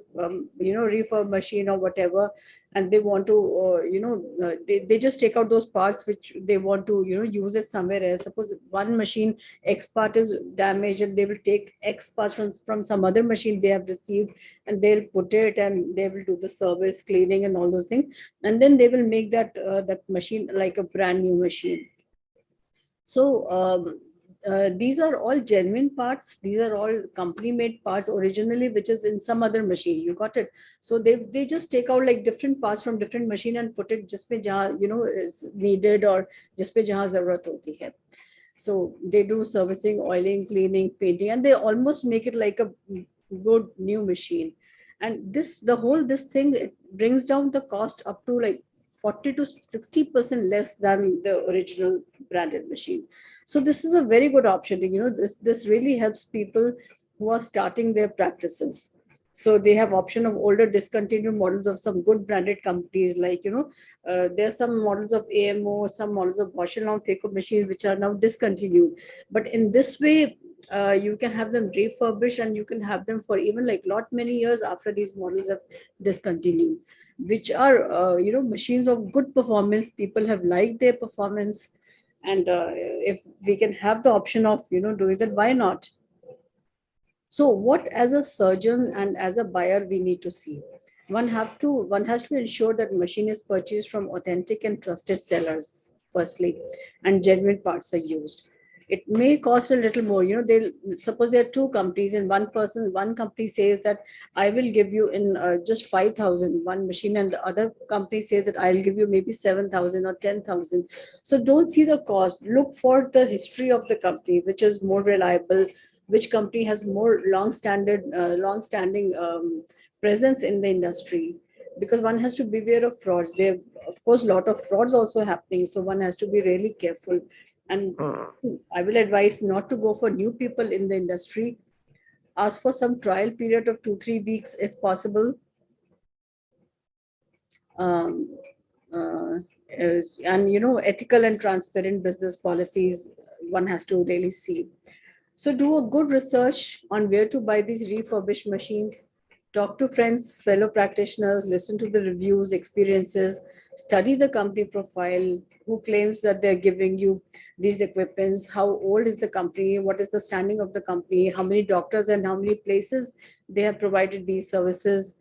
refurb machine or whatever, and they want to they just take out those parts which they want to use it somewhere else. Suppose one machine X part is damaged, and they will take X parts from some other machine they have received, and they'll put it, and they will do the service, cleaning, and all those things, and then they will make that machine like a brand new machine. So these are all genuine parts. These are all company made parts originally, which is in some other machine. You got it? So they just take out like different parts from different machine and put it just pe jahan, it's needed, or just pe jahan zarurat hoti hai. So they do servicing, oiling, cleaning, painting, and they almost make it like a good new machine. And this thing, it brings down the cost up to like 40 to 60% less than the original branded machine. So this is a very good option. This really helps people who are starting their practices. So they have option of older discontinued models of some good branded companies, like there are some models of AMO, some models of Bosch and FECO machines which are now discontinued. But in this way, you can have them refurbished, and you can have them for even like lot many years after these models have discontinued, which are machines of good performance. People have liked their performance, and if we can have the option of doing that, why not? So what, as a surgeon and as a buyer, we need to see? One has to ensure that machine is purchased from authentic and trusted sellers, firstly, and genuine parts are used. It may cost a little more. They'll suppose there are two companies, and one company says that I will give you in just 5,000 one machine, and the other company says that I'll give you maybe 7,000 or 10,000. So don't see the cost. Look for the history of the company, which is more reliable, which company has more long-standing presence in the industry, because one has to beware of frauds. There, of course, a lot of frauds also happening, so one has to be really careful. And I will advise not to go for new people in the industry. Ask for some trial period of 2-3 weeks if possible. um, uh, and ethical and transparent business policies one has to really see. So do a good research on where to buy these refurbished machines. Talk to friends, fellow practitioners, listen to the reviews, experiences, study the company profile, who claims that they're giving you these equipments, how old is the company, what is the standing of the company, how many doctors and how many places they have provided these services.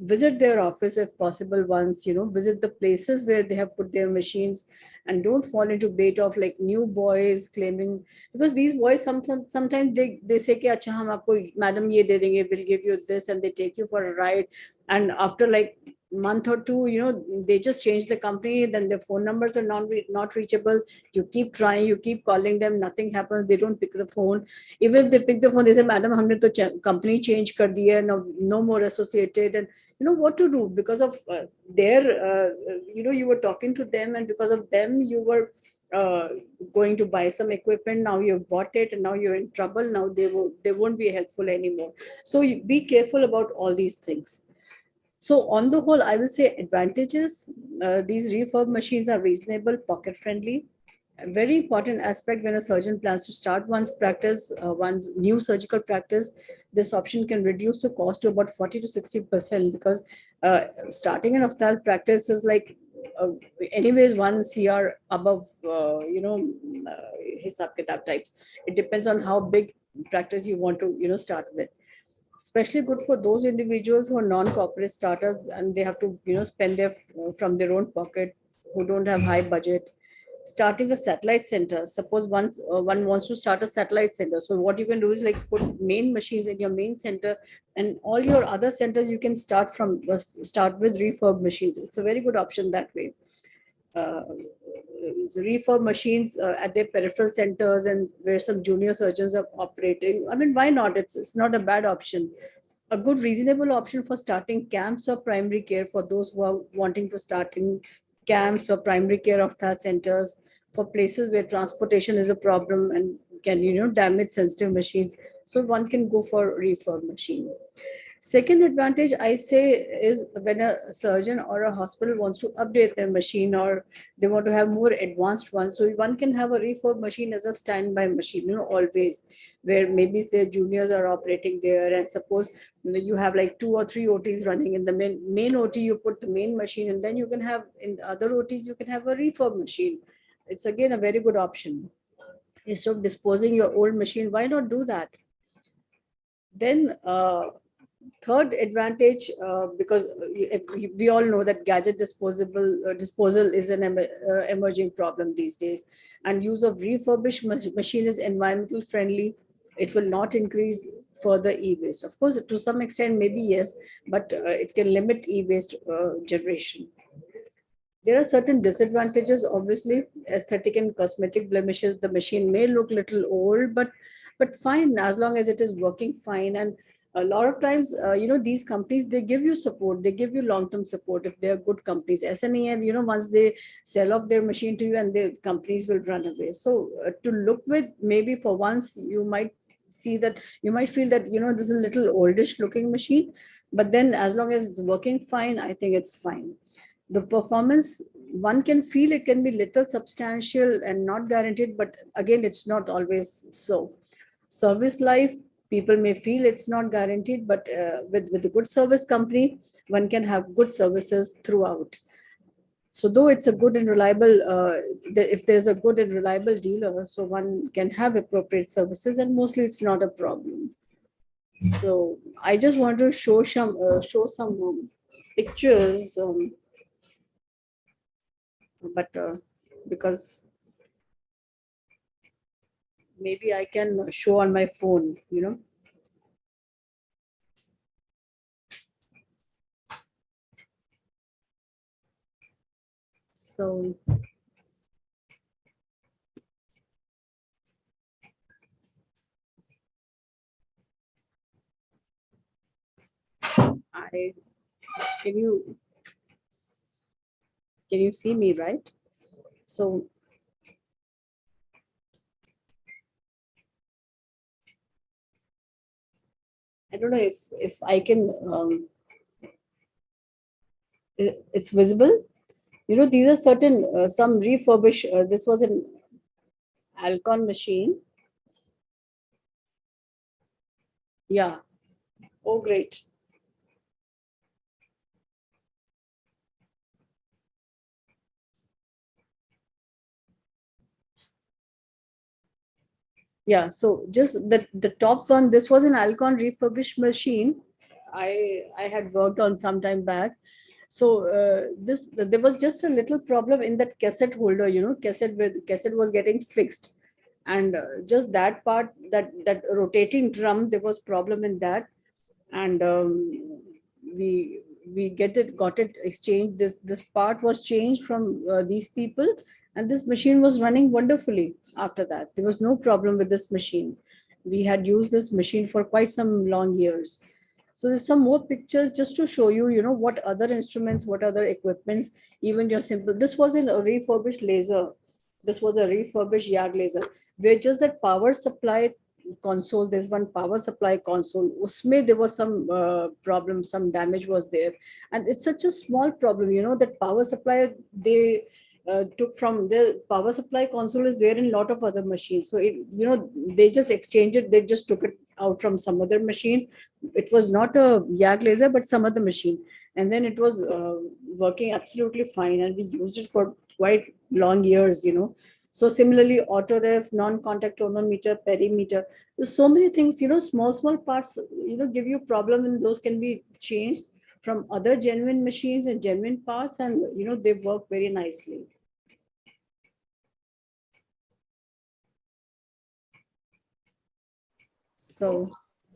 Visit their office if possible once, visit the places where they have put their machines, and don't fall into bait of like new boys claiming, because these boys sometimes they say कि अच्छा हम आपको madam ये दे देंगे, we'll give you this, and they take you for a ride, and after like month or two, they just change the company, then their phone numbers are not reachable. You keep trying, you keep calling them, nothing happens, they don't pick the phone. Even if they pick the phone, they say madam हमने तो company change कर दी है, no more associated. And what to do, because of their you were talking to them, and because of them you were uh, going to buy some equipment. Now you've bought it and now you're in trouble. Now they won't be helpful anymore. So you be careful about all these things. So on the whole, I will say advantages. These refurb machines are reasonable, pocket friendly. A very important aspect when a surgeon plans to start one's practice, one's new surgical practice, this option can reduce the cost to about 40 to 60%, because starting an ophthalmic practice is like anyways 1 CR above, hisab kitab types. It depends on how big practice you want to, start with. Especially good for those individuals who are non-corporate starters and they have to, spend their from their own pocket, who don't have high budget. Starting a satellite center. Suppose once one wants to start a satellite center. So what you can do is like put main machines in your main center, and all your other centers you can start with refurb machines. It's a very good option that way. Refurb machines at their peripheral centers and where some junior surgeons are operating. I mean, why not? It's not a bad option. A good reasonable option for starting camps of primary care for those who are wanting to start in camps or primary care of health centers, for places where transportation is a problem and can damage sensitive machines. So one can go for refurb machine. Second advantage I say is when a surgeon or a hospital wants to update their machine, or they want to have more advanced ones. So one can have a refurb machine as a standby machine, always, where maybe their juniors are operating there. And suppose you have like 2 or 3 OTs running in the main OT, you put the main machine, and then you can have in the other OTs, you can have a refurb machine. It's again a very good option. Instead of disposing your old machine, why not do that? Then third advantage, because we all know that gadget disposal is an emerging problem these days, and use of refurbished machine is environmental friendly. It will not increase further e-waste. Of course, to some extent, maybe yes, but it can limit e-waste generation. There are certain disadvantages, obviously, aesthetic and cosmetic blemishes. The machine may look little old, but fine, as long as it is working fine. And a lot of times, these companies, they give you support, they give you long-term support if they're good companies. SNE, and once they sell off their machine to you, and their companies will run away. So to look with, maybe for once, you might see that, you might feel that, this is a little oldish looking machine, but then as long as it's working fine, I think it's fine. The performance, one can feel it can be little substantial and not guaranteed, but again, it's not always so. Service life, people may feel it's not guaranteed, but with a good service company, one can have good services throughout. So though it's a good and reliable, if there's a good and reliable dealer, so one can have appropriate services, and mostly it's not a problem. So I just want to show some pictures, but because maybe I can show on my phone, So can you see me, right? So I don't know if I can, it's visible. You know, these are certain, some refurbished, this was an Alcon machine. Yeah. Oh, great. Yeah, so just the top one, this was an Alcon refurbished machine I had worked on some time back. So this there was just a little problem in that cassette holder, you know, cassette was getting fixed, and just that part, that rotating drum, there was problem in that, and we got it exchanged. This part was changed from these people, and this machine was running wonderfully after that. There was no problem with this machine. We had used this machine for quite some long years. So there's some more pictures just to show you, you know, what other instruments, what other equipments, even your simple. This was in a refurbished laser. This was a refurbished YAG laser, where just that power supply console, there's one power supply console. Usme there was some problem, some damage was there, and it's such a small problem. You know, that power supply they took from the power supply console is there in a lot of other machines. So it, you know, they just exchanged it. They just took it out from some other machine. It was not a YAG laser, but some other machine, and then it was working absolutely fine, and we used it for quite long years. You know. So similarly, auto ref, non-contact tonometer, perimeter. There's so many things, you know, small parts, you know, give you problem, and those can be changed from other genuine machines and genuine parts, and you know, they work very nicely. So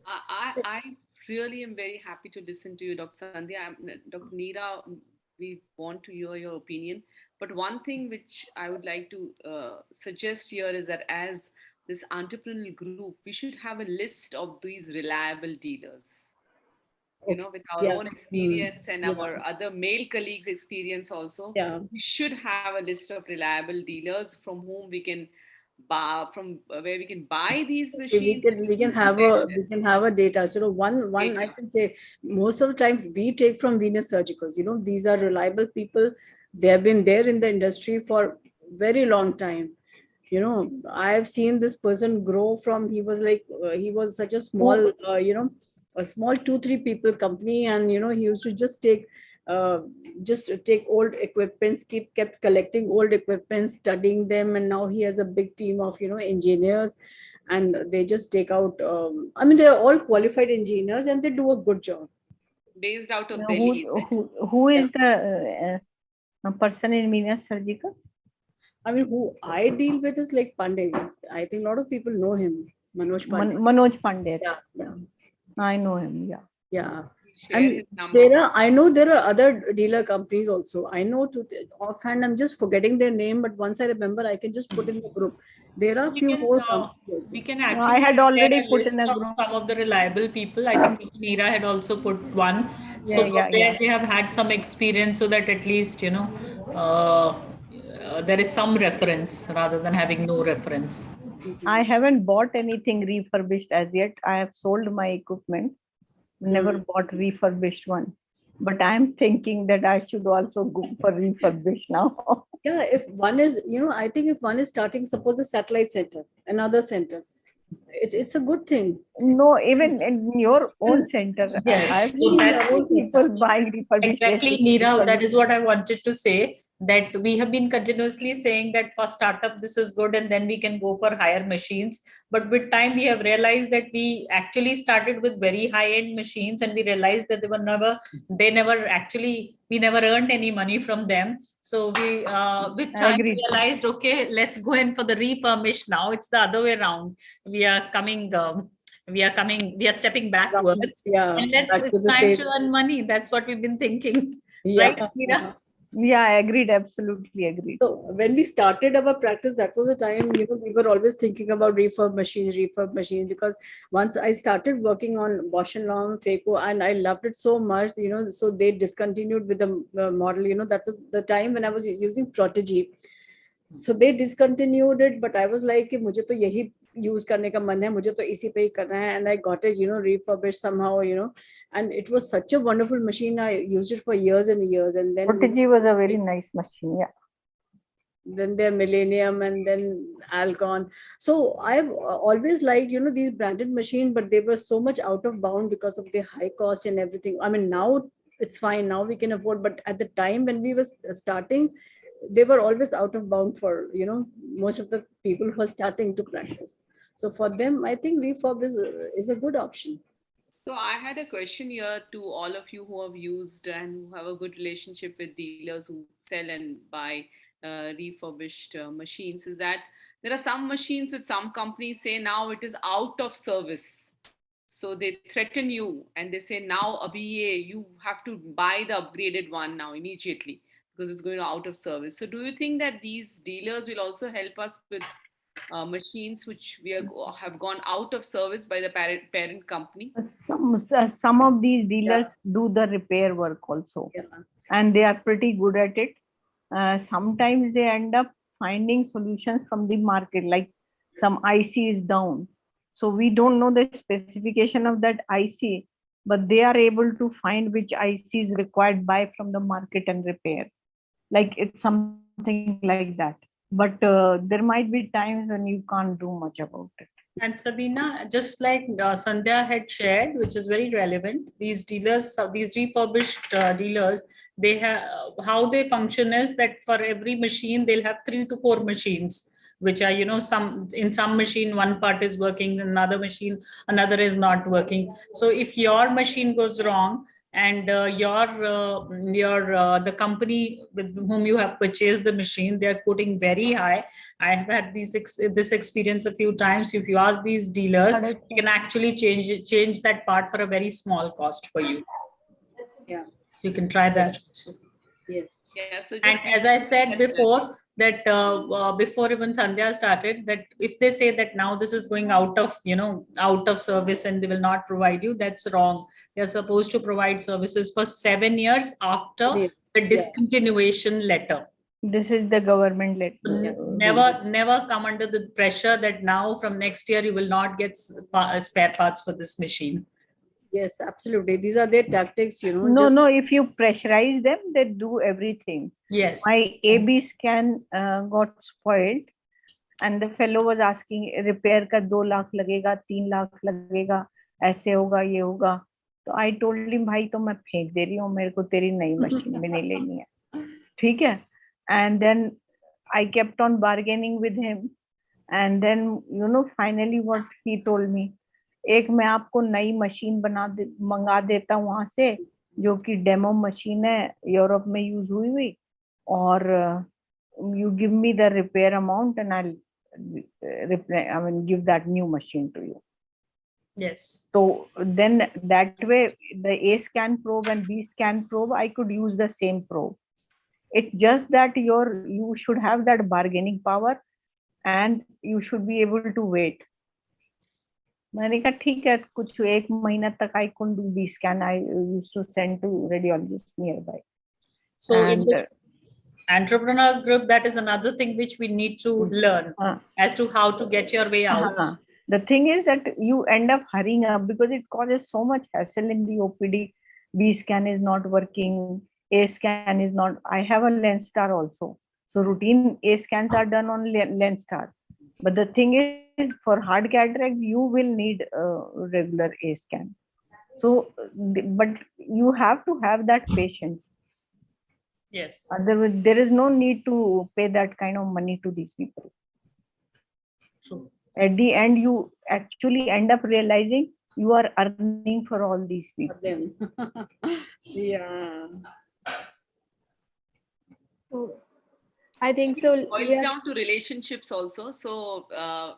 I really am very happy to listen to you, Dr. Sandhya. Dr. Neera, we want to hear your opinion. But one thing which I would like to suggest here is that as this entrepreneurial group, we should have a list of these reliable dealers. You know, with our yeah. own experience and Yeah. our other male colleagues' experience also, Yeah. we should have a list of reliable dealers from whom we can buy, from where we can buy these machines. We can have a data. So one I can say, most of the times we take from Venus Surgicals. You know, these are reliable people. They have been there in the industry for very long time. You know, I have seen this person grow from, he was like he was such a small you know, a small 2-3 people company, and you know, he used to uh, just take old equipments, kept collecting old equipments, studying them, and now he has a big team of, you know, engineers, and they just take out I mean, they're all qualified engineers, and they do a good job. Based out of Now, Delhi. who is the person in Venus Surgical? I mean, who I deal with is like Pandey. I think a lot of people know him, Manoj Pandey. Manoj Pandey. Yeah. I know him. Yeah. Yeah. Share And his number. I know there are other dealer companies also. I know offhand, I'm just forgetting their name, but once I remember, I can just put in the group. There are a few more companies also. We can actually I had already put list in a of group. some of the reliable people. I think Neera had also put one. So from where they have had some experience, so that at least, you know, there is some reference rather than having no reference. I haven't bought anything refurbished as yet. I have sold my equipment, never bought refurbished one. But I'm thinking that I should also go for refurbished now. Yeah, if one is, you know, I think if one is starting, suppose a satellite center, another center, it's a good thing. No, even in your own center, Yes. I've So seen that's people buying refurbished. exactly, Neera. That is what I wanted to say. That we have been continuously saying that for startup this is good, and then we can go for higher machines. But with time, we have realized that we actually started with very high-end machines, and we realized that we never earned any money from them. So we, with time, realized, okay, let's go in for the refurbished now. It's the other way around. We are coming. We are stepping backwards. Yeah, and it's time to earn money. That's what we've been thinking. Yeah. Right, Meera? Yeah, I agreed. Absolutely agreed. So when we started our practice, that was the time, we were always thinking about refurb machines, because once I started working on Bosch and Lomb, Faco, and I loved it so much, so they discontinued with the model, that was the time when I was using Protege. So they discontinued it, but I was like, कि मुझे तो यही use करने का मन है, मुझे तो इसी पे ही करना है, and I got it, refurbished somehow, and it was such a wonderful machine. I used it for years and years, and then Protege was a very nice machine. Yeah. Then their Millennium, and then Alcon. So I've always liked, these branded machines, but they were so much out of bound because of the high cost and everything. I mean, now it's fine. Now we can afford, but at the time when we were starting, they were always out of bound for, most of the people who are starting to practice. So for them, I think refurb is a good option. So I had a question here to all of you who have used and who have a good relationship with dealers who sell and buy refurbished machines. Is that there are some machines with some companies say now it is out of service. So they threaten you and they say now abhi you have to buy the upgraded one now immediately because it's going out of service. So do you think that these dealers will also help us with machines which have gone out of service by the parent company? Some of these dealers do the repair work also, and they are pretty good at it. Sometimes they end up finding solutions from the market, like some IC is down, so we don't know the specification of that IC, but they are able to find which IC is required, buy from the market and repair. Like it's something like that. But there might be times when you can't do much about it. And Sabina, just like Sandhya had shared, which is very relevant, these dealers, these refurbished dealers, they have how they function is that for every machine they'll have 3 to 4 machines, which are some machine one part is working, another machine another is not working. So if your machine goes wrong and the company with whom you have purchased the machine, they are quoting very high. I have had this experience a few times. If you ask these dealers, you can actually change that part for a very small cost for you. Yeah. So you can try that also. Yes. Yeah. So and as I said before, that before even Sandhya started, that if they say that now this is going out of service and they will not provide you, that's wrong. They're supposed to provide services for 7 years after the discontinuation letter. This is the government letter. Never come under the pressure that now from next year you will not get spare parts for this machine. Yes, absolutely. These are their tactics, No, if you pressurize them, they do everything. Yes. My AB scan got spoiled, and the fellow was asking, repair ka 2 lakh lagega, 3 lakh lagega, aise hoga, ye hoga. So I told him, bhai, to main phenk de rahi hu, mere ko teri nayi machine bhi nahi leni hai. Theek hai? And then I kept on bargaining with him, and then finally what he told me, एक मैं आपको नई machine मंगा देता हूँ वहां से, जो कि डेमो मशीन है, यूरोप में यूज हुई और you give me the repair amount and I'll give that new machine to you. Yes. So then that way the A scan probe and B scan probe, I could use the same probe. It's just that you should have that bargaining power and you should be able to wait. मैंने कहा ठीक है, कुछ 1 महीना तक I couldn't do B scan. I used to send to radiologists nearby. So in this entrepreneurs group, that is another thing which we need to learn as to how to get your way out. The thing is that you end up hurrying up because it causes so much hassle in the OPD. B scan is not working, A scan is not. I have a lens star also. So routine A scans are done on lens star. But the thing is, for hard cataract, you will need a regular A scan. So, but you have to have that patience. Yes. Otherwise, there is no need to pay that kind of money to these people. True. At the end, you actually end up realizing you are earning for all these people. Yeah. I think so. It boils down to relationships also. So,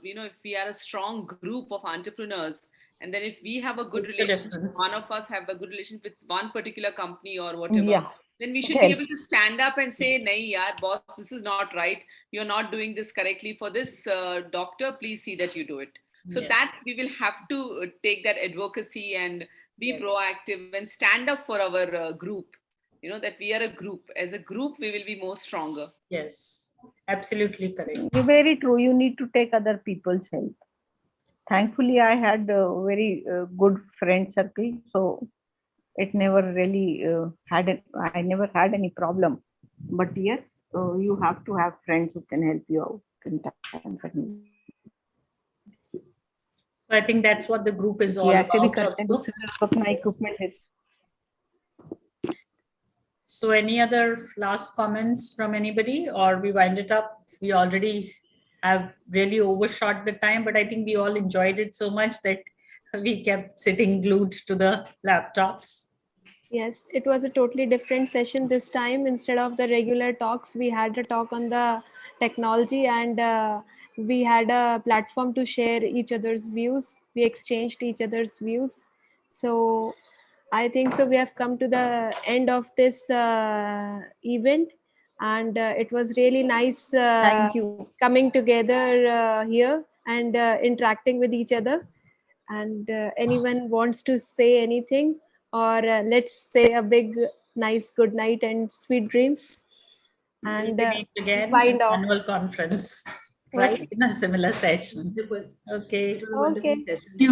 if we are a strong group of entrepreneurs, and then if we have a good relationship, one of us have a good relationship with one particular company or whatever, then we should be able to stand up and say, nahi yaar, boss, this is not right. You're not doing this correctly for this doctor. Please see that you do it. So that we will have to take that advocacy and be proactive and stand up for our group. That we are a group. As a group, we will be more stronger. Yes, absolutely correct. Very true. You need to take other people's help. Thankfully, I had a very good friend circle, so it never really I never had any problem. But yes, you have to have friends who can help you out in times of need. So I think that's what the group is all about. So any other last comments from anybody, or we wind it up? We already have really overshot the time, but I think we all enjoyed it so much that we kept sitting glued to the laptops. Yes, it was a totally different session this time. Instead of the regular talks, we had a talk on the technology, and we had a platform to share each other's views. We exchanged each other's views. So I think so we have come to the end of this event, and it was really nice Thank you. coming together here and interacting with each other. And anyone wants to say anything, or let's say a big nice good night and sweet dreams, and we'll meet again wind at off. annual conference, right? In a similar session. Okay. Okay. Thank you.